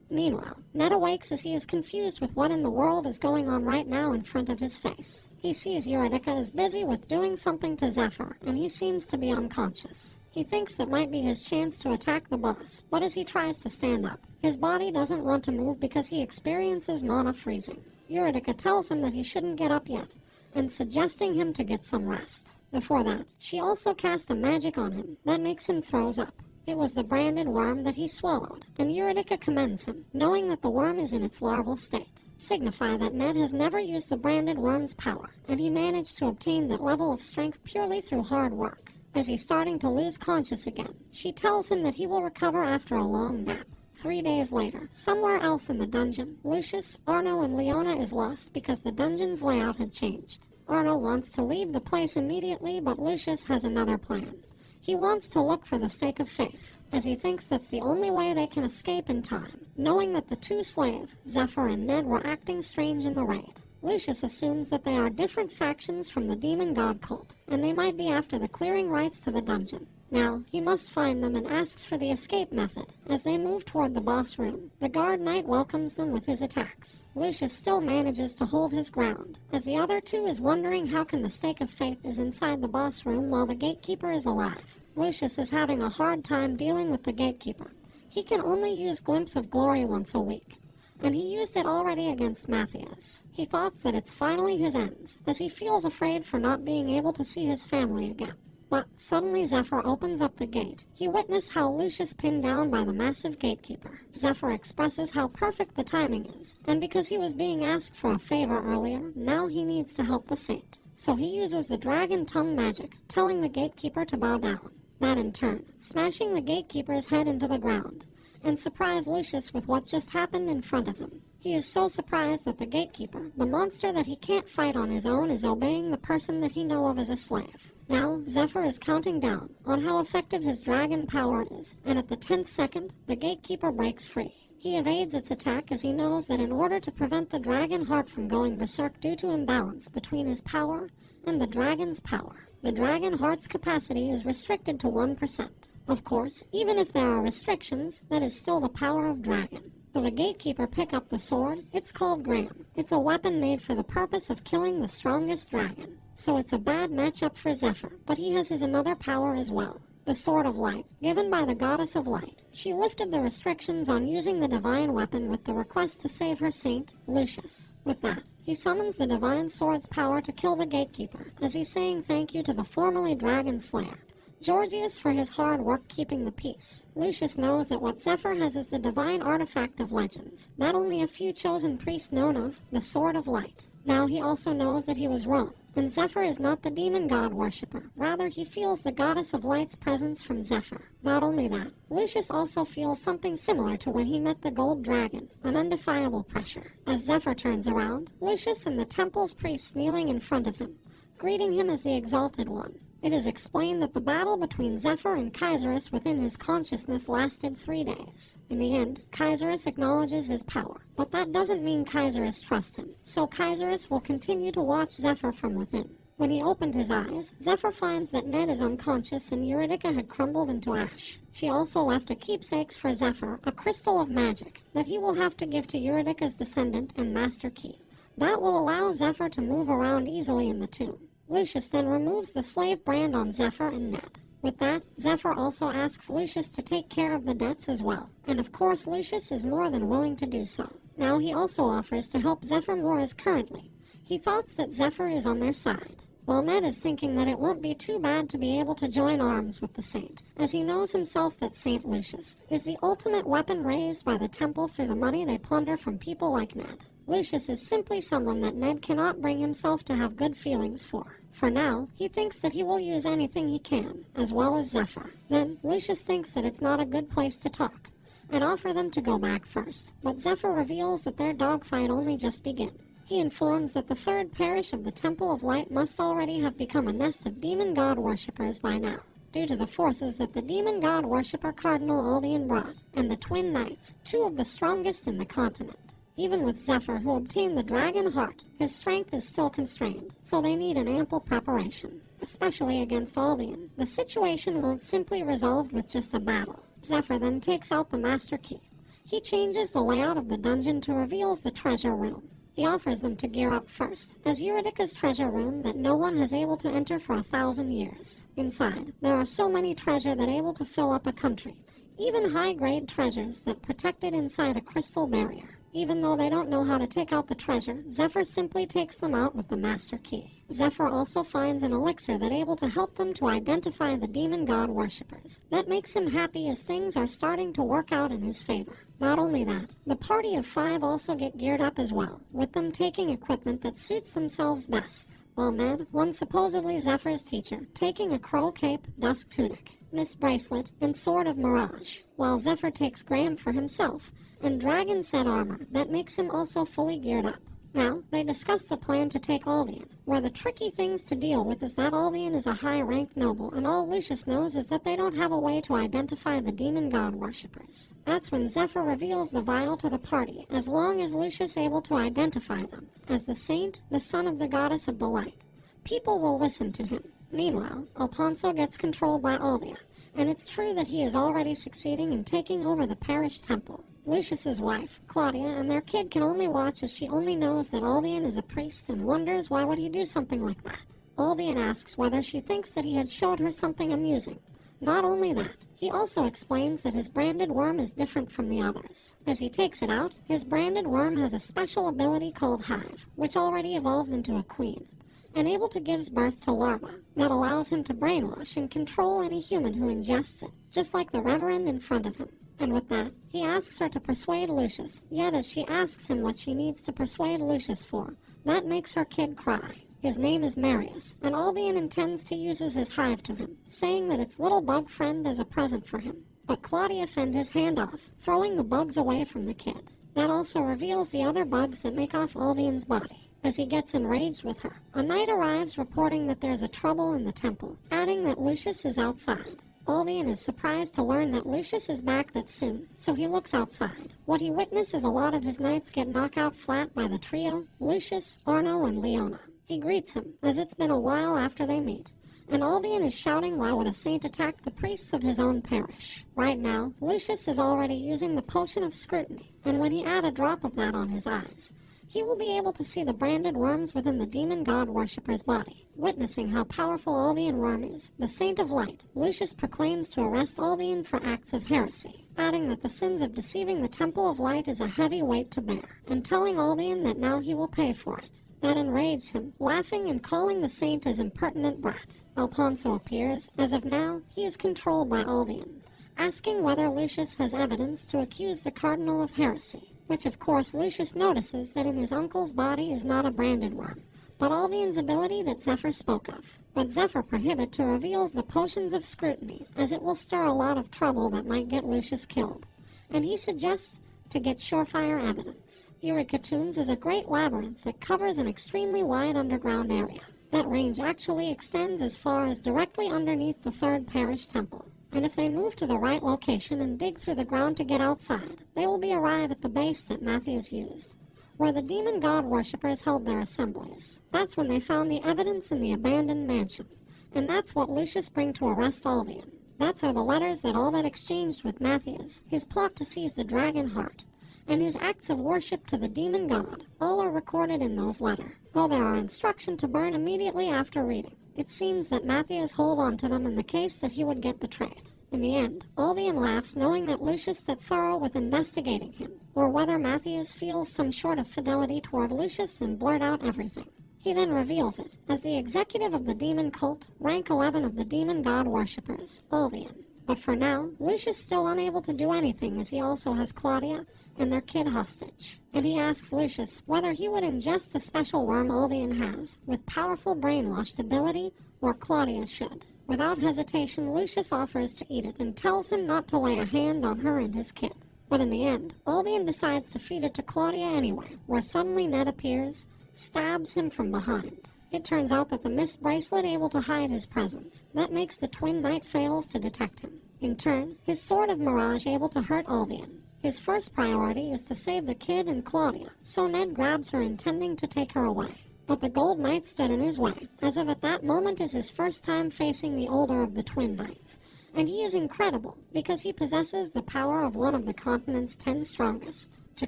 Meanwhile, Ned awakes as he is confused with what in the world is going on right now in front of his face. He sees Eurydica is busy with doing something to Zephyr, and he seems to be unconscious. He thinks that might be his chance to attack the boss, but as he tries to stand up, his body doesn't want to move because he experiences mana freezing. Eurydica tells him that he shouldn't get up yet, and suggesting him to get some rest. Before that, she also cast a magic on him that makes him throws up. It was the branded worm that he swallowed, and Eurydica commends him, knowing that the worm is in its larval state. Signify that Ned has never used the branded worm's power, and he managed to obtain that level of strength purely through hard work. As he's starting to lose conscience again, she tells him that he will recover after a long nap. 3 days later, somewhere else in the dungeon, Lucius, Arno, and Leona is lost because the dungeon's layout had changed. Arno wants to leave the place immediately, but Lucius has another plan. He wants to look for the Stake of Faith, as he thinks that's the only way they can escape in time, knowing that the 2 slaves, Zephyr and Ned, were acting strange in the raid. Lucius assumes that they are different factions from the demon god cult, and they might be after the clearing rights to the dungeon. Now, he must find them and asks for the escape method. As they move toward the boss room, the guard knight welcomes them with his attacks. Lucius still manages to hold his ground, as the other 2 is wondering how can the Stake of Faith is inside the boss room while the gatekeeper is alive. Lucius is having a hard time dealing with the gatekeeper. He can only use Glimpse of Glory once a week, and he used it already against Matthias. He thoughts that it's finally his ends, as he feels afraid for not being able to see his family again. But suddenly Zephyr opens up the gate. He witnesses how Lucius pinned down by the massive gatekeeper. Zephyr expresses how perfect the timing is, and because he was being asked for a favor earlier, now he needs to help the saint. So he uses the dragon tongue magic, telling the gatekeeper to bow down. That in turn, smashing the gatekeeper's head into the ground, and surprise Lucius with what just happened in front of him. He is so surprised that the gatekeeper, the monster that he can't fight on his own, is obeying the person that he knows of as a slave. Now, Zephyr is counting down on how effective his dragon power is, and at the 10th second, the gatekeeper breaks free. He evades its attack as he knows that in order to prevent the dragon heart from going berserk due to imbalance between his power and the dragon's power, the dragon heart's capacity is restricted to 1%. Of course, even if there are restrictions, that is still the power of dragon. For the gatekeeper pick up the sword, it's called Graham. It's a weapon made for the purpose of killing the strongest dragon. So it's a bad matchup for Zephyr, but he has his another power as well. The Sword of Light, given by the Goddess of Light. She lifted the restrictions on using the divine weapon with the request to save her saint, Lucius. With that, he summons the divine sword's power to kill the gatekeeper, as he's saying thank you to the formerly dragon slayer, Georgius, for his hard work keeping the peace. Lucius knows that what Zephyr has is the divine artifact of legends, that only a few chosen priests known of, the Sword of Light. Now he also knows that he was wrong, and Zephyr is not the demon god worshipper. Rather, he feels the Goddess of Light's presence from Zephyr. Not only that, Lucius also feels something similar to when he met the gold dragon, an undefiable pressure. As Zephyr turns around, Lucius and the temple's priests kneeling in front of him, greeting him as the Exalted One. It is explained that the battle between Zephyr and Kaiserus within his consciousness lasted 3 days. In the end, Kaiserus acknowledges his power, but that doesn't mean Kaiserus trusts him, so Kaiserus will continue to watch Zephyr from within. When he opened his eyes, Zephyr finds that Ned is unconscious and Eurydica had crumbled into ash. She also left a keepsakes for Zephyr, a crystal of magic, that he will have to give to Eurydica's descendant and master key. That will allow Zephyr to move around easily in the tomb. Lucius then removes the slave brand on Zephyr and Ned. With that, Zephyr also asks Lucius to take care of the debts as well, and of course Lucius is more than willing to do so. Now he also offers to help Zephyr more as currently. He thoughts that Zephyr is on their side, while Ned is thinking that it won't be too bad to be able to join arms with the Saint, as he knows himself that Saint Lucius is the ultimate weapon raised by the temple through the money they plunder from people like Ned. Lucius is simply someone that Ned cannot bring himself to have good feelings for. For now, he thinks that he will use anything he can, as well as Zephyr. Then, Lucius thinks that it's not a good place to talk, and offer them to go back first. But Zephyr reveals that their dogfight only just began. He informs that the third parish of the Temple of Light must already have become a nest of demon god worshippers by now, due to the forces that the demon god worshipper Cardinal Aldean brought, and the twin knights, 2 of the strongest in the continent. Even with Zephyr, who obtained the dragon heart, his strength is still constrained, so they need an ample preparation. Especially against Aldean, the situation won't simply resolve with just a battle. Zephyr then takes out the master key. He changes the layout of the dungeon to reveal the treasure room. He offers them to gear up first, as Eurydica's treasure room that no one has able to enter for 1,000 years. Inside, there are so many treasure that able to fill up a country, even high-grade treasures that protected inside a crystal barrier. Even though they don't know how to take out the treasure, Zephyr simply takes them out with the master key. Zephyr also finds an elixir that able to help them to identify the demon god worshippers. That makes him happy as things are starting to work out in his favor. Not only that, the party of 5 also get geared up as well, with them taking equipment that suits themselves best. While Ned, one supposedly Zephyr's teacher, taking a crow cape, dusk tunic, Miss Bracelet, and Sword of Mirage, while Zephyr takes Graham for himself, and dragon set armor that makes him also fully geared up. Now, they discuss the plan to take Aldean, where the tricky things to deal with is that Aldean is a high-ranked noble, and all Lucius knows is that they don't have a way to identify the demon god worshippers. That's when Zephyr reveals the vial to the party, as long as Lucius able to identify them, as the saint, the son of the goddess of the light. People will listen to him. Meanwhile, Alfonso gets controlled by Aldia, and it's true that he is already succeeding in taking over the parish temple. Lucius's wife, Claudia, and their kid can only watch as she only knows that Aldean is a priest and wonders why would he do something like that. Aldean asks whether she thinks that he had showed her something amusing. Not only that, he also explains that his branded worm is different from the others. As he takes it out, his branded worm has a special ability called Hive, which already evolved into a queen, and able to give birth to larvae that allows him to brainwash and control any human who ingests it, just like the Reverend in front of him. And with that, he asks her to persuade Lucius, yet as she asks him what she needs to persuade Lucius for, that makes her kid cry. His name is Marius, and Aldean intends to use his hive to him, saying that its little bug friend is a present for him. But Claudia fends his hand off, throwing the bugs away from the kid. That also reveals the other bugs that make off Aldean's body, as he gets enraged with her. A knight arrives reporting that there's a trouble in the temple, adding that Lucius is outside. Aldean is surprised to learn that Lucius is back that soon, so he looks outside. What he witnesses is a lot of his knights get knocked out flat by the trio, Lucius, Arno, and Leona. He greets him, as it's been a while after they meet, and Aldean is shouting why would a saint attack the priests of his own parish. Right now, Lucius is already using the potion of scrutiny, and when he add a drop of that on his eyes, he will be able to see the branded worms within the demon god worshipper's body. Witnessing how powerful Aldean Worm is, the Saint of Light, Lucius proclaims to arrest Aldean for acts of heresy, adding that the sins of deceiving the Temple of Light is a heavy weight to bear, and telling Aldean that now he will pay for it. That enraged him, laughing and calling the saint as impertinent brat. Alfonso appears. As of now, he is controlled by Aldean, asking whether Lucius has evidence to accuse the Cardinal of heresy, which of course Lucius notices that in his uncle's body is not a branded worm, but Aldean's ability that Zephyr spoke of. But Zephyr prohibit to reveals the potions of scrutiny, as it will stir a lot of trouble that might get Lucius killed, and he suggests to get surefire evidence. Eureka Tombs is a great labyrinth that covers an extremely wide underground area. That range actually extends as far as directly underneath the third parish temple. And if they move to the right location and dig through the ground to get outside, they will be arrived at the base that Matthias used, where the demon god worshippers held their assemblies. That's when they found the evidence in the abandoned mansion, and that's what Lucius bring to arrest Aldian. That's are the letters that all that exchanged with Matthias, his plot to seize the dragon heart, and his acts of worship to the demon god, all are recorded in those letters, though there are instructions to burn immediately after reading. It seems that Matthias hold on to them in the case that he would get betrayed. In the end, Aldian laughs knowing that Lucius that thorough with investigating him, or whether Matthias feels some sort of fidelity toward Lucius and blurt out everything. He then reveals it, as the executive of the demon cult, rank 11 of the demon god worshippers, Aldian. But for now, Lucius still unable to do anything as he also has Claudia and their kid hostage. And he asks Lucius whether he would ingest the special worm Aldian has, with powerful brainwashed ability, or Claudia should. Without hesitation, Lucius offers to eat it and tells him not to lay a hand on her and his kid. But in the end, Aldian decides to feed it to Claudia anyway, where suddenly Ned appears, stabs him from behind. It turns out that the mist bracelet able to hide his presence. That makes the twin knight fails to detect him. In turn, his sword of mirage able to hurt Aldian. His first priority is to save the kid and Claudia, so Ned grabs her intending to take her away. But the Gold Knight stood in his way, as if at that moment is his first time facing the older of the twin knights. And he is incredible, because he possesses the power of one of the continent's 10 strongest. To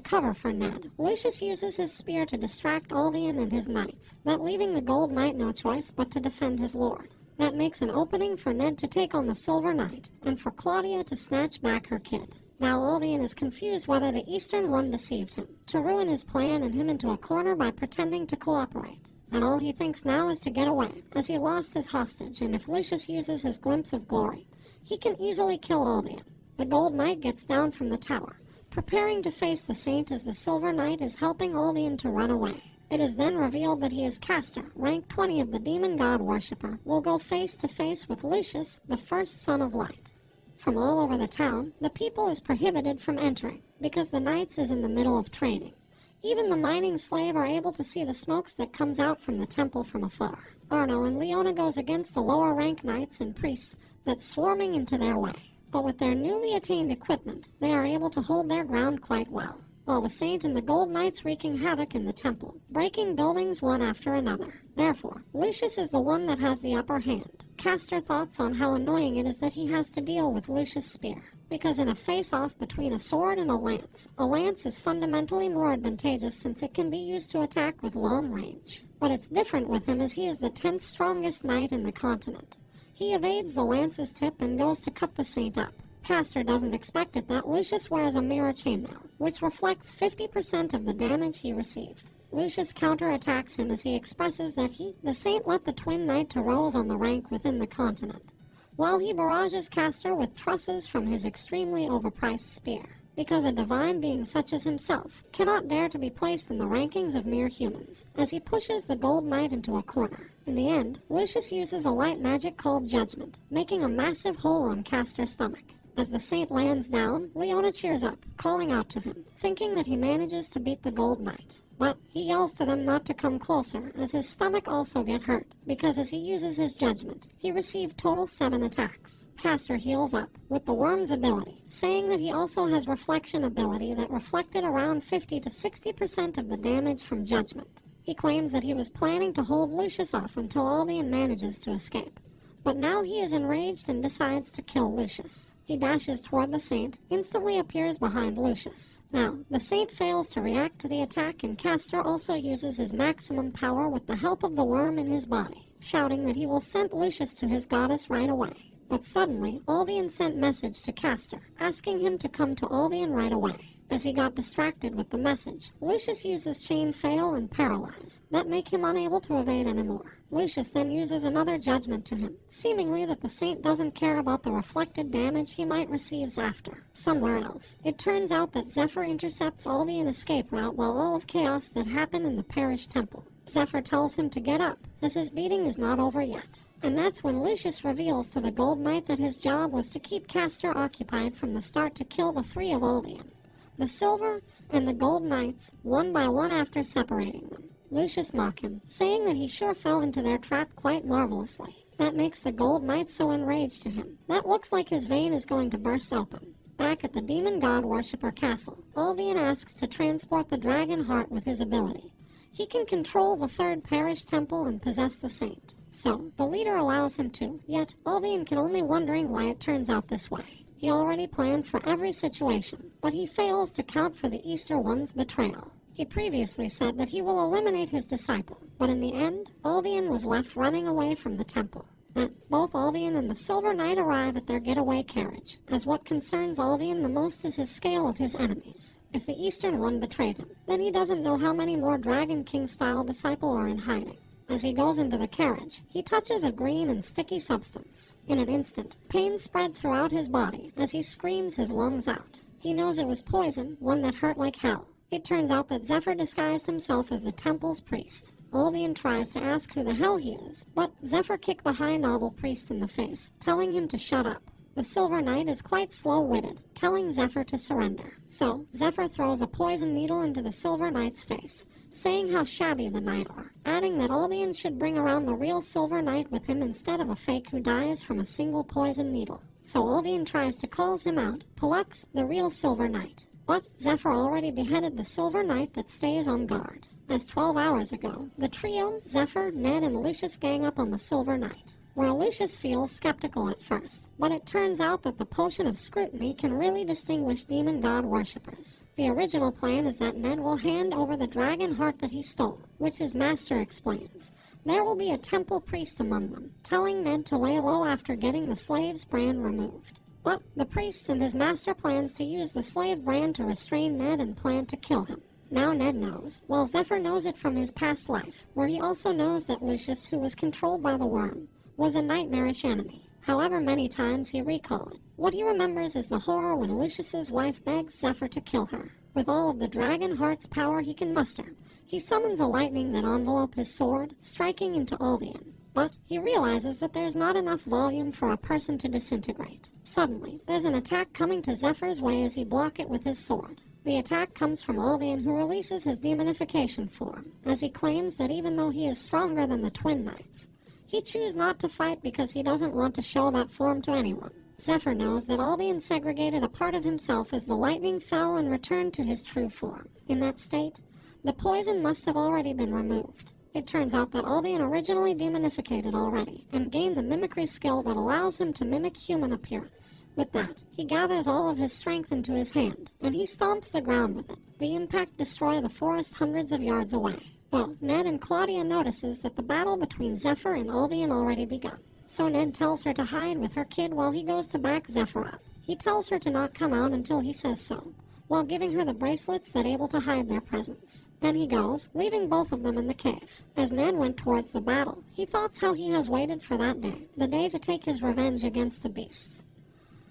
cover for Ned, Lucius uses his spear to distract Aldian and his knights, that leaving the Gold Knight no choice but to defend his lord. That makes an opening for Ned to take on the Silver Knight, and for Claudia to snatch back her kid. Now Aldian is confused whether the Eastern one deceived him, to ruin his plan and him into a corner by pretending to cooperate. And all he thinks now is to get away, as he lost his hostage, and if Lucius uses his glimpse of glory, he can easily kill Aldian. The Gold Knight gets down from the tower, preparing to face the Saint as the Silver Knight is helping Aldian to run away. It is then revealed that he is Castor, rank 20 of the demon god worshipper, will go face to face with Lucius, the first son of light. From all over the town, the people is prohibited from entering, because the knights is in the middle of training. Even the mining slave are able to see the smokes that comes out from the temple from afar. Arno and Leona goes against the lower rank knights and priests that's swarming into their way. But with their newly attained equipment, they are able to hold their ground quite well, while the Saint and the Gold Knights wreaking havoc in the temple, breaking buildings one after another. Therefore, Lucius is the one that has the upper hand. Castor thoughts on how annoying it is that he has to deal with Lucius' spear, because in a face-off between a sword and a lance is fundamentally more advantageous since it can be used to attack with long range. But it's different with him as he is the 10th strongest knight in the continent. He evades the lance's tip and goes to cut the Saint up. Castor doesn't expect it that Lucius wears a mirror chainmail, which reflects 50% of the damage he received. Lucius counterattacks him as he expresses that the Saint let the twin knight to rose on the rank within the continent, while he barrages Castor with trusses from his extremely overpriced spear, because a divine being such as himself cannot dare to be placed in the rankings of mere humans, as he pushes the Gold Knight into a corner. In the end, Lucius uses a light magic called Judgment, making a massive hole on Castor's stomach. As the Saint lands down, Leona cheers up, calling out to him, thinking that he manages to beat the Gold Knight. But he yells to them not to come closer, as his stomach also get hurt, because as he uses his judgment, he received total 7 attacks. Castor heals up, with the worm's ability, saying that he also has reflection ability that reflected around 50 to 60% of the damage from judgment. He claims that he was planning to hold Lucius off until Aldian manages to escape. But now he is enraged and decides to kill Lucius. He dashes toward the Saint, instantly appears behind Lucius. Now, the Saint fails to react to the attack and Castor also uses his maximum power with the help of the worm in his body, shouting that he will send Lucius to his goddess right away. But suddenly, Aldian sent message to Castor, asking him to come to Aldian right away. As he got distracted with the message, Lucius uses Chain Fail and Paralyze, that make him unable to evade anymore. Lucius then uses another judgment to him, seemingly that the Saint doesn't care about the reflected damage he might receive after, somewhere else. It turns out that Zephyr intercepts Aldian escape route while all of chaos that happened in the parish temple. Zephyr tells him to get up, as his beating is not over yet. And that's when Lucius reveals to the Gold Knight that his job was to keep Castor occupied from the start to kill the 3 of Aldian, the Silver and the Gold Knights, one by one after separating them. Lucius mock him, saying that he sure fell into their trap quite marvelously. That makes the Gold Knight so enraged to him. That looks like his vein is going to burst open. Back at the Demon God Worshipper Castle, Aldean asks to transport the dragon heart with his ability. He can control the third parish temple and possess the saint. So, the leader allows him to, yet Aldean can only wondering why it turns out this way. He already planned for every situation, but he fails to count for the Easter One's betrayal. He previously said that he will eliminate his disciple, but in the end, Aldean was left running away from the temple. Then, both Aldean and the Silver Knight arrive at their getaway carriage, as what concerns Aldean the most is his scale of his enemies. If the Eastern One betrayed him, then he doesn't know how many more Dragon King-style disciple are in hiding. As he goes into the carriage, he touches a green and sticky substance. In an instant, pain spread throughout his body as he screams his lungs out. He knows it was poison, one that hurt like hell. It turns out that Zephyr disguised himself as the temple's priest. Aldean tries to ask who the hell he is, but Zephyr kicked the high noble priest in the face, telling him to shut up. The Silver Knight is quite slow-witted, telling Zephyr to surrender. So, Zephyr throws a poison needle into the Silver Knight's face, saying how shabby the Knight are, adding that Aldean should bring around the real Silver Knight with him instead of a fake who dies from a single poison needle. So Aldean tries to call him out, Pollux, the real Silver Knight. But Zephyr already beheaded the Silver Knight that stays on guard. As 12 hours ago, the trio, Zephyr, Ned, and Lucius gang up on the Silver Knight, where Lucius feels skeptical at first, but it turns out that the Potion of Scrutiny can really distinguish demon god worshippers. The original plan is that Ned will hand over the dragon heart that he stole, which his master explains. There will be a temple priest among them, telling Ned to lay low after getting the slave's brand removed. But the priest and his master plans to use the slave brand to restrain Ned and plan to kill him. Now Ned knows, while Zephyr knows it from his past life, where he also knows that Lucius, who was controlled by the worm, was a nightmarish enemy. However many times he recall it, what he remembers is the horror when Lucius's wife begs Zephyr to kill her. With all of the dragon heart's power he can muster, he summons a lightning that envelope his sword, striking into Aldean. But he realizes that there's not enough volume for a person to disintegrate. Suddenly, there's an attack coming to Zephyr's way as he blocks it with his sword. The attack comes from Aldean, who releases his demonification form, as he claims that even though he is stronger than the Twin Knights, he chooses not to fight because he doesn't want to show that form to anyone. Zephyr knows that Aldean segregated a part of himself as the lightning fell and returned to his true form. In that state, the poison must have already been removed. It turns out that Aldean originally demonificated already, and gained the mimicry skill that allows him to mimic human appearance. With that, he gathers all of his strength into his hand, and he stomps the ground with it. The impact destroys the forest hundreds of yards away. Though Ned and Claudia notices that the battle between Zephyr and Aldean already begun. So Ned tells her to hide with her kid while he goes to back Zephyr up. He tells her to not come out until he says so, while giving her the bracelets that able to hide their presence. Then he goes, leaving both of them in the cave. As Ned went towards the battle, he thoughts how he has waited for that day, the day to take his revenge against the beasts,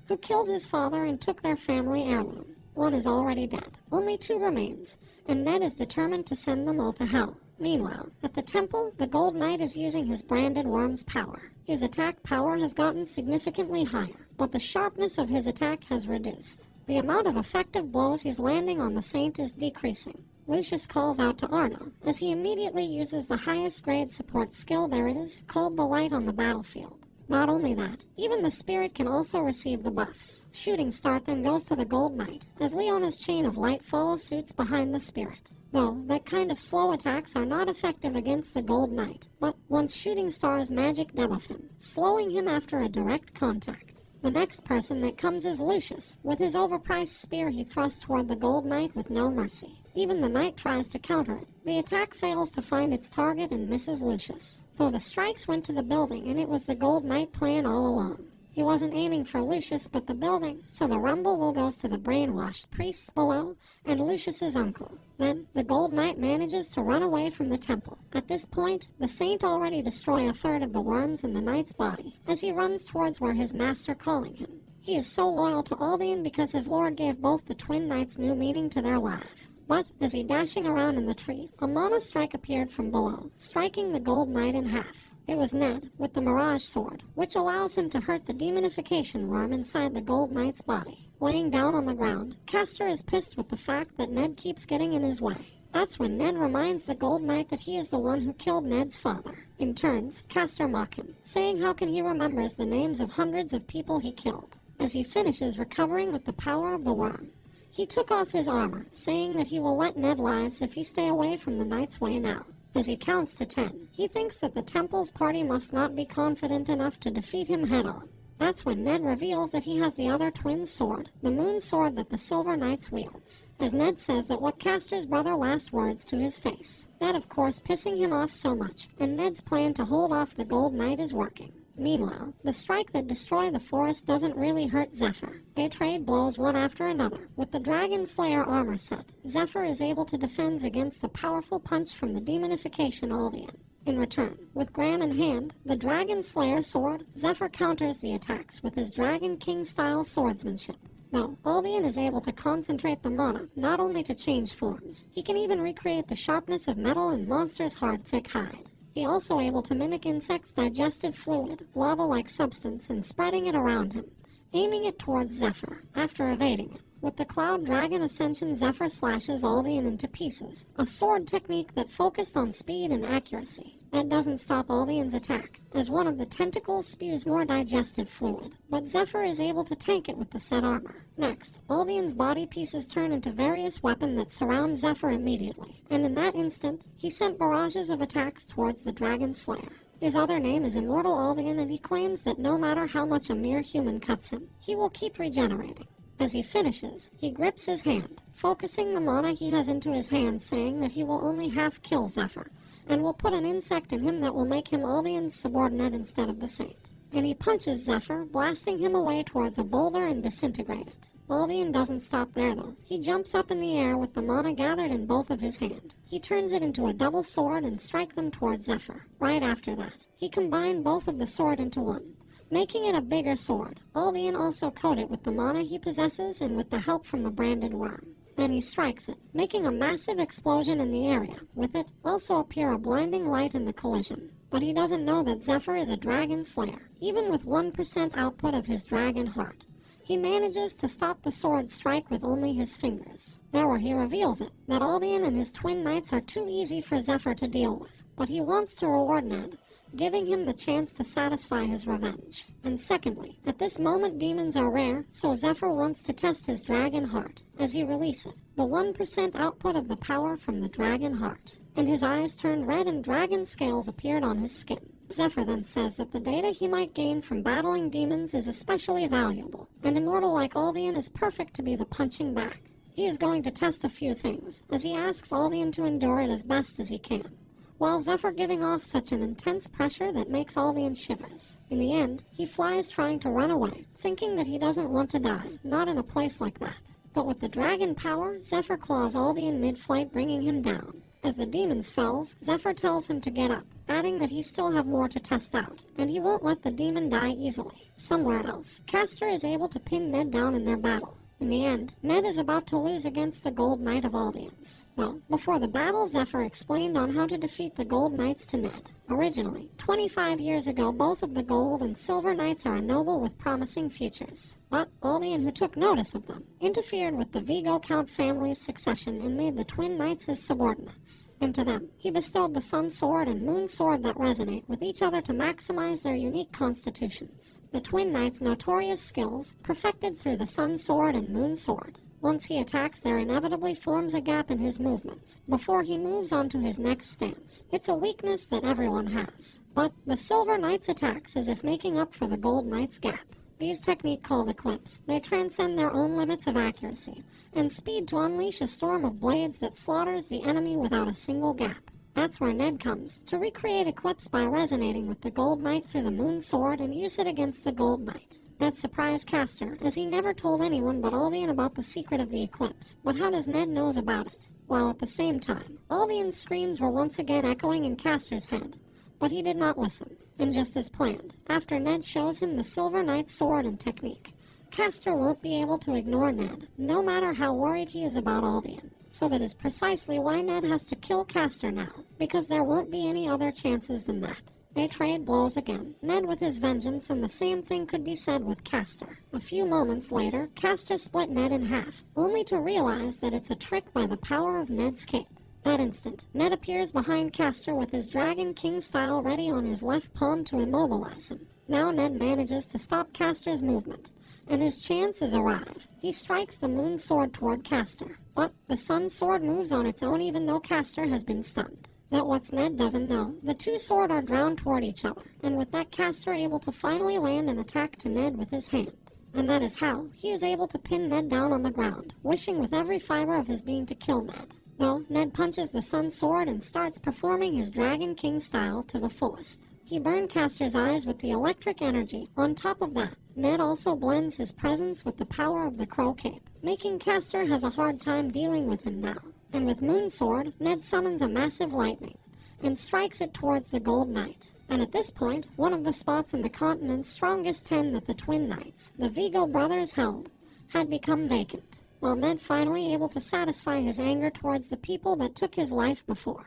who killed his father and took their family heirloom. One is already dead. Only two remains, and Ned is determined to send them all to hell. Meanwhile, at the temple, the Gold Knight is using his branded worm's power. His attack power has gotten significantly higher, but the sharpness of his attack has reduced. The amount of effective blows he's landing on the saint is decreasing. Lucius calls out to Arno, as he immediately uses the highest grade support skill there is, called the Light on the battlefield. Not only that, even the spirit can also receive the buffs. Shooting Start then goes to the Gold Knight, as Leona's chain of light follows suits behind the spirit. Though, that kind of slow attacks are not effective against the Gold Knight, but once Shooting Star's magic debuff him, slowing him after a direct contact. The next person that comes is Lucius. With his overpriced spear he thrusts toward the Gold Knight with no mercy. Even the Knight tries to counter it. The attack fails to find its target and misses Lucius. Though the strikes went to the building and it was the Gold Knight plan all along. He wasn't aiming for Lucius but the building, so the rumble will goes to the brainwashed priests below and Lucius's uncle. Then, the Gold Knight manages to run away from the temple. At this point, the saint already destroys a third of the worms in the knight's body, as he runs towards where his master calling him. He is so loyal to Aldean because his lord gave both the twin knights new meaning to their life. But, as he dashing around in the tree, a mana strike appeared from below, striking the Gold Knight in half. It was Ned, with the Mirage Sword, which allows him to hurt the demonification worm inside the Gold Knight's body. Laying down on the ground, Castor is pissed with the fact that Ned keeps getting in his way. That's when Ned reminds the Gold Knight that he is the one who killed Ned's father. In turns, Castor mocks him, saying how can he remembers the names of hundreds of people he killed, as he finishes recovering with the power of the worm. He took off his armor, saying that he will let Ned lives if he stay away from the Knight's Way now. As he counts to 10, he thinks that the Temple's party must not be confident enough to defeat him head-on. That's when Ned reveals that he has the other twin sword, the moon sword that the Silver Knights wields, as Ned says that what Castor's brother last words to his face. That of course pissing him off so much, and Ned's plan to hold off the Gold Knight is working. Meanwhile, the strike that destroyed the forest doesn't really hurt Zephyr. They trade blows one after another. With the Dragon Slayer armor set, Zephyr is able to defend against the powerful punch from the demonification Aldean. In return, with Graham in hand, the Dragon Slayer sword, Zephyr counters the attacks with his Dragon King-style swordsmanship. Though Aldean is able to concentrate the mana, not only to change forms, he can even recreate the sharpness of metal in monsters' hard, thick hide. He also able to mimic insects' digestive fluid, lava-like substance, and spreading it around him, aiming it towards Zephyr, after evading it. With the Cloud Dragon Ascension, Zephyr slashes Aldean into pieces, a sword technique that focused on speed and accuracy. That doesn't stop Aldean's attack, as one of the tentacles spews more digestive fluid, but Zephyr is able to tank it with the set armor. Next, Aldean's body pieces turn into various weapons that surround Zephyr immediately, and in that instant, he sent barrages of attacks towards the Dragon Slayer. His other name is Immortal Aldean, and he claims that no matter how much a mere human cuts him, he will keep regenerating. As he finishes, he grips his hand, focusing the mana he has into his hand, saying that he will only half kill Zephyr, and will put an insect in him that will make him Aldean's subordinate instead of the saint. And he punches Zephyr, blasting him away towards a boulder and disintegrate it. Aldean doesn't stop there though. He jumps up in the air with the mana gathered in both of his hands. He turns it into a double sword and strikes them towards Zephyr. Right after that, he combined both of the sword into one, making it a bigger sword. Aldean also coat it with the mana he possesses and with the help from the branded worm. Then he strikes it, making a massive explosion in the area. With it also appear a blinding light in the collision. But he doesn't know that Zephyr is a Dragon Slayer, even with 1% output of his Dragon Heart. He manages to stop the sword strike with only his fingers. There where he reveals it, that Aldean and his twin knights are too easy for Zephyr to deal with. But he wants to reward Ned, giving him the chance to satisfy his revenge. And secondly, at this moment demons are rare, so Zephyr wants to test his Dragon Heart as he releases it, the 1% output of the power from the Dragon Heart. And his eyes turned red and dragon scales appeared on his skin. Zephyr then says that the data he might gain from battling demons is especially valuable, and Immortal like Aldean is perfect to be the punching bag. He is going to test a few things, as he asks Aldean to endure it as best as he can, while Zephyr giving off such an intense pressure that makes Aldean shivers. In the end, he flies trying to run away, thinking that he doesn't want to die, not in a place like that. But with the dragon power, Zephyr claws Aldean mid-flight, bringing him down. As the demons fells, Zephyr tells him to get up, adding that he still have more to test out, and he won't let the demon die easily. Somewhere else, Castor is able to pin Ned down in their battle. In the end, Ned is about to lose against the Gold Knight of Aldeans. Well, before the battle, Zephyr explained on how to defeat the Gold Knights to Ned. Originally, 25 years ago, both of the Gold and Silver Knights are a noble with promising futures. But Aldean, who took notice of them, interfered with the Vigo Count family's succession and made the Twin Knights his subordinates. And to them, he bestowed the Sun Sword and Moon Sword that resonate with each other to maximize their unique constitutions. The Twin Knights' notorious skills, perfected through the Sun Sword and Moon Sword. Once he attacks, there inevitably forms a gap in his movements, before he moves on to his next stance. It's a weakness that everyone has. But the Silver Knight's attacks as if making up for the Gold Knight's gap. These technique called Eclipse, they transcend their own limits of accuracy, and speed to unleash a storm of blades that slaughters the enemy without a single gap. That's where Ned comes, to recreate Eclipse by resonating with the Gold Knight through the Moon Sword and use it against the Gold Knight. That surprised Castor, as he never told anyone but Aldean about the secret of the eclipse. But how does Ned knows about it? While at the same time, Aldean's screams were once again echoing in Castor's head. But he did not listen, and just as planned, after Ned shows him the Silver Knight's sword and technique, Castor won't be able to ignore Ned, no matter how worried he is about Aldean. So that is precisely why Ned has to kill Castor now, because there won't be any other chances than that. They trade blows again, Ned with his vengeance, and the same thing could be said with Castor. A few moments later, Castor split Ned in half, only to realize that it's a trick by the power of Ned's cape. That instant, Ned appears behind Castor with his Dragon King style ready on his left palm to immobilize him. Now Ned manages to stop Castor's movement, and his chances arrive. He strikes the moon sword toward Castor, but the sun sword moves on its own even though Castor has been stunned. But what Ned doesn't know, the two swords are drawn toward each other, and with that Castor able to finally land an attack to Ned with his hand. And that is how he is able to pin Ned down on the ground, wishing with every fiber of his being to kill Ned. Well, Ned punches the sun sword and starts performing his Dragon King style to the fullest. He burned Castor's eyes with the electric energy. On top of that, Ned also blends his presence with the power of the Crow Cape, making Castor has a hard time dealing with him now. And with Moon Sword, Ned summons a massive lightning and strikes it towards the Gold Knight. And at this point, one of the spots in the continent's strongest 10 that the Twin Knights, the Vigo brothers, held, had become vacant, while Ned finally able to satisfy his anger towards the people that took his life before.